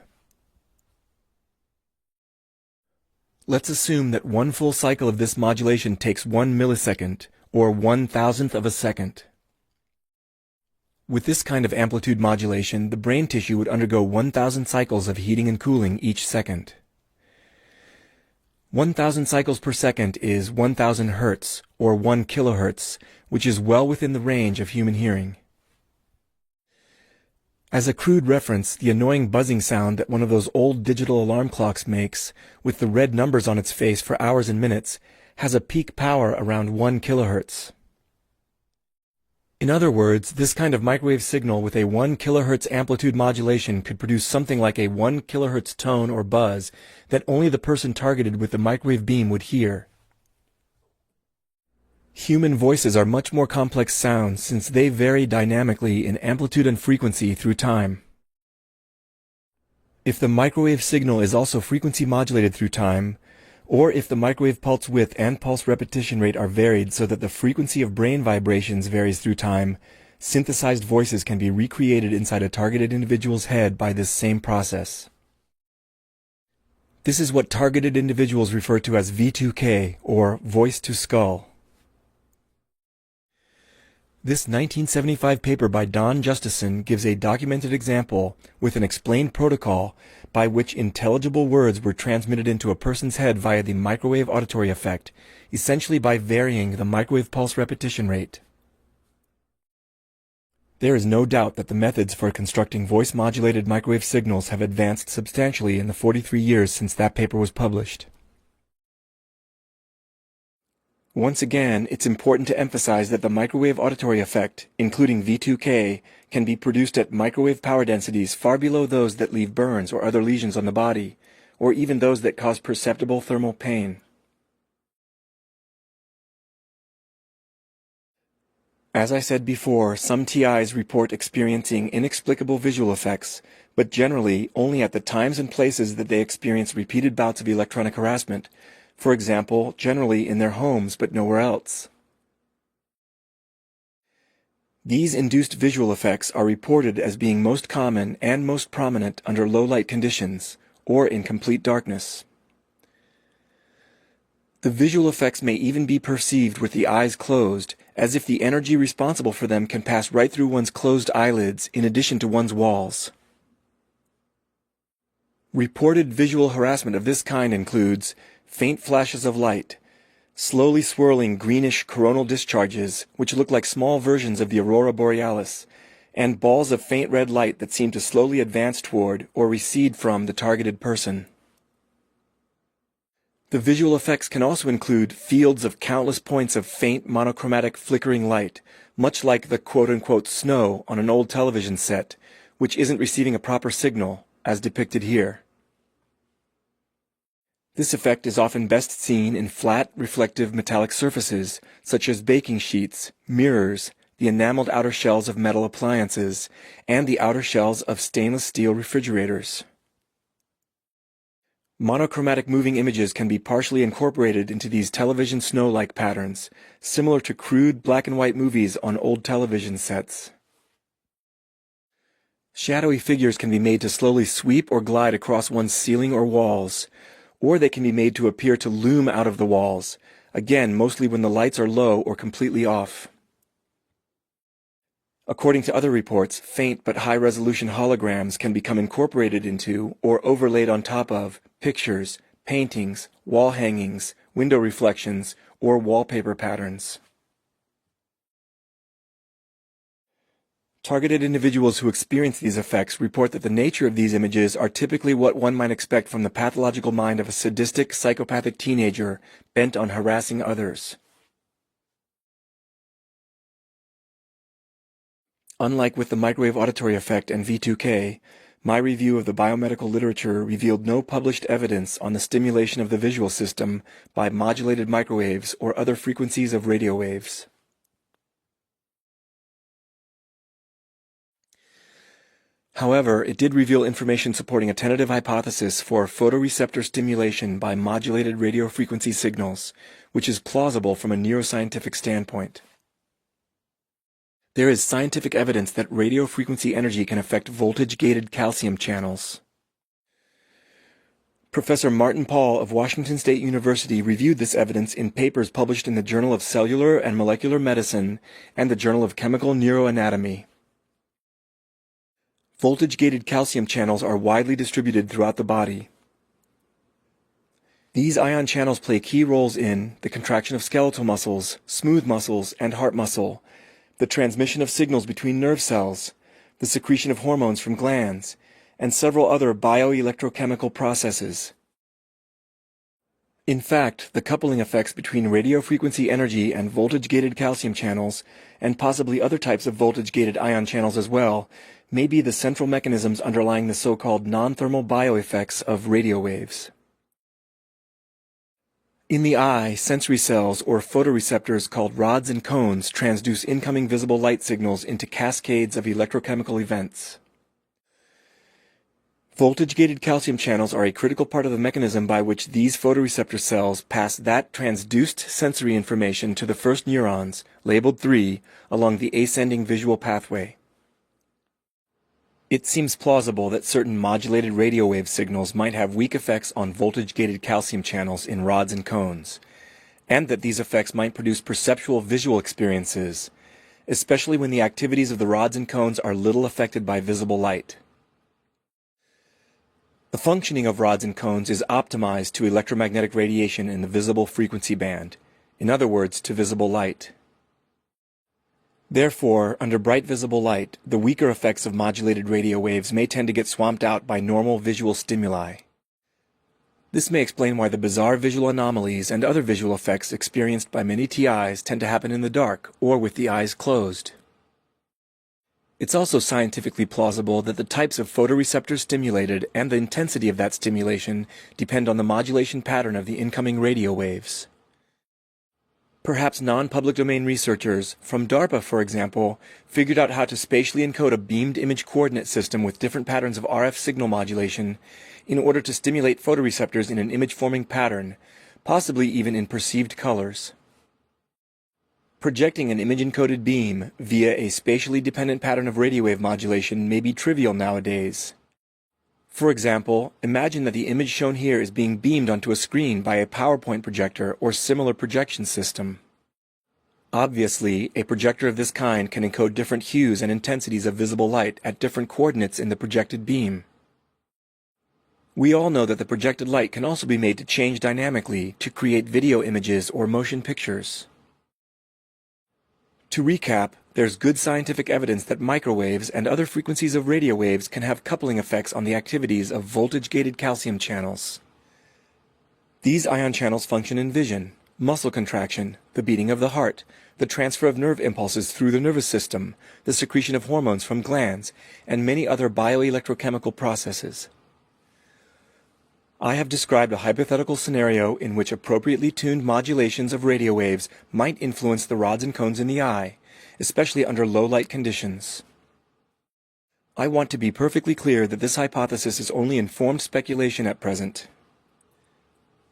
Let's assume that one full cycle of this modulation takes 1 millisecond, or 1,000th of a second. With this kind of amplitude modulation, the brain tissue would undergo 1,000 cycles of heating and cooling each second. 1,000 cycles per second is 1,000 hertz, or 1 kilohertz, which is well within the range of human hearing. As a crude reference, the annoying buzzing sound that one of those old digital alarm clocks makes, with the red numbers on its face for hours and minutes, has a peak power around 1 kilohertz. In other words, this kind of microwave signal with a 1 kilohertz amplitude modulation could produce something like a 1 kilohertz tone or buzz that only the person targeted with the microwave beam would hear. Human voices are much more complex sounds since they vary dynamically in amplitude and frequency through time. If the microwave signal is also frequency modulated through time, or if the microwave pulse width and pulse repetition rate are varied so that the frequency of brain vibrations varies through time, synthesized voices can be recreated inside a targeted individual's head by this same process. This is what targeted individuals refer to as V2K, or voice to skull. This 1975 paper by Don Justison gives a documented example with an explained protocol by which intelligible words were transmitted into a person's head via the microwave auditory effect, essentially by varying the microwave pulse repetition rate. There is no doubt that the methods for constructing voice-modulated microwave signals have advanced substantially in the 43 years since that paper was published. Once again, it's important to emphasize that the microwave auditory effect, including V2K, can be produced at microwave power densities far below those that leave burns or other lesions on the body, or even those that cause perceptible thermal pain. As I said before, some TIs report experiencing inexplicable visual effects, but generally only at the times and places that they experience repeated bouts of electronic harassment, for example, generally in their homes but nowhere else. These induced visual effects are reported as being most common and most prominent under low light conditions, or in complete darkness. The visual effects may even be perceived with the eyes closed, as if the energy responsible for them can pass right through one's closed eyelids in addition to one's walls. Reported visual harassment of this kind includes faint flashes of light, slowly swirling greenish coronal discharges which look like small versions of the aurora borealis, and balls of faint red light that seem to slowly advance toward or recede from the targeted person. The visual effects can also include fields of countless points of faint monochromatic flickering light, much like the quote-unquote snow on an old television set, which isn't receiving a proper signal, as depicted here. This effect is often best seen in flat, reflective metallic surfaces, such as baking sheets, mirrors, the enameled outer shells of metal appliances, and the outer shells of stainless steel refrigerators. Monochromatic moving images can be partially incorporated into these television snow-like patterns, similar to crude black and white movies on old television sets. Shadowy figures can be made to slowly sweep or glide across one's ceiling or walls, or they can be made to appear to loom out of the walls, again mostly when the lights are low or completely off. According to other reports, faint but high-resolution holograms can become incorporated into or overlaid on top of pictures, paintings, wall hangings, window reflections, or wallpaper patterns. Targeted individuals who experience these effects report that the nature of these images are typically what one might expect from the pathological mind of a sadistic, psychopathic teenager bent on harassing others. Unlike with the microwave auditory effect and V2K, my review of the biomedical literature revealed no published evidence on the stimulation of the visual system by modulated microwaves or other frequencies of radio waves. However, it did reveal information supporting a tentative hypothesis for photoreceptor stimulation by modulated radio frequency signals, which is plausible from a neuroscientific standpoint. There is scientific evidence that radio frequency energy can affect voltage-gated calcium channels. Professor Martin Paul of Washington State University reviewed this evidence in papers published in the Journal of Cellular and Molecular Medicine and the Journal of Chemical Neuroanatomy. Voltage-gated calcium channels are widely distributed throughout the body. These ion channels play key roles in the contraction of skeletal muscles, smooth muscles, and heart muscle, the transmission of signals between nerve cells, the secretion of hormones from glands, and several other bioelectrochemical processes. In fact, the coupling effects between radiofrequency energy and voltage-gated calcium channels, and possibly other types of voltage-gated ion channels as well, may be the central mechanisms underlying the so-called non-thermal bioeffects of radio waves. In the eye, sensory cells or photoreceptors called rods and cones transduce incoming visible light signals into cascades of electrochemical events. Voltage-gated calcium channels are a critical part of the mechanism by which these photoreceptor cells pass that transduced sensory information to the first neurons, labeled 3, along the ascending visual pathway. It seems plausible that certain modulated radio wave signals might have weak effects on voltage-gated calcium channels in rods and cones, and that these effects might produce perceptual visual experiences, especially when the activities of the rods and cones are little affected by visible light. The functioning of rods and cones is optimized to electromagnetic radiation in the visible frequency band, in other words, to visible light. Therefore, under bright visible light, the weaker effects of modulated radio waves may tend to get swamped out by normal visual stimuli. This may explain why the bizarre visual anomalies and other visual effects experienced by many TIs tend to happen in the dark or with the eyes closed. It's also scientifically plausible that the types of photoreceptors stimulated and the intensity of that stimulation depend on the modulation pattern of the incoming radio waves. Perhaps non-public domain researchers, from DARPA for example, figured out how to spatially encode a beamed image coordinate system with different patterns of RF signal modulation in order to stimulate photoreceptors in an image-forming pattern, possibly even in perceived colors. Projecting an image-encoded beam via a spatially dependent pattern of radio wave modulation may be trivial nowadays. For example, imagine that the image shown here is being beamed onto a screen by a PowerPoint projector or similar projection system. Obviously, a projector of this kind can encode different hues and intensities of visible light at different coordinates in the projected beam. We all know that the projected light can also be made to change dynamically to create video images or motion pictures. To recap, there's good scientific evidence that microwaves and other frequencies of radio waves can have coupling effects on the activities of voltage-gated calcium channels. These ion channels function in vision, muscle contraction, the beating of the heart, the transfer of nerve impulses through the nervous system, the secretion of hormones from glands, and many other bioelectrochemical processes. I have described a hypothetical scenario in which appropriately tuned modulations of radio waves might influence the rods and cones in the eye, especially under low light conditions. I want to be perfectly clear that this hypothesis is only informed speculation at present.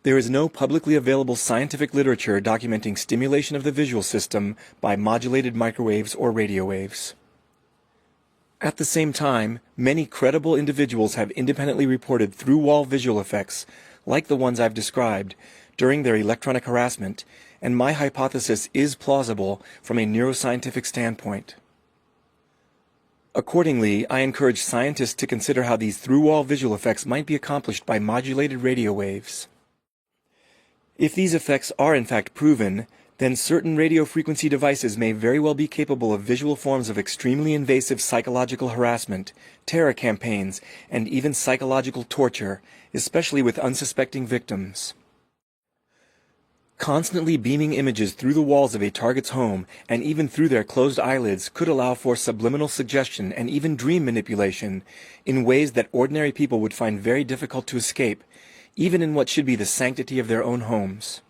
There is no publicly available scientific literature documenting stimulation of the visual system by modulated microwaves or radio waves. At the same time, many credible individuals have independently reported through-wall visual effects, like the ones I've described, during their electronic harassment, and my hypothesis is plausible from a neuroscientific standpoint. Accordingly, I encourage scientists to consider how these through-wall visual effects might be accomplished by modulated radio waves. If these effects are in fact proven, then certain radio frequency devices may very well be capable of visual forms of extremely invasive psychological harassment, terror campaigns, and even psychological torture, especially with unsuspecting victims. Constantly beaming images through the walls of a target's home, and even through their closed eyelids, could allow for subliminal suggestion and even dream manipulation in ways that ordinary people would find very difficult to escape, even in what should be the sanctity of their own homes.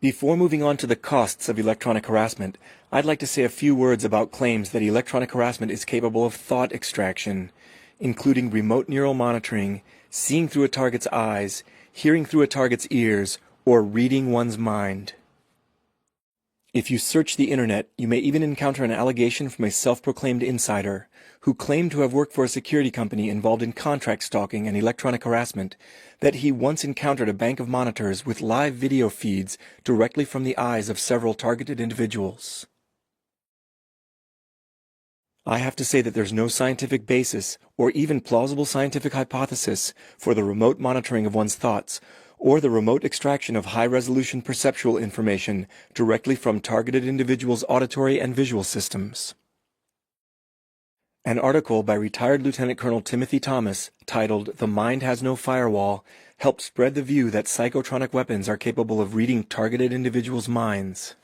Before moving on to the costs of electronic harassment, I'd like to say a few words about claims that electronic harassment is capable of thought extraction, including remote neural monitoring, seeing through a target's eyes, hearing through a target's ears, or reading one's mind. If you search the internet, you may even encounter an allegation from a self-proclaimed insider who claimed to have worked for a security company involved in contract stalking and electronic harassment that he once encountered a bank of monitors with live video feeds directly from the eyes of several targeted individuals. I have to say that there's no scientific basis or even plausible scientific hypothesis for the remote monitoring of one's thoughts or the remote extraction of high-resolution perceptual information directly from targeted individuals' auditory and visual systems. An article by retired Lieutenant Colonel Timothy Thomas, titled "The Mind Has No Firewall," helped spread the view that psychotronic weapons are capable of reading targeted individuals' minds.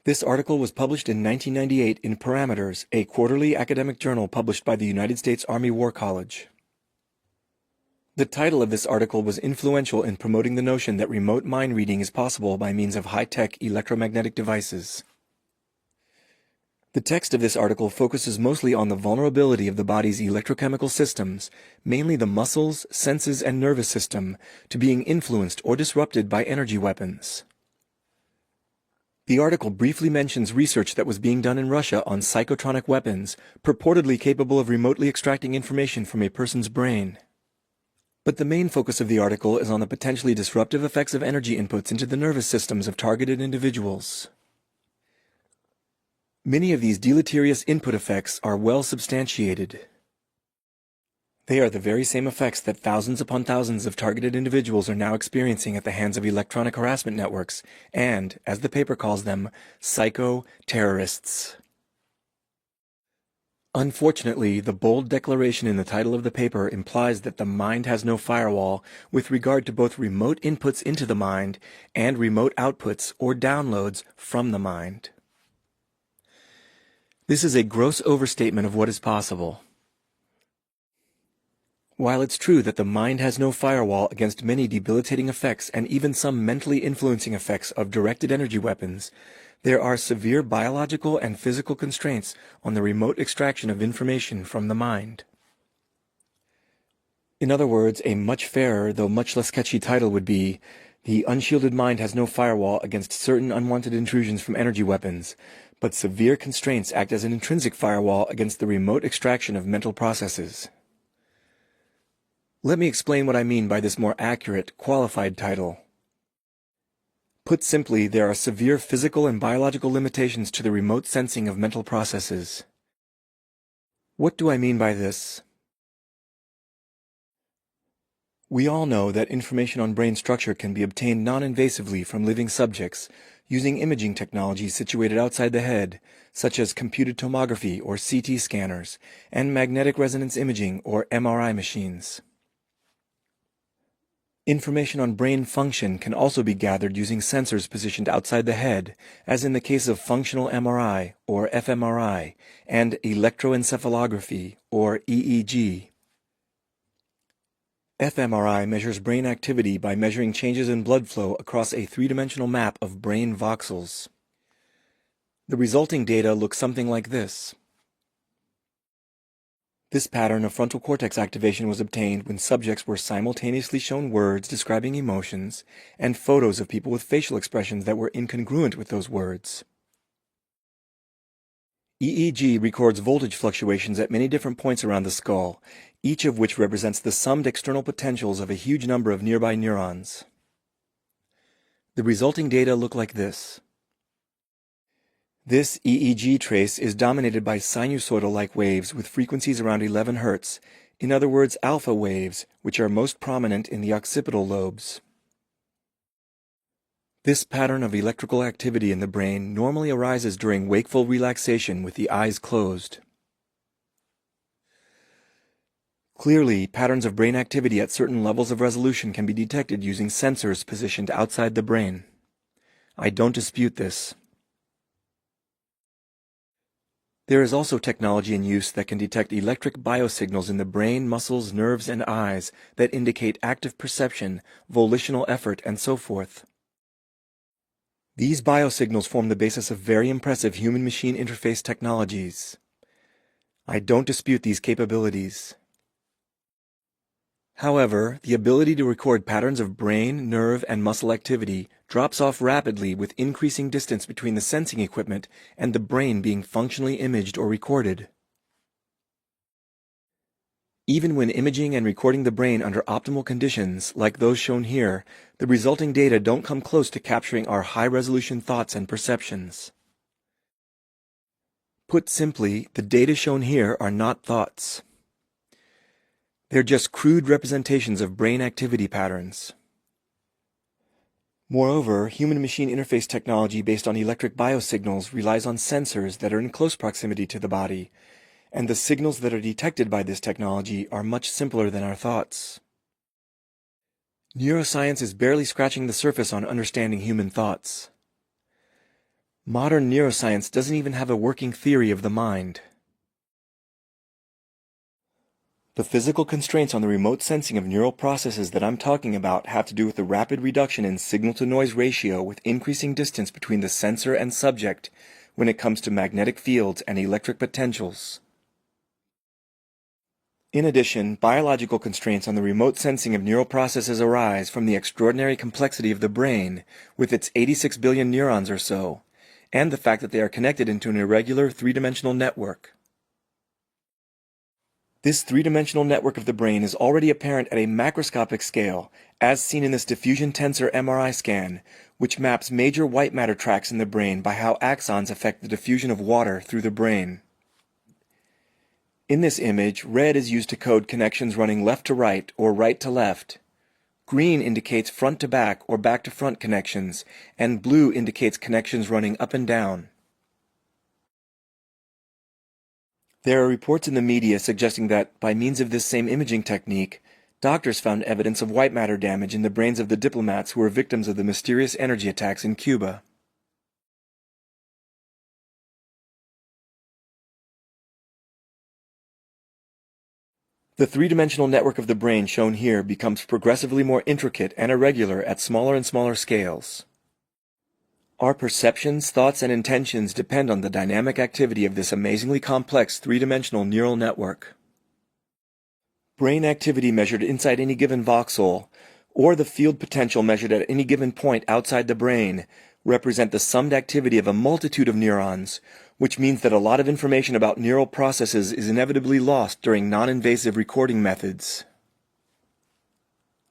This article was published in 1998 in Parameters, a quarterly academic journal published by the United States Army War College. The title of this article was influential in promoting the notion that remote mind reading is possible by means of high-tech electromagnetic devices. The text of this article focuses mostly on the vulnerability of the body's electrochemical systems, mainly the muscles, senses, and nervous system, to being influenced or disrupted by energy weapons. The article briefly mentions research that was being done in Russia on psychotronic weapons, purportedly capable of remotely extracting information from a person's brain. But the main focus of the article is on the potentially disruptive effects of energy inputs into the nervous systems of targeted individuals. Many of these deleterious input effects are well substantiated. They are the very same effects that thousands upon thousands of targeted individuals are now experiencing at the hands of electronic harassment networks and, as the paper calls them, psycho-terrorists. Unfortunately, the bold declaration in the title of the paper implies that the mind has no firewall with regard to both remote inputs into the mind and remote outputs or downloads from the mind. This is a gross overstatement of what is possible. While it's true that the mind has no firewall against many debilitating effects and even some mentally influencing effects of directed energy weapons, there are severe biological and physical constraints on the remote extraction of information from the mind. In other words, a much fairer, though much less catchy title would be, "The unshielded mind has no firewall against certain unwanted intrusions from energy weapons, but severe constraints act as an intrinsic firewall against the remote extraction of mental processes." Let me explain what I mean by this more accurate, qualified title. Put simply, there are severe physical and biological limitations to the remote sensing of mental processes. What do I mean by this? We all know that information on brain structure can be obtained non-invasively from living subjects using imaging technologies situated outside the head, such as computed tomography or CT scanners, and magnetic resonance imaging or MRI machines. Information on brain function can also be gathered using sensors positioned outside the head, as in the case of functional MRI, or fMRI, and electroencephalography, or EEG. fMRI measures brain activity by measuring changes in blood flow across a three-dimensional map of brain voxels. The resulting data looks something like this. This pattern of frontal cortex activation was obtained when subjects were simultaneously shown words describing emotions and photos of people with facial expressions that were incongruent with those words. EEG records voltage fluctuations at many different points around the skull, each of which represents the summed external potentials of a huge number of nearby neurons. The resulting data look like this. This EEG trace is dominated by sinusoidal-like waves with frequencies around 11 Hz, in other words alpha waves, which are most prominent in the occipital lobes. This pattern of electrical activity in the brain normally arises during wakeful relaxation with the eyes closed. Clearly, patterns of brain activity at certain levels of resolution can be detected using sensors positioned outside the brain. I don't dispute this. There is also technology in use that can detect electric biosignals in the brain, muscles, nerves, and eyes that indicate active perception, volitional effort, and so forth. These biosignals form the basis of very impressive human-machine interface technologies. I don't dispute these capabilities. However, the ability to record patterns of brain, nerve, and muscle activity drops off rapidly with increasing distance between the sensing equipment and the brain being functionally imaged or recorded. Even when imaging and recording the brain under optimal conditions, like those shown here, the resulting data don't come close to capturing our high-resolution thoughts and perceptions. Put simply, the data shown here are not thoughts. They're just crude representations of brain activity patterns. Moreover, human-machine interface technology based on electric biosignals relies on sensors that are in close proximity to the body, and the signals that are detected by this technology are much simpler than our thoughts. Neuroscience is barely scratching the surface on understanding human thoughts. Modern neuroscience doesn't even have a working theory of the mind. The physical constraints on the remote sensing of neural processes that I'm talking about have to do with the rapid reduction in signal-to-noise ratio with increasing distance between the sensor and subject when it comes to magnetic fields and electric potentials. In addition, biological constraints on the remote sensing of neural processes arise from the extraordinary complexity of the brain, with its 86 billion neurons or so, and the fact that they are connected into an irregular three-dimensional network. This three-dimensional network of the brain is already apparent at a macroscopic scale, as seen in this diffusion tensor MRI scan, which maps major white matter tracts in the brain by how axons affect the diffusion of water through the brain. In this image, red is used to code connections running left to right or right to left. Green indicates front to back or back to front connections, and blue indicates connections running up and down. There are reports in the media suggesting that, by means of this same imaging technique, doctors found evidence of white matter damage in the brains of the diplomats who were victims of the mysterious energy attacks in Cuba. The three-dimensional network of the brain shown here becomes progressively more intricate and irregular at smaller and smaller scales. Our perceptions, thoughts, and intentions depend on the dynamic activity of this amazingly complex three-dimensional neural network. Brain activity measured inside any given voxel, or the field potential measured at any given point outside the brain, represent the summed activity of a multitude of neurons, which means that a lot of information about neural processes is inevitably lost during non-invasive recording methods.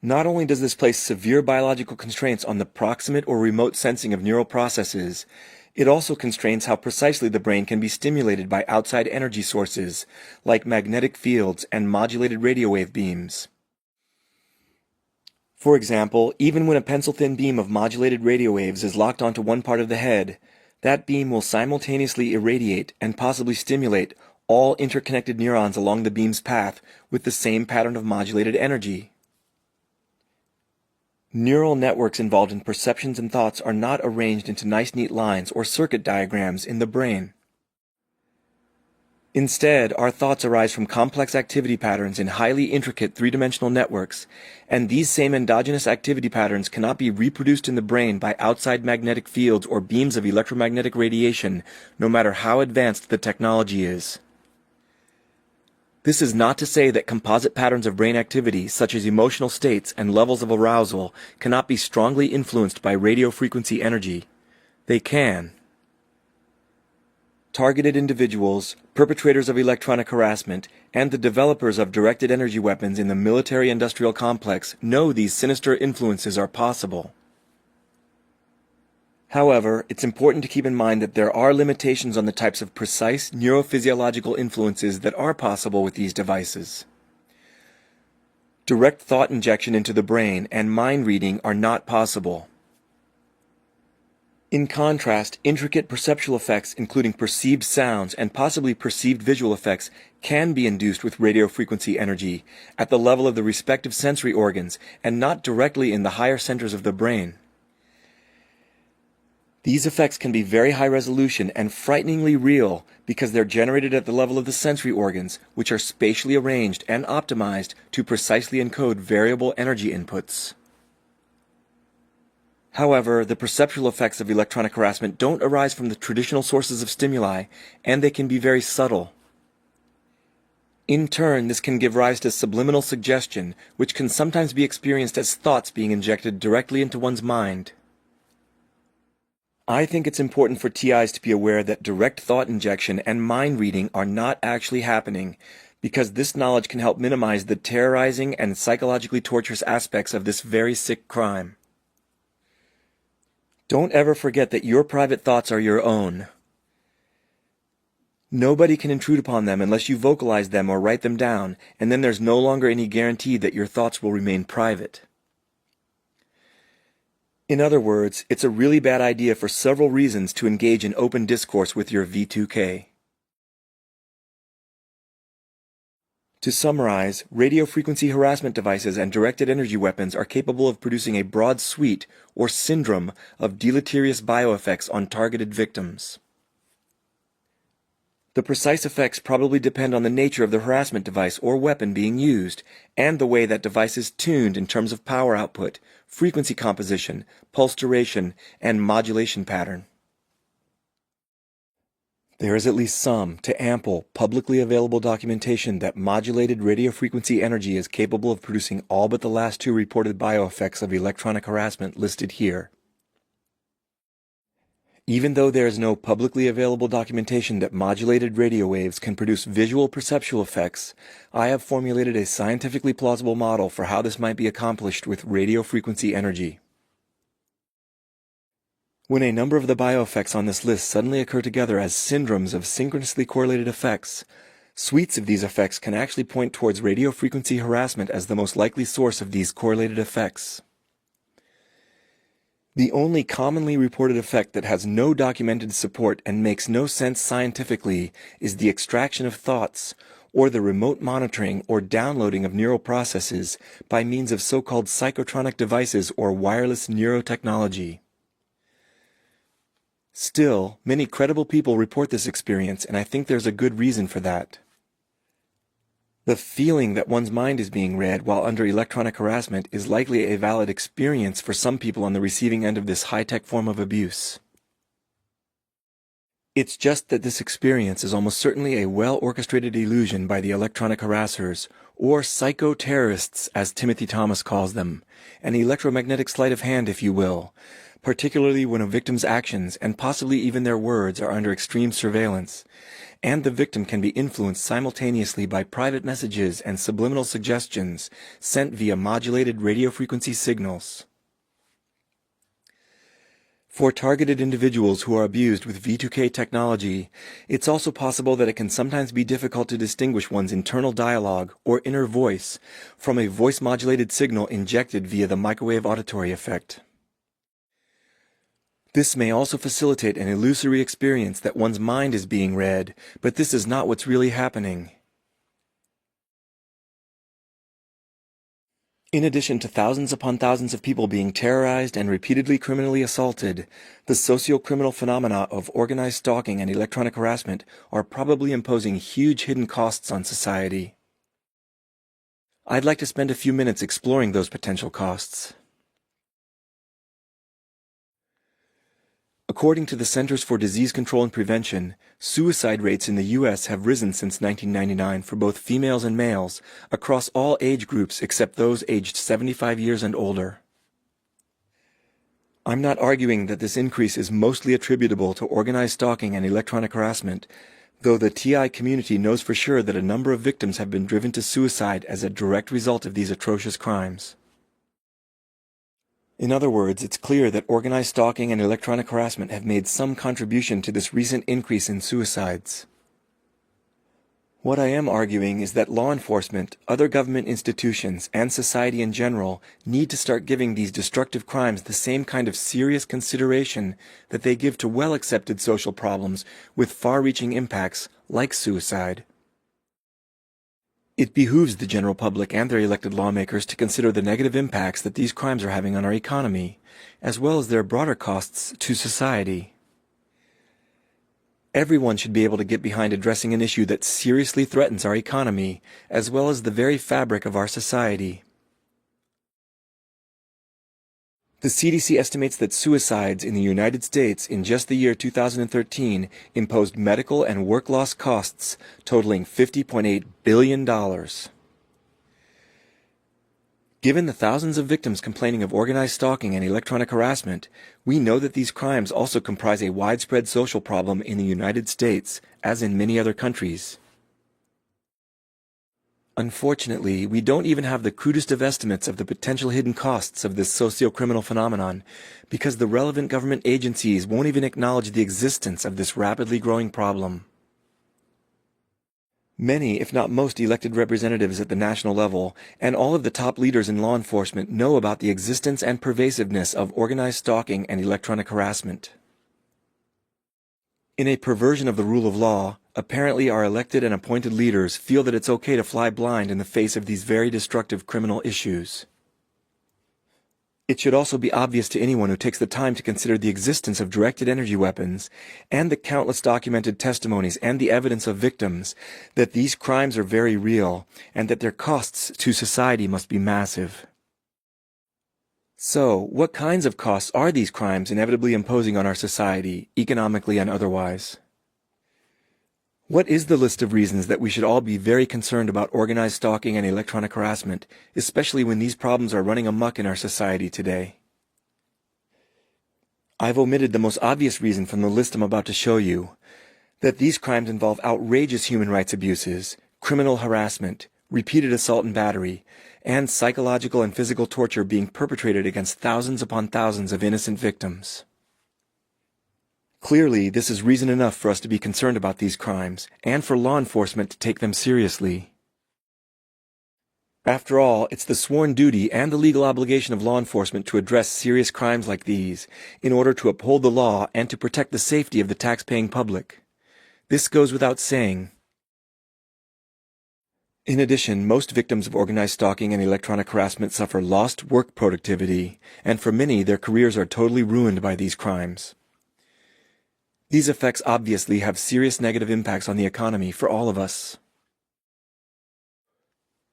Not only does this place severe biological constraints on the proximate or remote sensing of neural processes, it also constrains how precisely the brain can be stimulated by outside energy sources, like magnetic fields and modulated radio wave beams. For example, even when a pencil-thin beam of modulated radio waves is locked onto one part of the head, that beam will simultaneously irradiate and possibly stimulate all interconnected neurons along the beam's path with the same pattern of modulated energy. Neural networks involved in perceptions and thoughts are not arranged into nice neat lines or circuit diagrams in the brain. Instead, our thoughts arise from complex activity patterns in highly intricate three-dimensional networks, and these same endogenous activity patterns cannot be reproduced in the brain by outside magnetic fields or beams of electromagnetic radiation, no matter how advanced the technology is. This is not to say that composite patterns of brain activity, such as emotional states and levels of arousal, cannot be strongly influenced by radio frequency energy. They can. Targeted individuals, perpetrators of electronic harassment, and the developers of directed energy weapons in the military-industrial complex know these sinister influences are possible. However, it's important to keep in mind that there are limitations on the types of precise neurophysiological influences that are possible with these devices. Direct thought injection into the brain and mind reading are not possible. In contrast, intricate perceptual effects, including perceived sounds and possibly perceived visual effects, can be induced with radio frequency energy at the level of the respective sensory organs and not directly in the higher centers of the brain. These effects can be very high resolution and frighteningly real because they're generated at the level of the sensory organs, which are spatially arranged and optimized to precisely encode variable energy inputs. However, the perceptual effects of electronic harassment don't arise from the traditional sources of stimuli, and they can be very subtle. In turn, this can give rise to subliminal suggestion, which can sometimes be experienced as thoughts being injected directly into one's mind. I think it's important for TIs to be aware that direct thought injection and mind reading are not actually happening, because this knowledge can help minimize the terrorizing and psychologically torturous aspects of this very sick crime. Don't ever forget that your private thoughts are your own. Nobody can intrude upon them unless you vocalize them or write them down, and then there's no longer any guarantee that your thoughts will remain private. In other words, it's a really bad idea for several reasons to engage in open discourse with your V2K. To summarize, radio frequency harassment devices and directed energy weapons are capable of producing a broad suite, or syndrome, of deleterious bioeffects on targeted victims. The precise effects probably depend on the nature of the harassment device or weapon being used, and the way that device is tuned in terms of power output, frequency composition, pulse duration, and modulation pattern. There is at least some to ample, publicly available documentation that modulated radiofrequency energy is capable of producing all but the last two reported bioeffects of electronic harassment listed here. Even though there is no publicly available documentation that modulated radio waves can produce visual perceptual effects, I have formulated a scientifically plausible model for how this might be accomplished with radio frequency energy. When a number of the bioeffects on this list suddenly occur together as syndromes of synchronously correlated effects, suites of these effects can actually point towards radio frequency harassment as the most likely source of these correlated effects. The only commonly reported effect that has no documented support and makes no sense scientifically is the extraction of thoughts, or the remote monitoring or downloading of neural processes by means of so-called psychotronic devices or wireless neurotechnology. Still, many credible people report this experience, and I think there's a good reason for that. The feeling that one's mind is being read while under electronic harassment is likely a valid experience for some people on the receiving end of this high-tech form of abuse. It's just that this experience is almost certainly a well-orchestrated illusion by the electronic harassers, or psycho-terrorists as Timothy Thomas calls them, an electromagnetic sleight of hand, if you will, particularly when a victim's actions and possibly even their words are under extreme surveillance, and the victim can be influenced simultaneously by private messages and subliminal suggestions sent via modulated radio frequency signals. For targeted individuals who are abused with V2K technology, it's also possible that it can sometimes be difficult to distinguish one's internal dialogue or inner voice from a voice-modulated signal injected via the microwave auditory effect. This may also facilitate an illusory experience that one's mind is being read, but this is not what's really happening. In addition to thousands upon thousands of people being terrorized and repeatedly criminally assaulted, the socio-criminal phenomena of organized stalking and electronic harassment are probably imposing huge hidden costs on society. I'd like to spend a few minutes exploring those potential costs. According to the Centers for Disease Control and Prevention, suicide rates in the U.S. have risen since 1999 for both females and males, across all age groups except those aged 75 years and older. I'm not arguing that this increase is mostly attributable to organized stalking and electronic harassment, though the TI community knows for sure that a number of victims have been driven to suicide as a direct result of these atrocious crimes. In other words, it's clear that organized stalking and electronic harassment have made some contribution to this recent increase in suicides. What I am arguing is that law enforcement, other government institutions, and society in general need to start giving these destructive crimes the same kind of serious consideration that they give to well-accepted social problems with far-reaching impacts like suicide. It behooves the general public and their elected lawmakers to consider the negative impacts that these crimes are having on our economy, as well as their broader costs to society. Everyone should be able to get behind addressing an issue that seriously threatens our economy, as well as the very fabric of our society. The CDC estimates that suicides in the United States in just the year 2013 imposed medical and work loss costs totaling $50.8 billion. Given the thousands of victims complaining of organized stalking and electronic harassment, we know that these crimes also comprise a widespread social problem in the United States, as in many other countries. Unfortunately, we don't even have the crudest of estimates of the potential hidden costs of this socio-criminal phenomenon, because the relevant government agencies won't even acknowledge the existence of this rapidly growing problem. Many, if not most, elected representatives at the national level, and all of the top leaders in law enforcement know about the existence and pervasiveness of organized stalking and electronic harassment. In a perversion of the rule of law, apparently our elected and appointed leaders feel that it's okay to fly blind in the face of these very destructive criminal issues. It should also be obvious to anyone who takes the time to consider the existence of directed energy weapons and the countless documented testimonies and the evidence of victims that these crimes are very real and that their costs to society must be massive. So, what kinds of costs are these crimes inevitably imposing on our society, economically and otherwise? What is the list of reasons that we should all be very concerned about organized stalking and electronic harassment, especially when these problems are running amok in our society today? I've omitted the most obvious reason from the list I'm about to show you, that these crimes involve outrageous human rights abuses, criminal harassment, repeated assault and battery, and psychological and physical torture being perpetrated against thousands upon thousands of innocent victims. Clearly, this is reason enough for us to be concerned about these crimes, and for law enforcement to take them seriously. After all, it's the sworn duty and the legal obligation of law enforcement to address serious crimes like these, in order to uphold the law and to protect the safety of the tax-paying public. This goes without saying. In addition, most victims of organized stalking and electronic harassment suffer lost work productivity, and for many, their careers are totally ruined by these crimes. These effects obviously have serious negative impacts on the economy for all of us.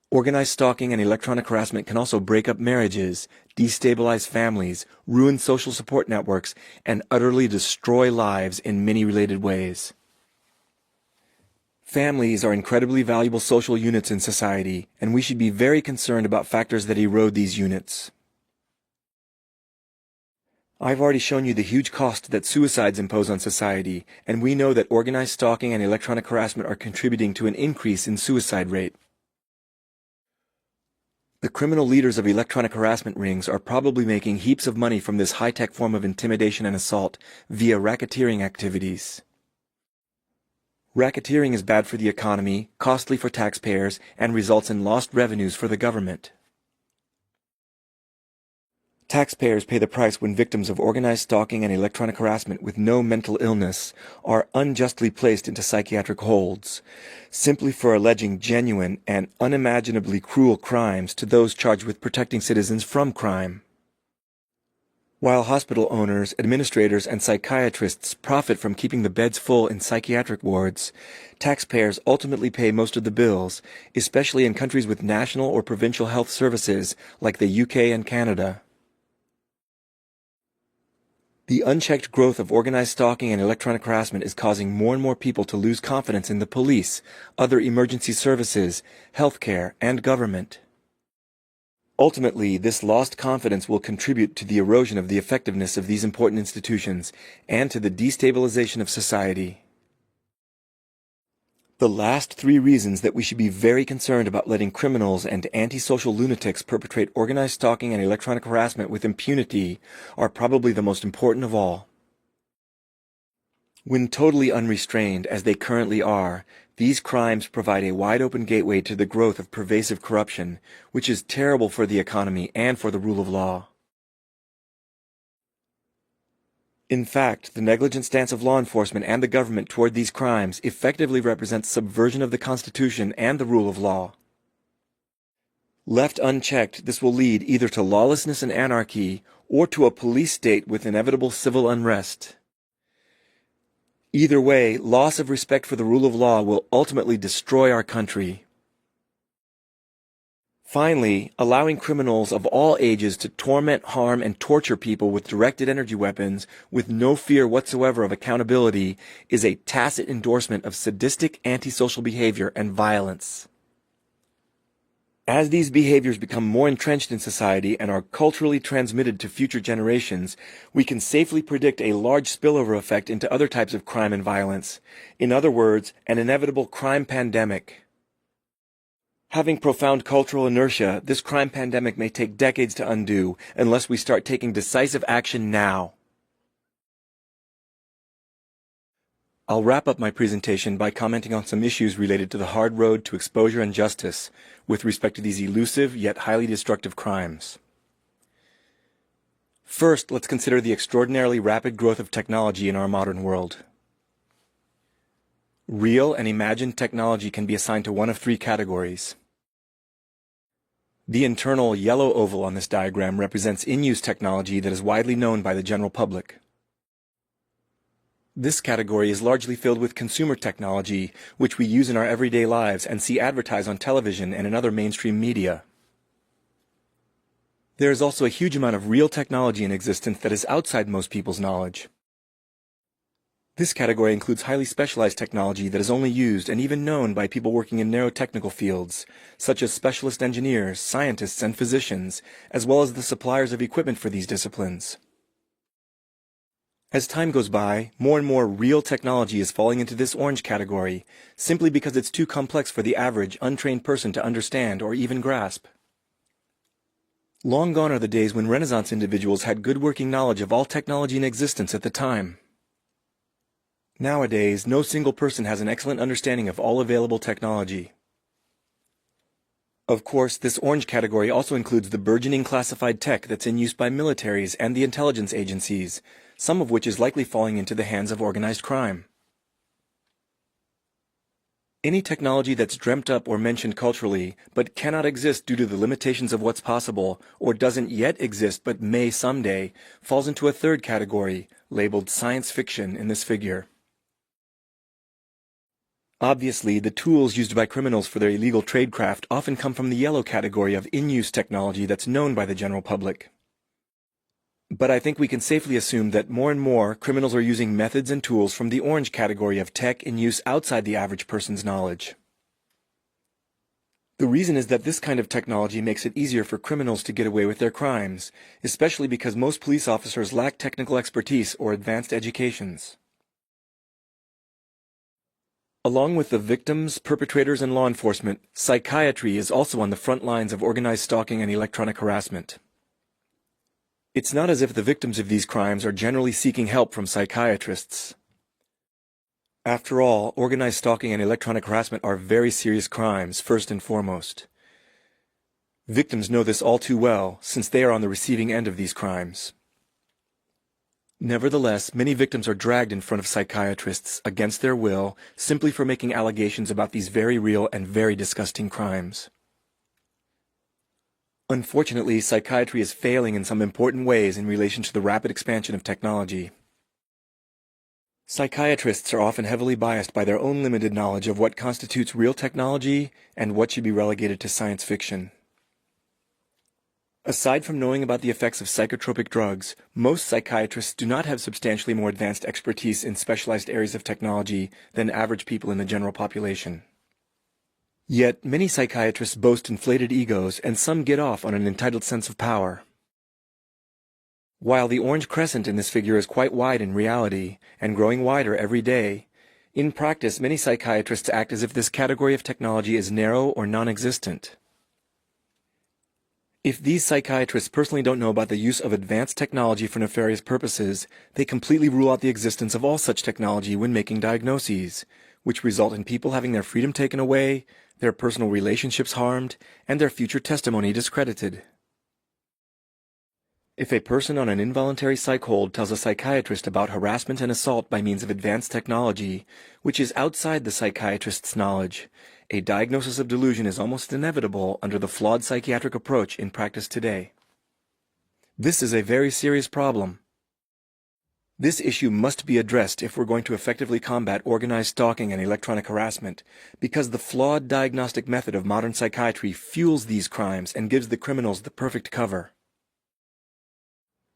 Organized stalking and electronic harassment can also break up marriages, destabilize families, ruin social support networks, and utterly destroy lives in many related ways. Families are incredibly valuable social units in society, and we should be very concerned about factors that erode these units. I've already shown you the huge cost that suicides impose on society, and we know that organized stalking and electronic harassment are contributing to an increase in suicide rate. The criminal leaders of electronic harassment rings are probably making heaps of money from this high-tech form of intimidation and assault via racketeering activities. Racketeering is bad for the economy, costly for taxpayers, and results in lost revenues for the government. Taxpayers pay the price when victims of organized stalking and electronic harassment with no mental illness are unjustly placed into psychiatric holds, simply for alleging genuine and unimaginably cruel crimes to those charged with protecting citizens from crime. While hospital owners, administrators, and psychiatrists profit from keeping the beds full in psychiatric wards, taxpayers ultimately pay most of the bills, especially in countries with national or provincial health services like the UK and Canada. The unchecked growth of organized stalking and electronic harassment is causing more and more people to lose confidence in the police, other emergency services, healthcare, and government. Ultimately, this lost confidence will contribute to the erosion of the effectiveness of these important institutions and to the destabilization of society. The last three reasons that we should be very concerned about letting criminals and antisocial lunatics perpetrate organized stalking and electronic harassment with impunity are probably the most important of all. When totally unrestrained, as they currently are, these crimes provide a wide-open gateway to the growth of pervasive corruption, which is terrible for the economy and for the rule of law. In fact, the negligent stance of law enforcement and the government toward these crimes effectively represents subversion of the Constitution and the rule of law. Left unchecked, this will lead either to lawlessness and anarchy or to a police state with inevitable civil unrest. Either way, loss of respect for the rule of law will ultimately destroy our country. Finally, allowing criminals of all ages to torment, harm, and torture people with directed energy weapons with no fear whatsoever of accountability is a tacit endorsement of sadistic antisocial behavior and violence. As these behaviors become more entrenched in society and are culturally transmitted to future generations, we can safely predict a large spillover effect into other types of crime and violence. In other words, an inevitable crime pandemic. Having profound cultural inertia, this crime pandemic may take decades to undo unless we start taking decisive action now. I'll wrap up my presentation by commenting on some issues related to the hard road to exposure and justice with respect to these elusive yet highly destructive crimes. First, let's consider the extraordinarily rapid growth of technology in our modern world. Real and imagined technology can be assigned to one of three categories. The internal yellow oval on this diagram represents in-use technology that is widely known by the general public. This category is largely filled with consumer technology, which we use in our everyday lives and see advertised on television and in other mainstream media. There is also a huge amount of real technology in existence that is outside most people's knowledge. This category includes highly specialized technology that is only used and even known by people working in narrow technical fields, such as specialist engineers, scientists, and physicians, as well as the suppliers of equipment for these disciplines. As time goes by, more and more real technology is falling into this orange category, simply because it's too complex for the average, untrained person to understand or even grasp. Long gone are the days when Renaissance individuals had good working knowledge of all technology in existence at the time. Nowadays, no single person has an excellent understanding of all available technology. Of course, this orange category also includes the burgeoning classified tech that's in use by militaries and the intelligence agencies, some of which is likely falling into the hands of organized crime. Any technology that's dreamt up or mentioned culturally, but cannot exist due to the limitations of what's possible, or doesn't yet exist but may someday, falls into a third category, labeled science fiction in this figure. Obviously, the tools used by criminals for their illegal tradecraft often come from the yellow category of in-use technology that's known by the general public. But I think we can safely assume that more and more criminals are using methods and tools from the orange category of tech in use outside the average person's knowledge. The reason is that this kind of technology makes it easier for criminals to get away with their crimes, especially because most police officers lack technical expertise or advanced educations. Along with the victims, perpetrators, and law enforcement, psychiatry is also on the front lines of organized stalking and electronic harassment. It's not as if the victims of these crimes are generally seeking help from psychiatrists. After all, organized stalking and electronic harassment are very serious crimes, first and foremost. Victims know this all too well, since they are on the receiving end of these crimes. Nevertheless, many victims are dragged in front of psychiatrists against their will, simply for making allegations about these very real and very disgusting crimes. Unfortunately, psychiatry is failing in some important ways in relation to the rapid expansion of technology. Psychiatrists are often heavily biased by their own limited knowledge of what constitutes real technology and what should be relegated to science fiction. Aside from knowing about the effects of psychotropic drugs, most psychiatrists do not have substantially more advanced expertise in specialized areas of technology than average people in the general population. Yet, many psychiatrists boast inflated egos, and some get off on an entitled sense of power. While the orange crescent in this figure is quite wide in reality, and growing wider every day, in practice many psychiatrists act as if this category of technology is narrow or non-existent. If these psychiatrists personally don't know about the use of advanced technology for nefarious purposes, they completely rule out the existence of all such technology when making diagnoses, which result in people having their freedom taken away, their personal relationships harmed, and their future testimony discredited. If a person on an involuntary psych hold tells a psychiatrist about harassment and assault by means of advanced technology, which is outside the psychiatrist's knowledge, a diagnosis of delusion is almost inevitable under the flawed psychiatric approach in practice today. This is a very serious problem. This issue must be addressed if we're going to effectively combat organized stalking and electronic harassment, because the flawed diagnostic method of modern psychiatry fuels these crimes and gives the criminals the perfect cover.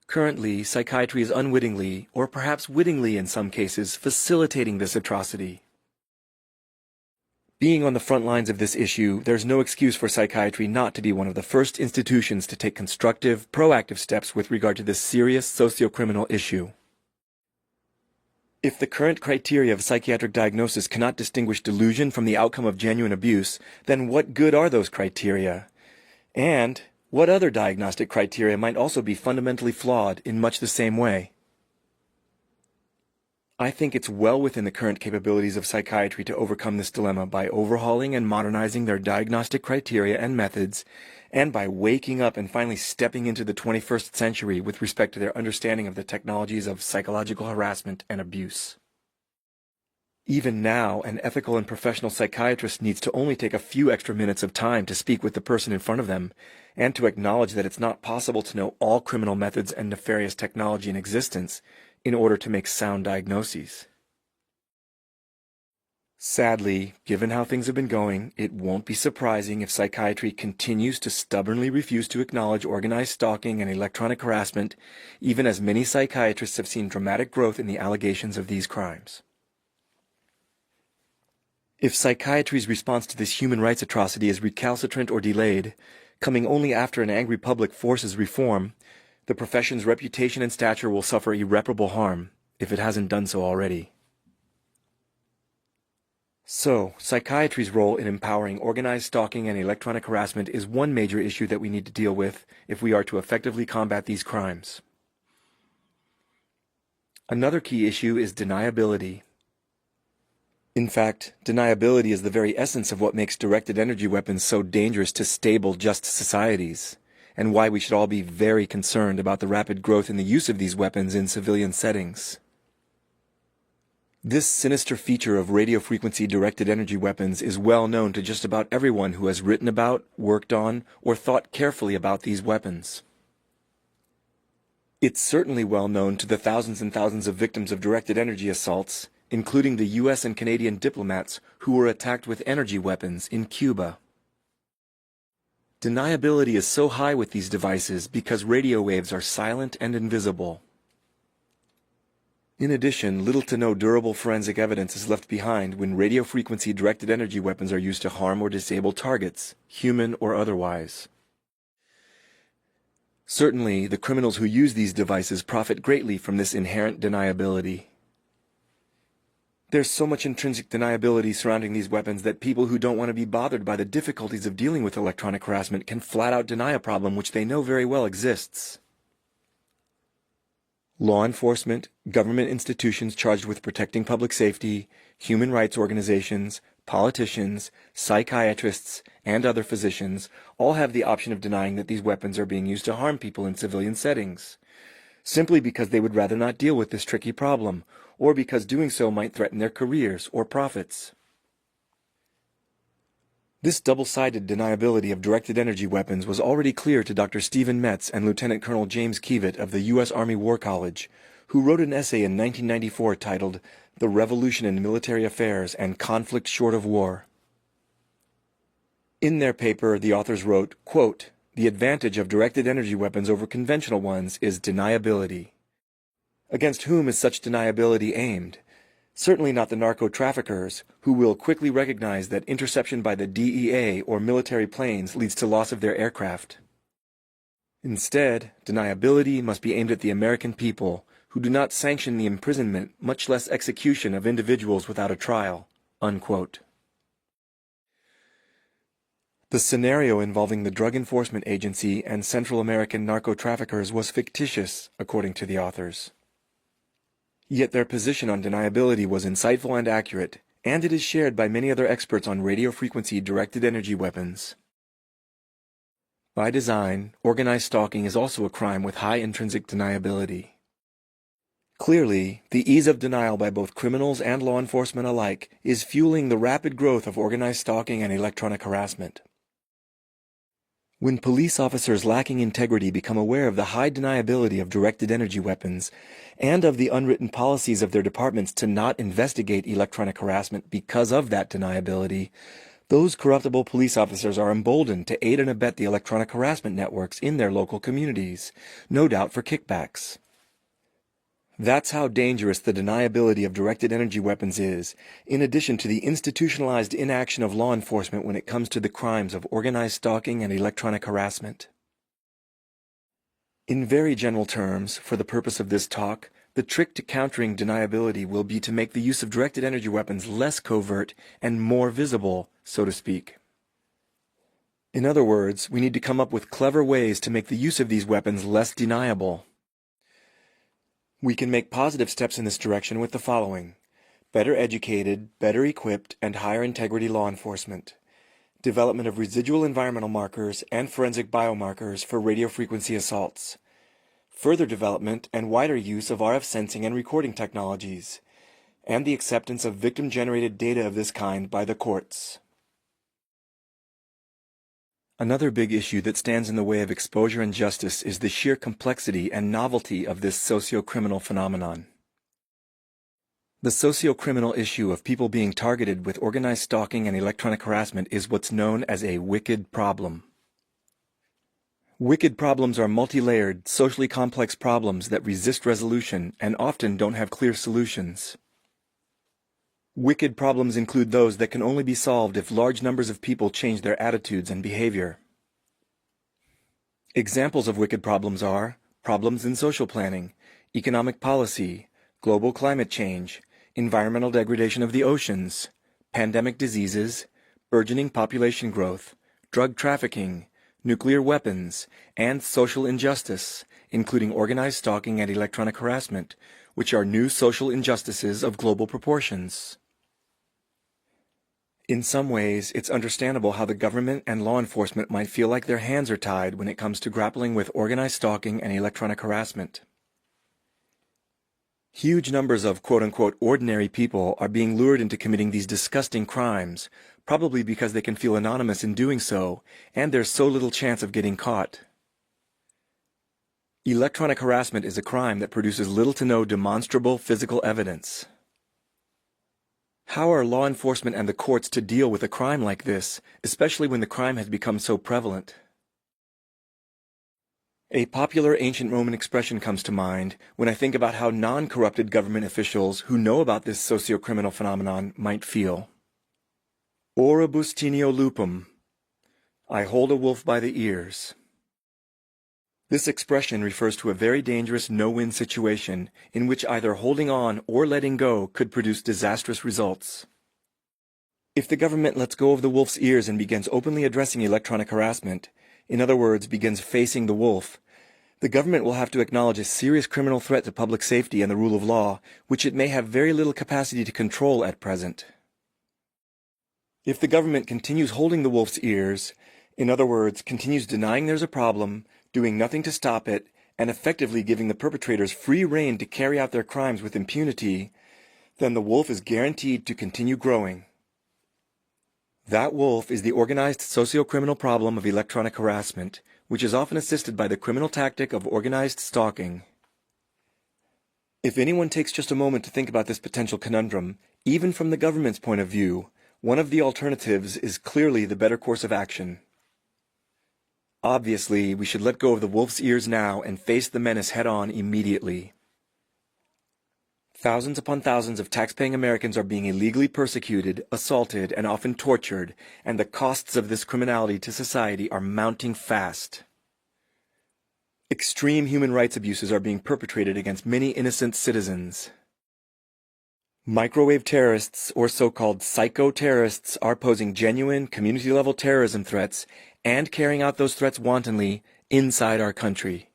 Currently, psychiatry is unwittingly, or perhaps wittingly in some cases, facilitating this atrocity. Being on the front lines of this issue, there's no excuse for psychiatry not to be one of the first institutions to take constructive, proactive steps with regard to this serious socio-criminal issue. If the current criteria of psychiatric diagnosis cannot distinguish delusion from the outcome of genuine abuse, then what good are those criteria? And what other diagnostic criteria might also be fundamentally flawed in much the same way? I think it's well within the current capabilities of psychiatry to overcome this dilemma by overhauling and modernizing their diagnostic criteria and methods, and by waking up and finally stepping into the 21st century with respect to their understanding of the technologies of psychological harassment and abuse. Even now, an ethical and professional psychiatrist needs to only take a few extra minutes of time to speak with the person in front of them, and to acknowledge that it's not possible to know all criminal methods and nefarious technology in existence in order to make sound diagnoses. Sadly, given how things have been going, it won't be surprising if psychiatry continues to stubbornly refuse to acknowledge organized stalking and electronic harassment, even as many psychiatrists have seen dramatic growth in the allegations of these crimes. If psychiatry's response to this human rights atrocity is recalcitrant or delayed, coming only after an angry public forces reform, the profession's reputation and stature will suffer irreparable harm. if it hasn't done so already. So, psychiatry's role in empowering organized stalking and electronic harassment is one major issue that we need to deal with if we are to effectively combat these crimes. Another key issue is deniability. In fact, deniability is the very essence of what makes directed energy weapons so dangerous to stable, just societies, and why we should all be very concerned about the rapid growth in the use of these weapons in civilian settings. This sinister feature of radio frequency directed energy weapons is well known to just about everyone who has written about, worked on, or thought carefully about these weapons. It's certainly well known to the thousands and thousands of victims of directed energy assaults, including the US and Canadian diplomats who were attacked with energy weapons in Cuba. Deniability is so high with these devices because radio waves are silent and invisible. In addition, little to no durable forensic evidence is left behind when radio frequency directed energy weapons are used to harm or disable targets, human or otherwise. Certainly, the criminals who use these devices profit greatly from this inherent deniability. There's so much intrinsic deniability surrounding these weapons that people who don't want to be bothered by the difficulties of dealing with electronic harassment can flat out deny a problem which they know very well exists. Law enforcement, government institutions charged with protecting public safety, human rights organizations, politicians, psychiatrists, and other physicians all have the option of denying that these weapons are being used to harm people in civilian settings, simply because they would rather not deal with this tricky problem, or because doing so might threaten their careers or profits. This double-sided deniability of directed energy weapons was already clear to Dr. Stephen Metz and Lieutenant Colonel James Kievit of the U.S. Army War College, who wrote an essay in 1994 titled "The Revolution in Military Affairs and Conflict Short of War." In their paper, the authors wrote, quote, "The advantage of directed energy weapons over conventional ones is deniability." Against whom is such deniability aimed? Certainly not the narco-traffickers, who will quickly recognize that interception by the DEA or military planes leads to loss of their aircraft. Instead, deniability must be aimed at the American people, who do not sanction the imprisonment, much less execution of individuals without a trial." Unquote. The scenario involving the Drug Enforcement Agency and Central American narco-traffickers was fictitious, according to the authors. Yet their position on deniability was insightful and accurate, and it is shared by many other experts on radio frequency directed energy weapons. By design, organized stalking is also a crime with high intrinsic deniability. Clearly, the ease of denial by both criminals and law enforcement alike is fueling the rapid growth of organized stalking and electronic harassment. When police officers lacking integrity become aware of the high deniability of directed energy weapons and of the unwritten policies of their departments to not investigate electronic harassment because of that deniability, those corruptible police officers are emboldened to aid and abet the electronic harassment networks in their local communities, no doubt for kickbacks. That's how dangerous the deniability of directed energy weapons is, in addition to the institutionalized inaction of law enforcement when it comes to the crimes of organized stalking and electronic harassment. In very general terms, for the purpose of this talk, the trick to countering deniability will be to make the use of directed energy weapons less covert and more visible, so to speak. In other words, we need to come up with clever ways to make the use of these weapons less deniable. We can make positive steps in this direction with the following: better educated, better equipped, and higher integrity law enforcement, development of residual environmental markers and forensic biomarkers for radio frequency assaults, further development and wider use of RF sensing and recording technologies, and the acceptance of victim-generated data of this kind by the courts. Another big issue that stands in the way of exposure and justice is the sheer complexity and novelty of this socio-criminal phenomenon. The socio-criminal issue of people being targeted with organized stalking and electronic harassment is what's known as a wicked problem. Wicked problems are multi-layered, socially complex problems that resist resolution and often don't have clear solutions. Wicked problems include those that can only be solved if large numbers of people change their attitudes and behavior. Examples of wicked problems are problems in social planning, economic policy, global climate change, environmental degradation of the oceans, pandemic diseases, burgeoning population growth, drug trafficking, nuclear weapons, and social injustice, including organized stalking and electronic harassment, which are new social injustices of global proportions. In some ways, it's understandable how the government and law enforcement might feel like their hands are tied when it comes to grappling with organized stalking and electronic harassment. Huge numbers of quote-unquote ordinary people are being lured into committing these disgusting crimes, probably because they can feel anonymous in doing so, and there's so little chance of getting caught. Electronic harassment is a crime that produces little to no demonstrable physical evidence. How are law enforcement and the courts to deal with a crime like this, especially when the crime has become so prevalent? A popular ancient Roman expression comes to mind when I think about how non-corrupted government officials who know about this socio-criminal phenomenon might feel. Oribus tineo lupum. I hold a wolf by the ears. This expression refers to a very dangerous no-win situation in which either holding on or letting go could produce disastrous results. If the government lets go of the wolf's ears and begins openly addressing electronic harassment, in other words, begins facing the wolf, the government will have to acknowledge a serious criminal threat to public safety and the rule of law, which it may have very little capacity to control at present. If the government continues holding the wolf's ears, in other words, continues denying there's a problem, doing nothing to stop it, and effectively giving the perpetrators free rein to carry out their crimes with impunity, then the wolf is guaranteed to continue growing. That wolf is the organized socio-criminal problem of electronic harassment, which is often assisted by the criminal tactic of organized stalking. If anyone takes just a moment to think about this potential conundrum, even from the government's point of view, one of the alternatives is clearly the better course of action. Obviously, we should let go of the wolf's ears now and face the menace head-on immediately. Thousands upon thousands of tax-paying Americans are being illegally persecuted, assaulted, and often tortured, and the costs of this criminality to society are mounting fast. Extreme human rights abuses are being perpetrated against many innocent citizens. Microwave terrorists, or so-called psycho-terrorists, are posing genuine, community-level terrorism threats and carrying out those threats wantonly inside our country.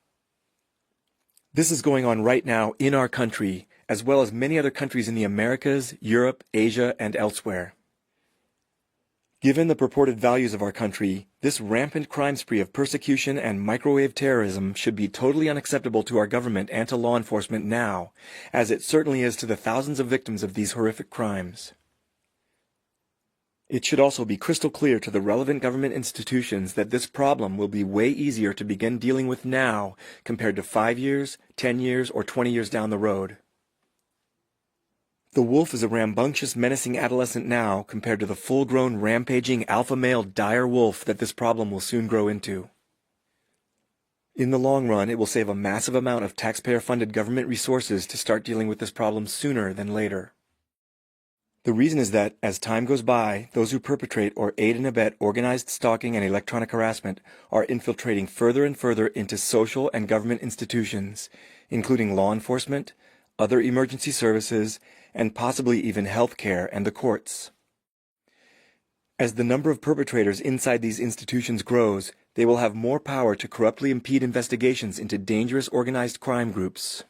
This is going on right now in our country, as well as many other countries in the Americas, Europe, Asia, and elsewhere. Given the purported values of our country, this rampant crime spree of persecution and microwave terrorism should be totally unacceptable to our government and to law enforcement now, as it certainly is to the thousands of victims of these horrific crimes. It should also be crystal clear to the relevant government institutions that this problem will be way easier to begin dealing with now compared to 5 years, 10 years, or 20 years down the road. The wolf is a rambunctious, menacing adolescent now compared to the full-grown, rampaging, alpha male dire wolf that this problem will soon grow into. In the long run, it will save a massive amount of taxpayer-funded government resources to start dealing with this problem sooner than later. The reason is that, as time goes by, those who perpetrate or aid and abet organized stalking and electronic harassment are infiltrating further and further into social and government institutions, including law enforcement, other emergency services, and possibly even healthcare and the courts. As the number of perpetrators inside these institutions grows, they will have more power to corruptly impede investigations into dangerous organized crime groups.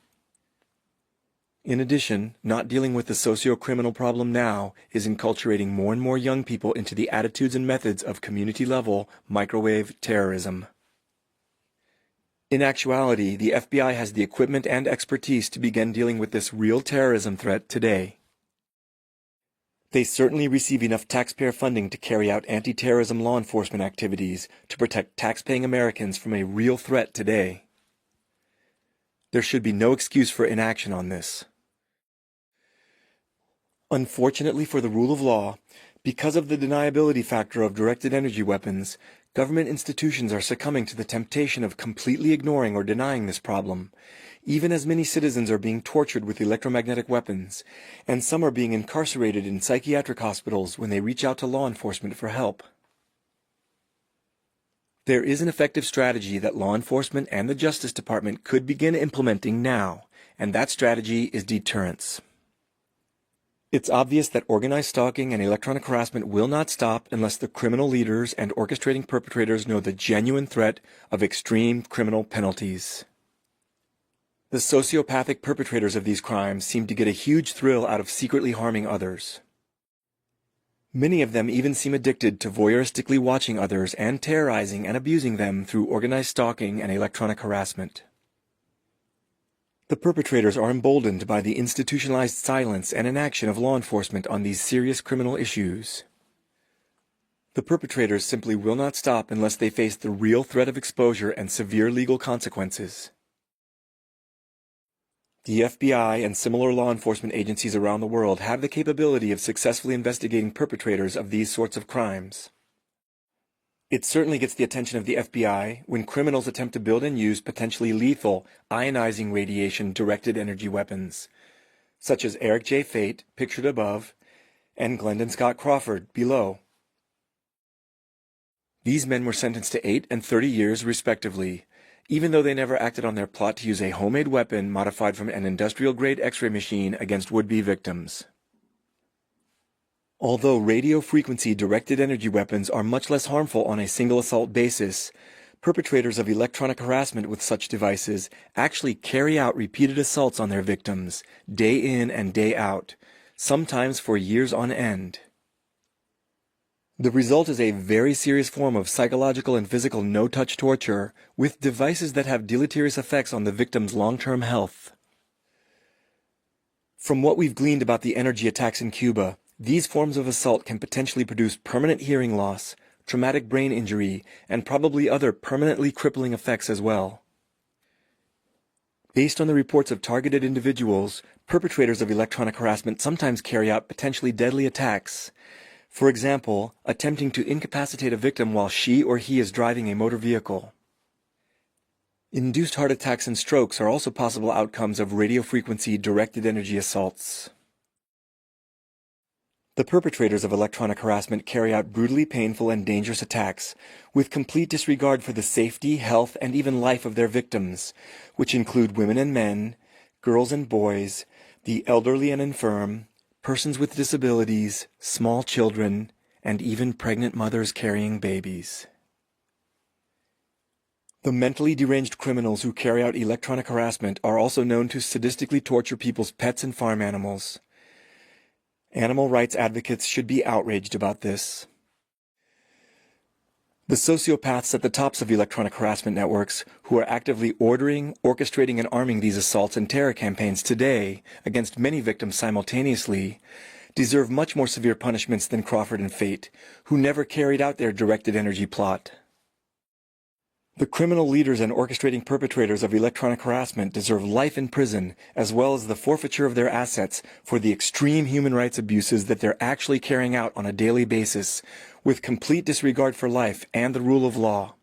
In addition, not dealing with the socio-criminal problem now is enculturating more and more young people into the attitudes and methods of community-level microwave terrorism. In actuality, the FBI has the equipment and expertise to begin dealing with this real terrorism threat today. They certainly receive enough taxpayer funding to carry out anti-terrorism law enforcement activities to protect tax-paying Americans from a real threat today. There should be no excuse for inaction on this. Unfortunately for the rule of law, because of the deniability factor of directed energy weapons, government institutions are succumbing to the temptation of completely ignoring or denying this problem, even as many citizens are being tortured with electromagnetic weapons, and some are being incarcerated in psychiatric hospitals when they reach out to law enforcement for help. There is an effective strategy that law enforcement and the Justice Department could begin implementing now, and that strategy is deterrence. It's obvious that organized stalking and electronic harassment will not stop unless the criminal leaders and orchestrating perpetrators know the genuine threat of extreme criminal penalties. The sociopathic perpetrators of these crimes seem to get a huge thrill out of secretly harming others. Many of them even seem addicted to voyeuristically watching others and terrorizing and abusing them through organized stalking and electronic harassment. The perpetrators are emboldened by the institutionalized silence and inaction of law enforcement on these serious criminal issues. The perpetrators simply will not stop unless they face the real threat of exposure and severe legal consequences. The FBI and similar law enforcement agencies around the world have the capability of successfully investigating perpetrators of these sorts of crimes. It certainly gets the attention of the FBI when criminals attempt to build and use potentially lethal, ionizing radiation-directed energy weapons, such as Eric J. Fate, pictured above, and Glendon Scott Crawford, below. These men were sentenced to 8 and 30 years, respectively, even though they never acted on their plot to use a homemade weapon modified from an industrial-grade X-ray machine against would-be victims. Although radio frequency directed energy weapons are much less harmful on a single assault basis, perpetrators of electronic harassment with such devices actually carry out repeated assaults on their victims, day in and day out, sometimes for years on end. The result is a very serious form of psychological and physical no-touch torture with devices that have deleterious effects on the victim's long-term health. From what we've gleaned about the energy attacks in Cuba, these forms of assault can potentially produce permanent hearing loss, traumatic brain injury, and probably other permanently crippling effects as well. Based on the reports of targeted individuals, perpetrators of electronic harassment sometimes carry out potentially deadly attacks. For example, attempting to incapacitate a victim while she or he is driving a motor vehicle. Induced heart attacks and strokes are also possible outcomes of radiofrequency directed energy assaults. The perpetrators of electronic harassment carry out brutally painful and dangerous attacks with complete disregard for the safety, health, and even life of their victims, which include women and men, girls and boys, the elderly and infirm, persons with disabilities, small children, and even pregnant mothers carrying babies. The mentally deranged criminals who carry out electronic harassment are also known to sadistically torture people's pets and farm animals. Animal rights advocates should be outraged about this. The sociopaths at the tops of electronic harassment networks, who are actively ordering, orchestrating, and arming these assaults and terror campaigns today against many victims simultaneously, deserve much more severe punishments than Crawford and Fate, who never carried out their directed energy plot. The criminal leaders and orchestrating perpetrators of electronic harassment deserve life in prison, as well as the forfeiture of their assets for the extreme human rights abuses that they're actually carrying out on a daily basis, with complete disregard for life and the rule of law.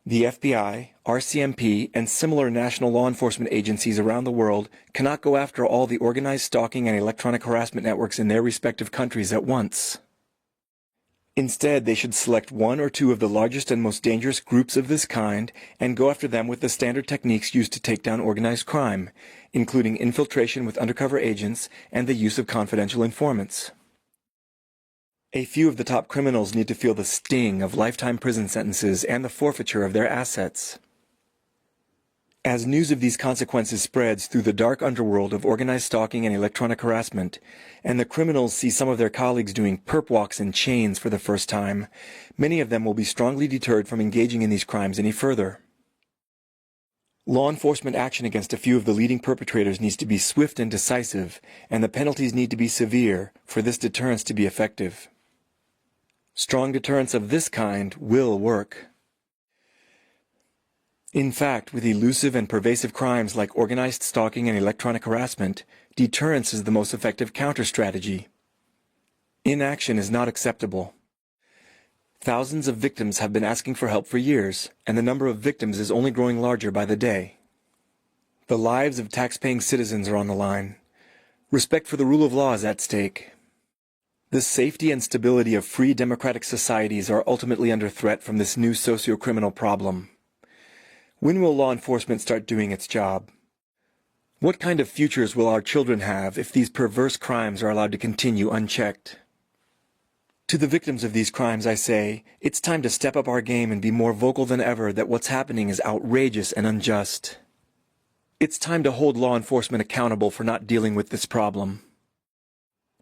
The FBI, RCMP, and similar national law enforcement agencies around the world cannot go after all the organized stalking and electronic harassment networks in their respective countries at once. Instead, they should select 1 or 2 of the largest and most dangerous groups of this kind and go after them with the standard techniques used to take down organized crime, including infiltration with undercover agents and the use of confidential informants. A few of the top criminals need to feel the sting of lifetime prison sentences and the forfeiture of their assets. As news of these consequences spreads through the dark underworld of organized stalking and electronic harassment, and the criminals see some of their colleagues doing perp walks in chains for the first time, many of them will be strongly deterred from engaging in these crimes any further. Law enforcement action against a few of the leading perpetrators needs to be swift and decisive, and the penalties need to be severe for this deterrence to be effective. Strong deterrence of this kind will work. In fact, with elusive and pervasive crimes like organized stalking and electronic harassment, deterrence is the most effective counter-strategy. Inaction is not acceptable. Thousands of victims have been asking for help for years, and the number of victims is only growing larger by the day. The lives of tax-paying citizens are on the line. Respect for the rule of law is at stake. The safety and stability of free democratic societies are ultimately under threat from this new socio-criminal problem. When will law enforcement start doing its job? What kind of futures will our children have if these perverse crimes are allowed to continue unchecked? To the victims of these crimes, I say, it's time to step up our game and be more vocal than ever that what's happening is outrageous and unjust. It's time to hold law enforcement accountable for not dealing with this problem.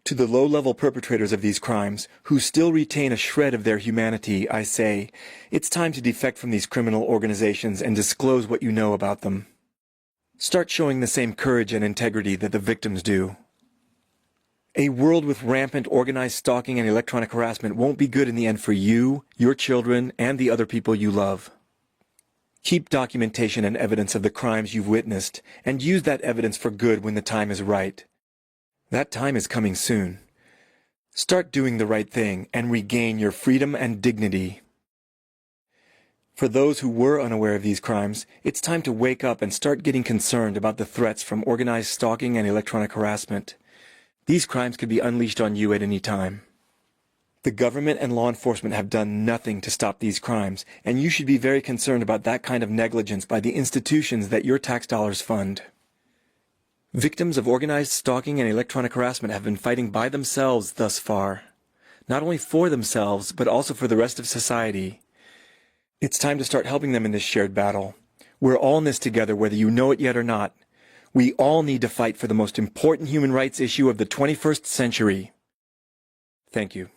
To the low-level perpetrators of these crimes, who still retain a shred of their humanity, I say, it's time to defect from these criminal organizations and disclose what you know about them. Start showing the same courage and integrity that the victims do. A world with rampant organized stalking and electronic harassment won't be good in the end for you, your children, and the other people you love. Keep documentation and evidence of the crimes you've witnessed, and use that evidence for good when the time is right. That time is coming soon. Start doing the right thing and regain your freedom and dignity. For those who were unaware of these crimes, it's time to wake up and start getting concerned about the threats from organized stalking and electronic harassment. These crimes could be unleashed on you at any time. The government and law enforcement have done nothing to stop these crimes, and you should be very concerned about that kind of negligence by the institutions that your tax dollars fund. Victims of organized stalking and electronic harassment have been fighting by themselves thus far. Not only for themselves, but also for the rest of society. It's time to start helping them in this shared battle. We're all in this together, whether you know it yet or not. We all need to fight for the most important human rights issue of the 21st century. Thank you.